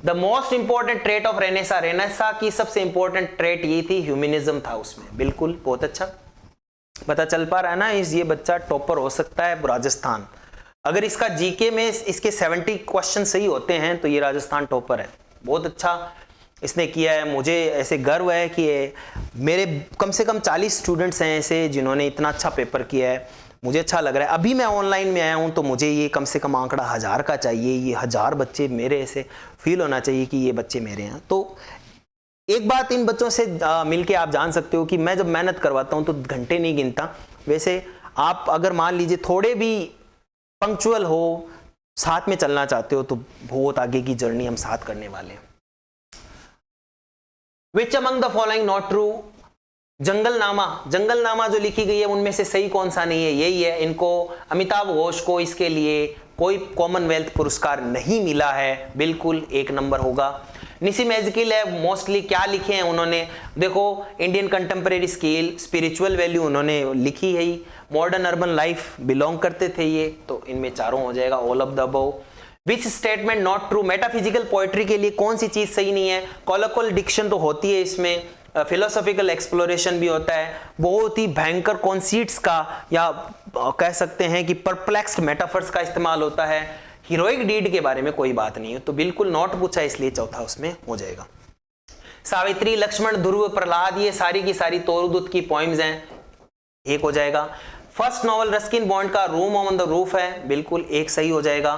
The most important trait of renaissance, renaissance की सबसे इंपॉर्टेंट ट्रेट ये थी, ह्यूमनिज्म था उसमें, बिल्कुल, बहुत अच्छा। पता चल पा रहा है ना, ये बच्चा टॉपर हो सकता है राजस्थान। अगर इसका जीके में इसके 70 क्वेश्चन सही होते हैं तो ये राजस्थान टॉपर है, बहुत अच्छा इसने किया है। मुझे ऐसे गर्व है कि मेरे कम से कम 40 स्टूडेंट्स हैं ऐसे जिन्होंने इतना अच्छा पेपर किया है, मुझे अच्छा लग रहा है। अभी मैं ऑनलाइन में आया हूं तो मुझे ये कम से कम आंकड़ा 1000 का चाहिए, ये 1000 बच्चे मेरे ऐसे फील होना चाहिए कि ये बच्चे मेरे हैं। तो एक बात इन बच्चों से मिलके आप जान सकते हो कि मैं जब मेहनत करवाता हूं तो घंटे नहीं गिनता। वैसे आप अगर मान लीजिए थोड़े भी पंक्चुअल हो, साथ में चलना चाहते हो तो बहुत आगे की जर्नी हम साथ करने वाले हैं। Which among the following not true, Junglenama जो लिखी गई है उनमें से सही कौन सा नहीं है, यही है। इनको अमिताभ घोष को इसके लिए कोई कॉमनवेल्थ पुरस्कार नहीं मिला है, बिल्कुल 1 नंबर होगा। निसिम एजकिल है, मोस्टली क्या लिखे हैं उन्होंने, देखो Indian contemporary scale, spiritual value उन्होंने लिखी है, मॉडर्न अर्बन लाइफ बिलोंग करते थे ये, तो इनमें चारों हो जाएगा, all of the above. Which statement not true, metaphysical poetry के लिए कौन सी चीज सही नहीं है, कॉलोक्वल डिक्शन तो होती है इसमें, फिलोसॉफिकल एक्सप्लोरेशन भी होता है, बहुत ही भयंकर कॉन्सीट्स का या कह सकते हैं कि परप्लेक्स्ड मेटाफर्स का इस्तेमाल होता है, हीरोइक डीड के बारे में कोई बात नहीं है, तो बिल्कुल नॉट पूछा इसलिए चौथा उसमें हो जाएगा। सावित्री, लक्ष्मण, ध्रुव, प्रहलाद, ये सारी की सारी तोरूदूत की पोइम्स हैं, 1 हो जाएगा। फर्स्ट नॉवल रस्किन बॉन्ड का रूम ऑन द रूफ है, बिल्कुल 1 सही हो जाएगा।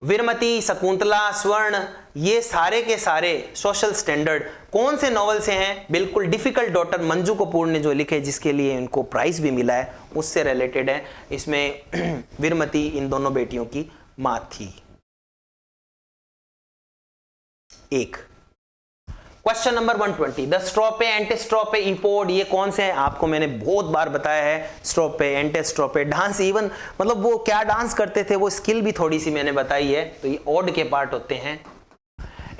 वीरमती, शकुंतला, स्वर्ण, ये सारे के सारे सोशल स्टैंडर्ड कौन से नॉवल से हैं, बिल्कुल डिफिकल्ट डॉटर मंजू कपूर ने जो लिखे, जिसके लिए इनको प्राइज भी मिला है, उससे रिलेटेड है। इसमें वीरमती इन दोनों बेटियों की मां थी। 1 क्वेश्चन नंबर 120, द स्ट्रोपे, एंटीस्ट्रोपे, इम्पोर्ट, ये कौन से हैं, आपको मैंने बहुत बार बताया है। स्ट्रोपे, एंटीस्ट्रोपे, डांस, इवन मतलब वो क्या डांस करते थे वो स्किल भी थोड़ी सी मैंने बताई है, तो ये ऑड के पार्ट होते हैं।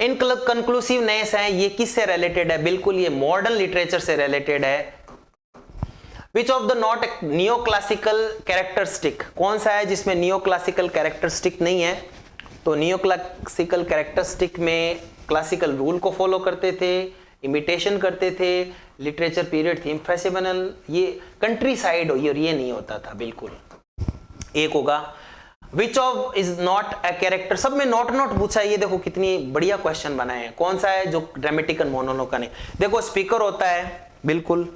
इन कंक्लूसिवनेस है, ये किससे रिलेटेड है, बिल्कुल ये मॉडर्न लिटरेचर से रिलेटेड है। Which of the not neo classical characteristic, कौन सा है जिसमें नियो क्लासिकल कैरेक्टरिस्टिक नहीं है, तो नियो क्लासिकल कैरेक्टरिस्टिक में क्लासिकल रूल को फॉलो करते थे, इमिटेशन करते थे, लिटरेचर पीरियड थीम फैसिबल, ये कंट्री साइड और ये नहीं होता था, बिल्कुल 1 होगा। Which of is not a character, सब में नॉट पूछा, ये देखो कितनी बढ़िया क्वेश्चन बनाए हैं। कौन सा है जो ड्रामेटिकल मोनोलॉग का नहीं, देखो स्पीकर होता है, बिल्कुल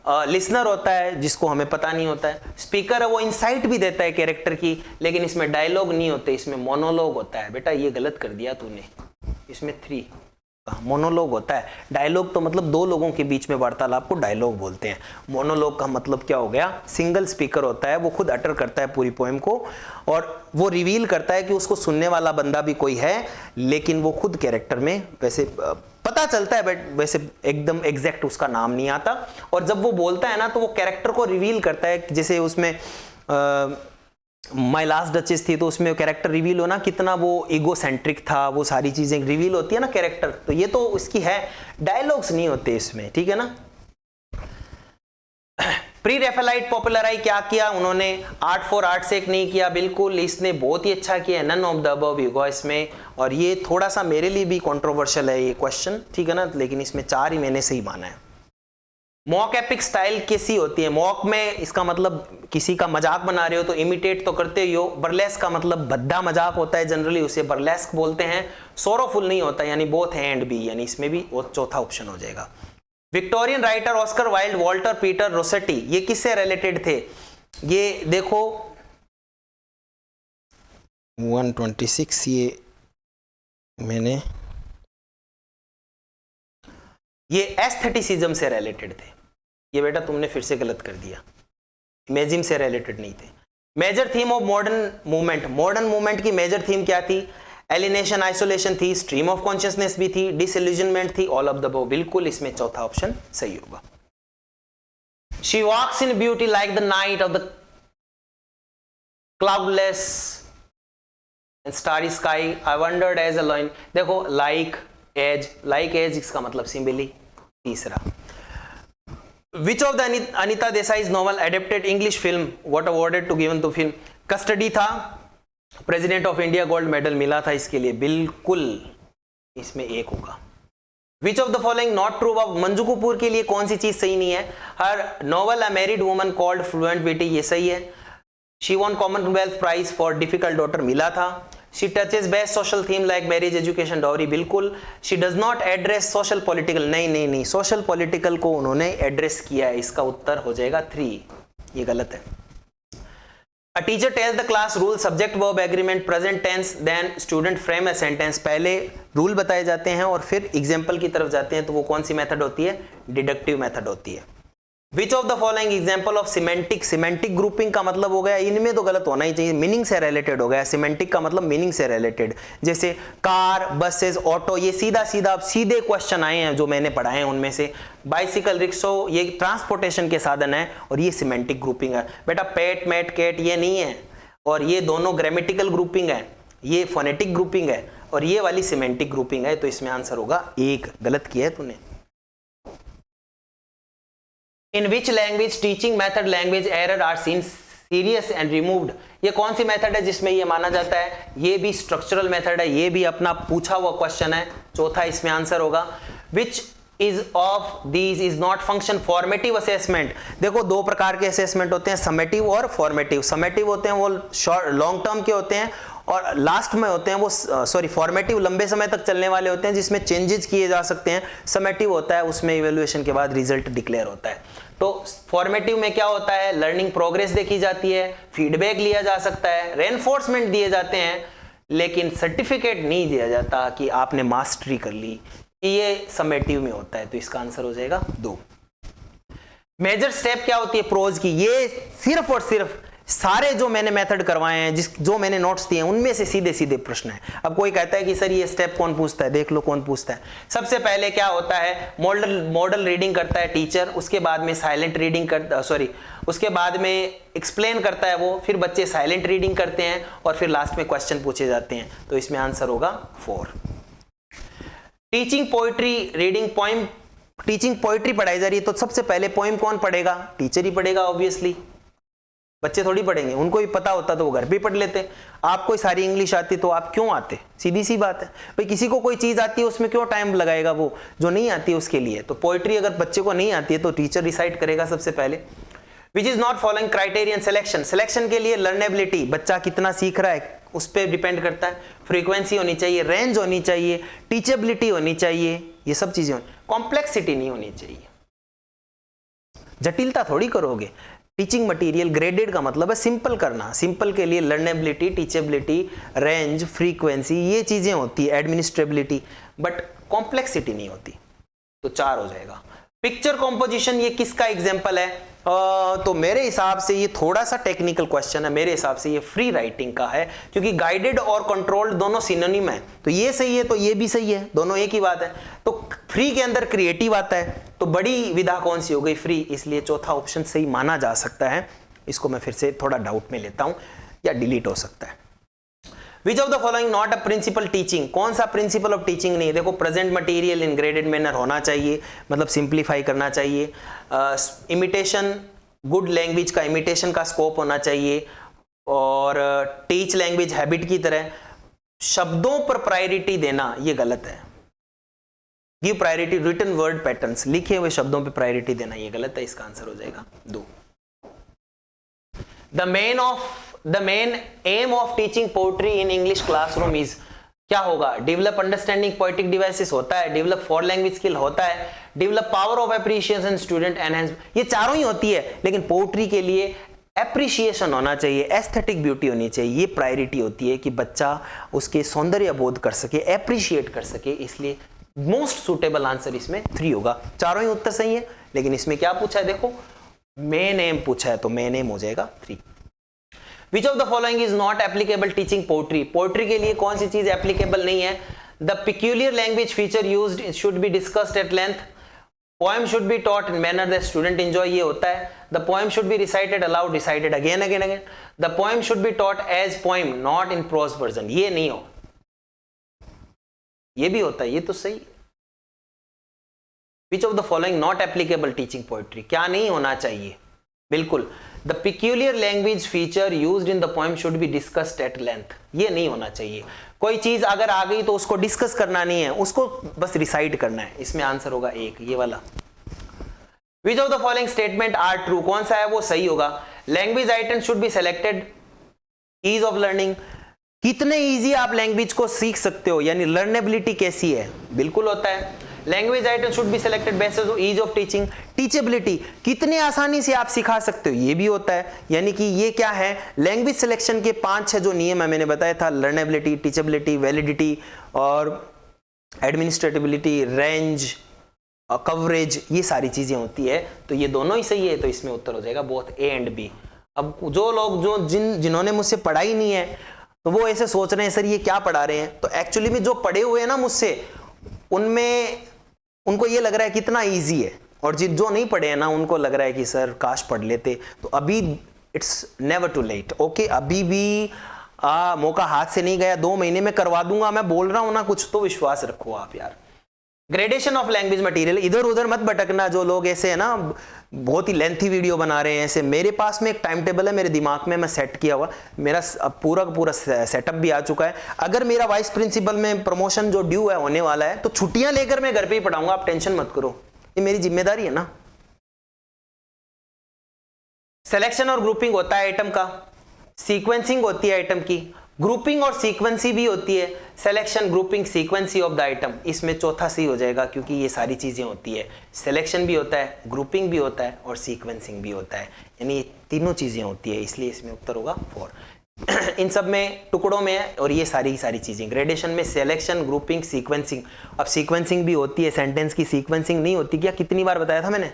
लिसनर होता है जिसको हमें पता नहीं होता है, स्पीकर है वो इंसाइट भी देता है कैरेक्टर की, लेकिन इसमें डायलॉग नहीं होते, इसमें मोनोलॉग होता है। बेटा ये गलत कर दिया तूने, इसमें 3 मोनोलॉग होता है। डायलॉग तो मतलब 2 लोगों के बीच में वार्तालाप को डायलॉग बोलते हैं। मोनोलॉग का मतलब क्या हो गया, सिंगल स्पीकर होता है, वो खुद अटर करता है पूरी पोएम को और वो रिवील करता है कि उसको सुनने वाला बंदा भी कोई है, लेकिन वो खुद कैरेक्टर में वैसे पता चलता है, बट वैसे एकदम एग्जैक्ट उसका नाम नहीं आता। और जब वो बोलता है ना तो वो कैरेक्टर को रिवील करता है, जैसे उसमें माय लास्ट डचेस थी, तो उसमें कैरेक्टर रिवील होना कितना वो ईगो सेंट्रिक था, वो सारी चीजें रिवील होती है ना कैरेक्टर, तो ये तो उसकी है, डायलॉग्स नहीं होते इसमें, ठीक है ना। प्री रेफेलाइट पॉपुलराइज क्या किया उन्होंने, आर्ट फॉर आर्ट सेक नहीं किया, बिल्कुल इसने बहुत ही अच्छा किया, नन ऑफ द अबव होगा इसमें। और ये थोड़ा सा मेरे लिए भी कंट्रोवर्शियल है ये क्वेश्चन, ठीक है ना, लेकिन इसमें 4 ही मैंने सही माना है। मॉक एपिक स्टाइल कैसी होती है, मॉक में इसका मतलब किसी का मजाक बना रहे हो तो इमिटेट तो करते ही हो। बर्लेस्क का मतलब भद्दा मजाक होता है, जनरली उसे बर्लेस्क बोलते हैं। सोरोफुल नहीं होता, यानी बोथ है एंड बी, यानी इसमें भी वो चौथा ऑप्शन हो जाएगा। Victorian writer Oscar Wilde, Walter Peter Rossetti, ये किससे रिलेटेड थे, ये देखो 126, ये मैंने ये एस्थेटिसिज्म से रिलेटेड थे। ये बेटा तुमने फिर से गलत कर दिया, इमेजिंग से रिलेटेड नहीं थे। Major theme of modern movement की मेजर थीम क्या थी, एलिनेशन, आइसोलेशन थी, स्ट्रीम ऑफ कॉन्शियसनेस भी थी, डिसइल्यूजनमेंट थी, ऑल ऑफ द अबव, बिल्कुल इसमें चौथा ऑप्शन सही होगा। She walks in beauty like the night of the cloudless and starry sky, I wondered as a line, देखो लाइक एज इसका मतलब सिमिली। तीसरा, which of the Anita Desai's novel adapted English film, what awarded to given to film, custody था, President of India gold medal मिला था इसके लिए, बिल्कुल इसमें 1 होगा। Which of the following not true, of Manju Kapur के लिए कौन सी चीज सही नहीं है, her novel a married woman called fluent witty, ये सही है। She won Commonwealth prize for difficult daughter, मिला था। She touches best social theme like marriage, education, dowry, बिल्कुल। She does not address social political, नहीं, सोशल पॉलिटिकल को उन्होंने address किया है, इसका उत्तर हो जाएगा 3, ये गलत है। A teacher tells the class rule, subject verb agreement, present tense, then student frame a sentence, पहले रूल बताए जाते हैं और फिर एग्जाम्पल की तरफ जाते हैं, तो वो कौन सी मेथड होती है, डिडक्टिव मेथड होती है। Which of the following example of semantic, semantic grouping का मतलब हो गया, इनमें तो गलत होना ही चाहिए, मीनिंग से रिलेटेड हो गया, सिमेंटिक का मतलब मीनिंग से रिलेटेड, जैसे कार, बसेस, ऑटो, ये सीधा सीधा सीधे क्वेश्चन आए हैं जो मैंने पढ़ाए हैं उनमें से। बाइसिकल, रिक्शो, ये ट्रांसपोर्टेशन के साधन है और ये सिमेंटिक ग्रुपिंग है। बेटा पेट, मेट, केट ये नहीं है, और ये दोनों ग्रामेटिकल ग्रुपिंग है, ये फोनेटिक ग्रुपिंग है और ये वाली सिमेंटिक ग्रुपिंग है। तो इसमें आंसर होगा एक, गलत किया है तूने। In which language teaching method language error are seen serious and removed, ये कौन सी मेथड है जिसमें ये माना जाता है? ये भी स्ट्रक्चरल मेथड है, ये भी अपना पूछा हुआ क्वेश्चन है। चौथा इसमें आंसर होगा which is of these is not function formative assessment. देखो दो प्रकार के असेसमेंट होते हैं, समेटिव और फॉर्मेटिव। समेटिव होते हैं वो शॉर्ट लॉन्ग टर्म के होते हैं और लास्ट में होते हैं वो फॉर्मेटिव लंबे समय तक चलने वाले होते हैं जिसमें चेंजेस किए जा सकते हैं। समेटिव होता है उसमें इवैल्यूएशन के बाद रिजल्ट डिक्लेयर होता है। तो फॉर्मेटिव में क्या होता है? लर्निंग प्रोग्रेस देखी जाती है, फीडबैक लिया जा सकता है, रेनफोर्समेंट दिए जाते हैं, लेकिन सर्टिफिकेट नहीं दिया जाता कि आपने मास्टरी कर ली। ये समेटिव में होता है। तो इसका आंसर हो जाएगा 2। मेजर स्टेप क्या होती है प्रोज की? ये सिर्फ और सिर्फ सारे जो मैंने मेथड करवाए हैं, जो मैंने नोट्स दिए हैं उनमें से सीधे सीधे प्रश्न है। अब कोई कहता है कि सर ये स्टेप कौन पूछता है, देख लो कौन पूछता है। सबसे पहले क्या होता है, मॉडल रीडिंग करता है टीचर, उसके बाद में साइलेंट रीडिंग करता, उसके बाद में एक्सप्लेन करता है वो, फिर बच्चे साइलेंट रीडिंग करते हैं और फिर लास्ट में क्वेश्चन पूछे जाते हैं। तो इसमें आंसर होगा 4। Teaching poetry reading poem, teaching poetry पढ़ाई जा रही है तो सबसे पहले पोइम कौन पढ़ेगा? टीचर ही पढ़ेगा ऑब्वियसली, बच्चे थोड़ी पढ़ेंगे। उनको भी पता होता तो वो घर पे पढ़ लेते। आपको सारी इंग्लिश आती तो आप क्यों आते? सीधी सी बात है भाई, किसी को कोई चीज आती है उसमें क्यों टाइम लगाएगा वो जो नहीं आती है उसके लिए। तो पोइट्री अगर बच्चे को नहीं आती है तो टीचर डिसाइड करेगा सबसे पहले। Which is not following criterion selection, selection के लिए लर्नेबिलिटी, बच्चा कितना सीख रहा है उस पर डिपेंड करता है। फ्रीक्वेंसी होनी चाहिए, रेंज होनी चाहिए, टीचेबिलिटी होनी चाहिए, ये सब चीजें होनी, कॉम्प्लेक्सिटी नहीं होनी चाहिए। जटिलता थोड़ी करोगे। टीचिंग मटेरियल ग्रेडेड का मतलब है सिंपल करना। सिंपल के लिए लर्नेबिलिटी, टीचेबिलिटी, रेंज, फ्रीक्वेंसी ये चीजें होती है, एडमिनिस्ट्रेबिलिटी, बट कॉम्प्लेक्सिटी नहीं होती। तो 4 हो जाएगा। पिक्चर कॉम्पोजिशन ये किसका एग्जाम्पल है? तो मेरे हिसाब से ये थोड़ा सा टेक्निकल क्वेश्चन है। मेरे हिसाब से ये फ्री राइटिंग का है, क्योंकि गाइडेड और कंट्रोल्ड दोनों सिनोनिम है। तो ये सही है तो ये भी सही है, दोनों एक ही बात है। तो फ्री के अंदर क्रिएटिव आता है, तो बड़ी विधा कौन सी हो गई? फ्री। इसलिए चौथा ऑप्शन सही माना जा सकता है। इसको मैं फिर से थोड़ा डाउट में लेता हूं या डिलीट हो सकता है। Which of the following not a principle teaching, कौन सा प्रिंसिपल ऑफ टीचिंग नहीं? देखो present material in graded manner होना चाहिए, मतलब सिंप्लीफाई करना चाहिए। इमिटेशन, गुड लैंग्वेज का इमिटेशन का स्कोप होना चाहिए, और टीच लैंग्वेज हैबिट की तरह। शब्दों पर प्रायोरिटी देना ये गलत है। Give priority written word patterns, लिखे हुए शब्दों पर प्रायोरिटी देना ये गलत है। इसका आंसर हो जाएगा 2। The main aim of teaching poetry in English classroom is, क्या होगा? डेवलप अंडरस्टैंडिंग पोएटिक डिवाइसेस होता है, डेवलप फॉर लैंग्वेज स्किल होता है, develop power of appreciation student enhance, ये चारों ही होती है। लेकिन पोएट्री के लिए एप्रिसिएशन होना चाहिए, एस्थेटिक ब्यूटी होनी चाहिए, ये प्रायोरिटी होती है कि बच्चा उसके सौंदर्य बोध कर सके, एप्रिशिएट कर सके। इसलिए मोस्ट सुटेबल आंसर इसमें 3 होगा। चारों ही उत्तर सही है, लेकिन इसमें क्या पूछा है? देखो मेन एम पूछा है, तो मेन एम हो जाएगा 3। Which of the following is not applicable teaching poetry? Poetry के लिए कौन सी चीज एप्लीकेबल नहीं है? The peculiar language feature used should be discussed at length. Poem should be taught in manner that student enjoy, ये होता है। The poem should be recited aloud, recited again. The poem should be taught as poem, not in prose version. ये नहीं हो, ये भी होता है, ये तो सही। Which of the following not applicable teaching poetry? क्या नहीं होना चाहिए? बिल्कुल, the peculiar language feature used in the poem should be discussed at length. ये नहीं होना चाहिए। कोई चीज अगर आ गई तो उसको डिस्कस करना नहीं है, उसको बस रिसाइट करना है। इसमें आंसर होगा 1, ये वाला। Which of the following statement are true? कौन सा है वो सही होगा? Language items should be selected. Ease of learning, कितने इजी आप लैंग्वेज को सीख सकते हो, यानी लर्नेबिलिटी कैसी है? बिल्कुल होता है। Language item should be selected based on ease of teaching, teachability, कितने आसानी से आप सिखा सकते हो, ये भी होता है। यानी कि ये क्या है? लैंग्वेज सिलेक्शन के 5-6 जो नियम है मैंने बताया था, लर्नेबिलिटी, टीचेबिलिटी, वैलिडिटी और एडमिनिस्ट्रेटिबिलिटी, रेंज, कवरेज, ये सारी चीजें होती है। तो ये दोनों ही सही है, तो इसमें उत्तर हो जाएगा बोथ ए एंड बी। अब जो लोग जो जिन्होंने मुझसे पढ़ा ही नहीं है तो वो ऐसे सोच रहे हैं सर ये क्या पढ़ा रहे हैं, तो एक्चुअली में जो पढ़े हुए हैं ना मुझसे, उनमें उनको ये लग रहा है कितना ईजी है, और जो नहीं पढ़े हैं ना उनको लग रहा है कि सर काश पढ़ लेते। तो अभी it's never too late, okay, अभी भी मौका हाथ से नहीं गया, 2 महीने में करवा दूंगा, मैं बोल रहा हूं ना, कुछ तो विश्वास रखो आप यार। ग्रेडेशन ऑफ लैंग्वेज मटेरियल, इधर उधर मत भटकना। जो लोग ऐसे है ना बहुत ही लेंथी वीडियो बना रहे हैं ऐसे, मेरे पास में एक टाइम टेबल है मेरे दिमाग में, मैं सेट किया हुआ, मेरा पूरा का पूरा सेटअप भी आ चुका है। अगर मेरा वाइस प्रिंसिपल में प्रमोशन जो ड्यू है होने वाला है तो छुट्टियां लेकर मैं घर पे ही पढ़ाऊंगा, आप टेंशन मत करो, ये मेरी जिम्मेदारी है ना। सिलेक्शन और ग्रुपिंग होता है आइटम का, सीक्वेंसिंग होती है आइटम की, ग्रुपिंग और सीक्वेंसी भी होती है। Selection, grouping, sequencing of the item, इसमें चौथा सही हो जाएगा क्योंकि ये सारी चीजें होती है। सिलेक्शन भी होता है, ग्रुपिंग भी होता है और सीक्वेंसिंग भी होता है, यानी ये तीनों चीजें होती है, इसलिए इसमें उत्तर होगा 4। इन सब में टुकड़ों में है और ये सारी चीजें। ग्रेडेशन में सिलेक्शन, ग्रुपिंग, सीक्वेंसिंग। अब सीक्वेंसिंग भी होती है, सेंटेंस की सीक्वेंसिंग नहीं होती क्या? कितनी बार बताया था मैंने।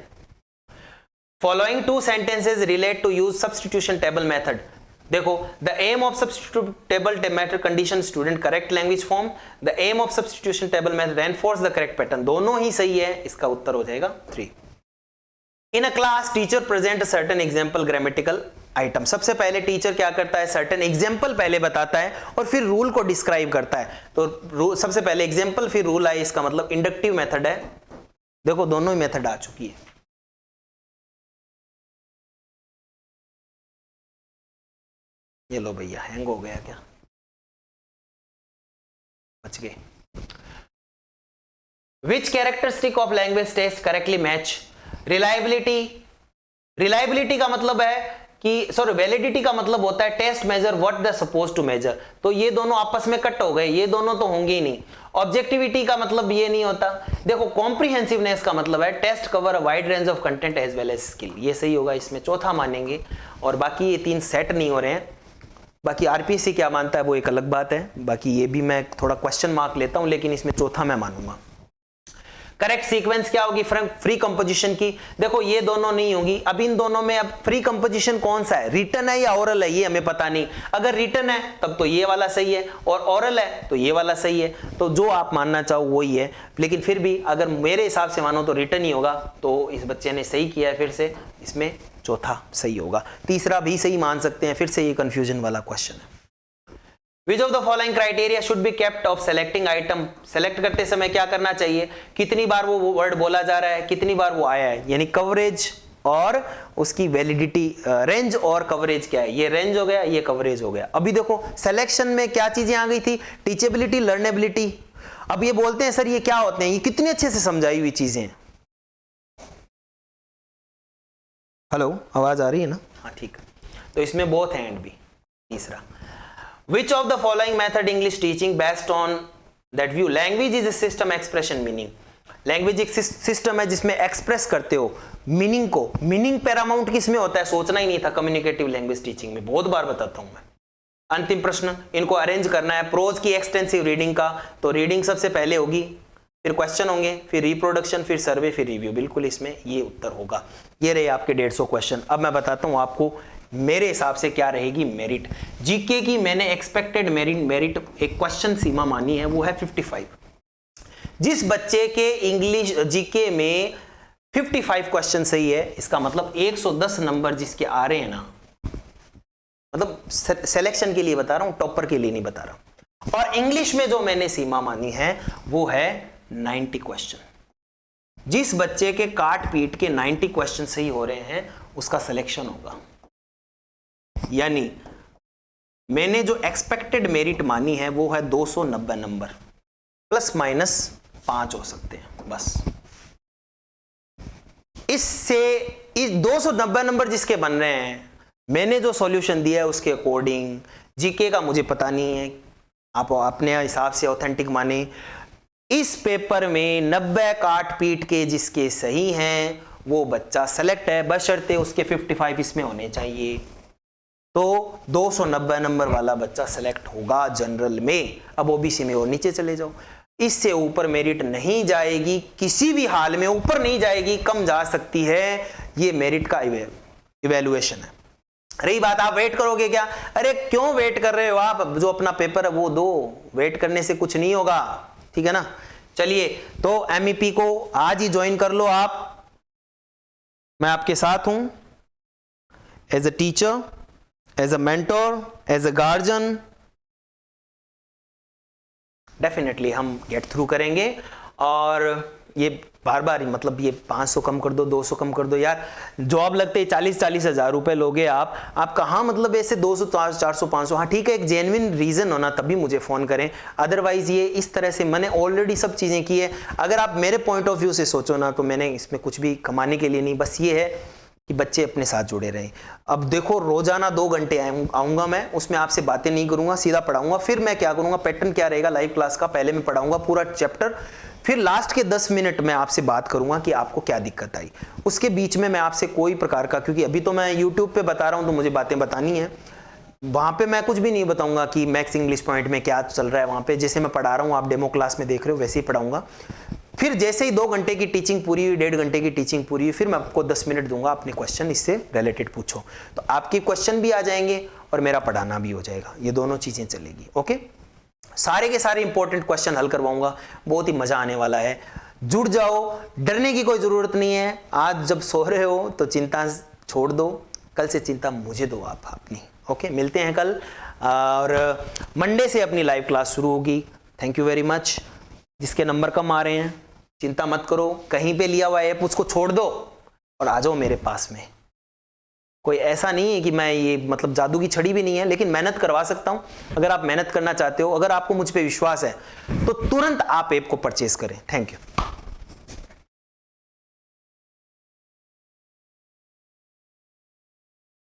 Following 2 sentences relate to use substitution table method। देखो, the aim of substitutable method condition student correct language form, the aim of substitution table method reinforce the correct pattern, दोनों ही सही है, इसका उत्तर हो जाएगा 3। In a class teacher present a certain example grammatical item। सबसे पहले teacher क्या करता है, certain example पहले बताता है और फिर रूल को डिस्क्राइब करता है। तो सबसे पहले एग्जाम्पल फिर रूल आए, इसका मतलब इंडक्टिव मेथड है। देखो दोनों ही मेथड आ चुकी है। ये लो भैया, हैंग हो गया क्या? बच गए। Which characteristic of language test correctly match reliability. Reliability का मतलब है कि सॉरी वैलिडिटी का मतलब होता है test measure what the suppose to measure. तो ये दोनों आपस में कट हो गए, ये दोनों तो होंगे ही नहीं। ऑब्जेक्टिविटी का मतलब ये नहीं होता। देखो, कॉम्प्रिहेंसिवनेस का मतलब है test cover a wide range of content as well as skill, ये सही होगा, इसमें चौथा मानेंगे। और बाकी ये 3 सेट नहीं हो रहे हैं। बाकी आरपीएससी क्या मानता है वो एक अलग बात है, बाकी ये भी मैं थोड़ा क्वेश्चन मार्क लेता हूं, लेकिन इसमें चौथा मैं मानूंगा। करेक्ट सीक्वेंस क्या होगी फ्री कंपोजिशन की? देखो ये दोनों नहीं होगी। अब इन दोनों में अब फ्री कंपोजिशन कौन सा है, रिटन है या ओरल है, ये हमें पता नहीं। अगर रिटन है तब तो ये वाला सही है, और ओरल है तो ये वाला सही है। तो जो आप मानना चाहो वो ही है, लेकिन फिर भी अगर मेरे हिसाब से मानो तो रिटन ही होगा। तो इस बच्चे ने सही किया है, फिर से इसमें चौथा सही होगा। तीसरा भी सही मान सकते हैं, फिर से ये कंफ्यूजन वाला क्वेश्चन है। Which of the following criteria should be kept of selecting item? Select करते समय क्या करना चाहिए, कितनी बार वो वर्ड बोला जा रहा है, कितनी बार वो आया है, यानी कवरेज और उसकी वैलिडिटी। रेंज और कवरेज क्या है, ये रेंज हो गया, ये कवरेज हो गया। अभी देखो सिलेक्शन में क्या चीजें आ गई थी, टीचेबिलिटी, लर्नेबिलिटी। अब ये बोलते हैं सर ये क्या होते हैं, ये कितनी अच्छे से समझाई हुई चीजें। हेलो, आवाज आ रही है ना? हाँ ठीक है। तो इसमें बोथ है एंड बी। तीसरा, which of the following method English teaching based on that view? Language is a system expression meaning। Language एक सिस्टम है जिसमें एक्सप्रेस करते हो मीनिंग को। मीनिंग पैरामाउंट किसमें होता है, सोचना ही नहीं था। कम्युनिकेटिव लैंग्वेज टीचिंग में बहुत बार बताता हूं मैं। अंतिम प्रश्न, इनको अरेंज करना है। प्रोज की एक्सटेंसिव रीडिंग का, तो रीडिंग सबसे पहले होगी, फिर क्वेश्चन होंगे, फिर रिप्रोडक्शन, फिर सर्वे, फिर रिव्यू। बिल्कुल इसमें ये उत्तर होगा। ये रहे आपके 150 क्वेश्चन। अब मैं बताता हूं आपको मेरे हिसाब से क्या रहेगी मेरिट। जीके की मैंने एक्सपेक्टेड मेरिट एक क्वेश्चन सीमा मानी है, वो है 55। जिस बच्चे के इंग्लिश जीके में 55 क्वेश्चन सही है, इसका मतलब 110 नंबर जिसके आ रहे हैं ना, मतलब सिलेक्शन के लिए बता रहा हूं, टॉपर के लिए नहीं बता रहा हूं। और इंग्लिश में जो मैंने सीमा मानी है वो है 90 क्वेश्चन। जिस बच्चे के काट पीट के 90 क्वेश्चन सही हो रहे हैं उसका सिलेक्शन होगा। यानी मैंने जो एक्सपेक्टेड मेरिट मानी है वो है 290 नंबर, प्लस माइनस 5 हो सकते हैं बस। इससे इस 290 नंबर जिसके बन रहे हैं, मैंने जो सॉल्यूशन दिया है उसके अकॉर्डिंग, जीके का मुझे पता नहीं है, आप अपने हिसाब से ऑथेंटिक माने। इस पेपर में 90 काट पीट के जिसके सही हैं वो बच्चा सेलेक्ट है, बशर्ते उसके 55 इसमें होने चाहिए। तो 290 नंबर वाला बच्चा सेलेक्ट होगा जनरल में। अब ओबीसी में और नीचे चले जाओ। इससे ऊपर मेरिट नहीं जाएगी, किसी भी हाल में ऊपर नहीं जाएगी, कम जा सकती है। ये मेरिट का इवैल्यूएशन है। रही बात आप वेट करोगे क्या, अरे क्यों वेट कर रहे हो आप, जो अपना पेपर है वो दो, वेट करने से कुछ नहीं होगा, ठीक है ना। चलिए, तो MEP को आज ही ज्वाइन कर लो आप, मैं आपके साथ हूं as a teacher, as a mentor, as a guardian. Definitely हम गेट थ्रू करेंगे। और ये बार बार ही मतलब ये 500 कम कर दो, 200 कम कर दो, यार जॉब लगते ही 40-40 हज़ार रुपए लोगे आप कहाँ मतलब ऐसे 200 400 500, हाँ ठीक है, एक जेन्युइन रीज़न होना तभी मुझे फ़ोन करें, अदरवाइज़ ये इस तरह से मैंने ऑलरेडी सब चीज़ें की है। अगर आप मेरे पॉइंट ऑफ व्यू से सोचो ना, तो मैंने इसमें कुछ भी कमाने के लिए नहीं, बस ये है कि बच्चे अपने साथ जुड़े रहें। अब देखो, रोजाना 2 घंटे आऊँगा मैं, उसमें आपसे बातें नहीं करूँगा, सीधा पढ़ाऊँगा। फिर मैं क्या करूँगा, पैटर्न क्या रहेगा लाइव क्लास का, पहले मैं पढ़ाऊँगा पूरा चैप्टर, फिर लास्ट के 10 मिनट में आपसे बात करूंगा कि आपको क्या दिक्कत आई। उसके बीच में मैं आपसे कोई प्रकार का, क्योंकि अभी तो मैं यूट्यूब पे बता रहा हूं तो मुझे बातें बतानी है, वहां पे मैं कुछ भी नहीं बताऊंगा कि मैक्स इंग्लिश पॉइंट में क्या चल रहा है। वहां पे जैसे मैं पढ़ा रहा हूं, आप डेमो क्लास में देख रहे हो, वैसे ही पढ़ाऊंगा। फिर जैसे ही 2 घंटे की टीचिंग पूरी हुई, 1.5 घंटे की टीचिंग पूरी हुई, फिर मैं आपको 10 मिनट दूंगा, अपने क्वेश्चन इससे रिलेटेड पूछो, तो आपके क्वेश्चन भी आ जाएंगे और मेरा पढ़ाना भी हो जाएगा, ये दोनों चीजें चलेगी। ओके, सारे के सारे इंपॉर्टेंट क्वेश्चन हल करवाऊंगा, बहुत ही मजा आने वाला है। जुड़ जाओ, डरने की कोई जरूरत नहीं है। आज जब सो रहे हो तो चिंता छोड़ दो, कल से चिंता मुझे दो आप अपनी। ओके, मिलते हैं कल, और मंडे से अपनी लाइव क्लास शुरू होगी। Thank you very much. जिसके नंबर कम आ रहे हैं, चिंता मत करो, कहीं पे लिया हुआ ऐप उसको छोड़ दो और आ जाओ मेरे पास में। कोई ऐसा नहीं है कि मैं ये मतलब जादू की छड़ी भी नहीं है, लेकिन मेहनत करवा सकता हूं। अगर आप मेहनत करना चाहते हो, अगर आपको मुझ पे विश्वास है, तो तुरंत आप ऐप को परचेज करें। Thank you.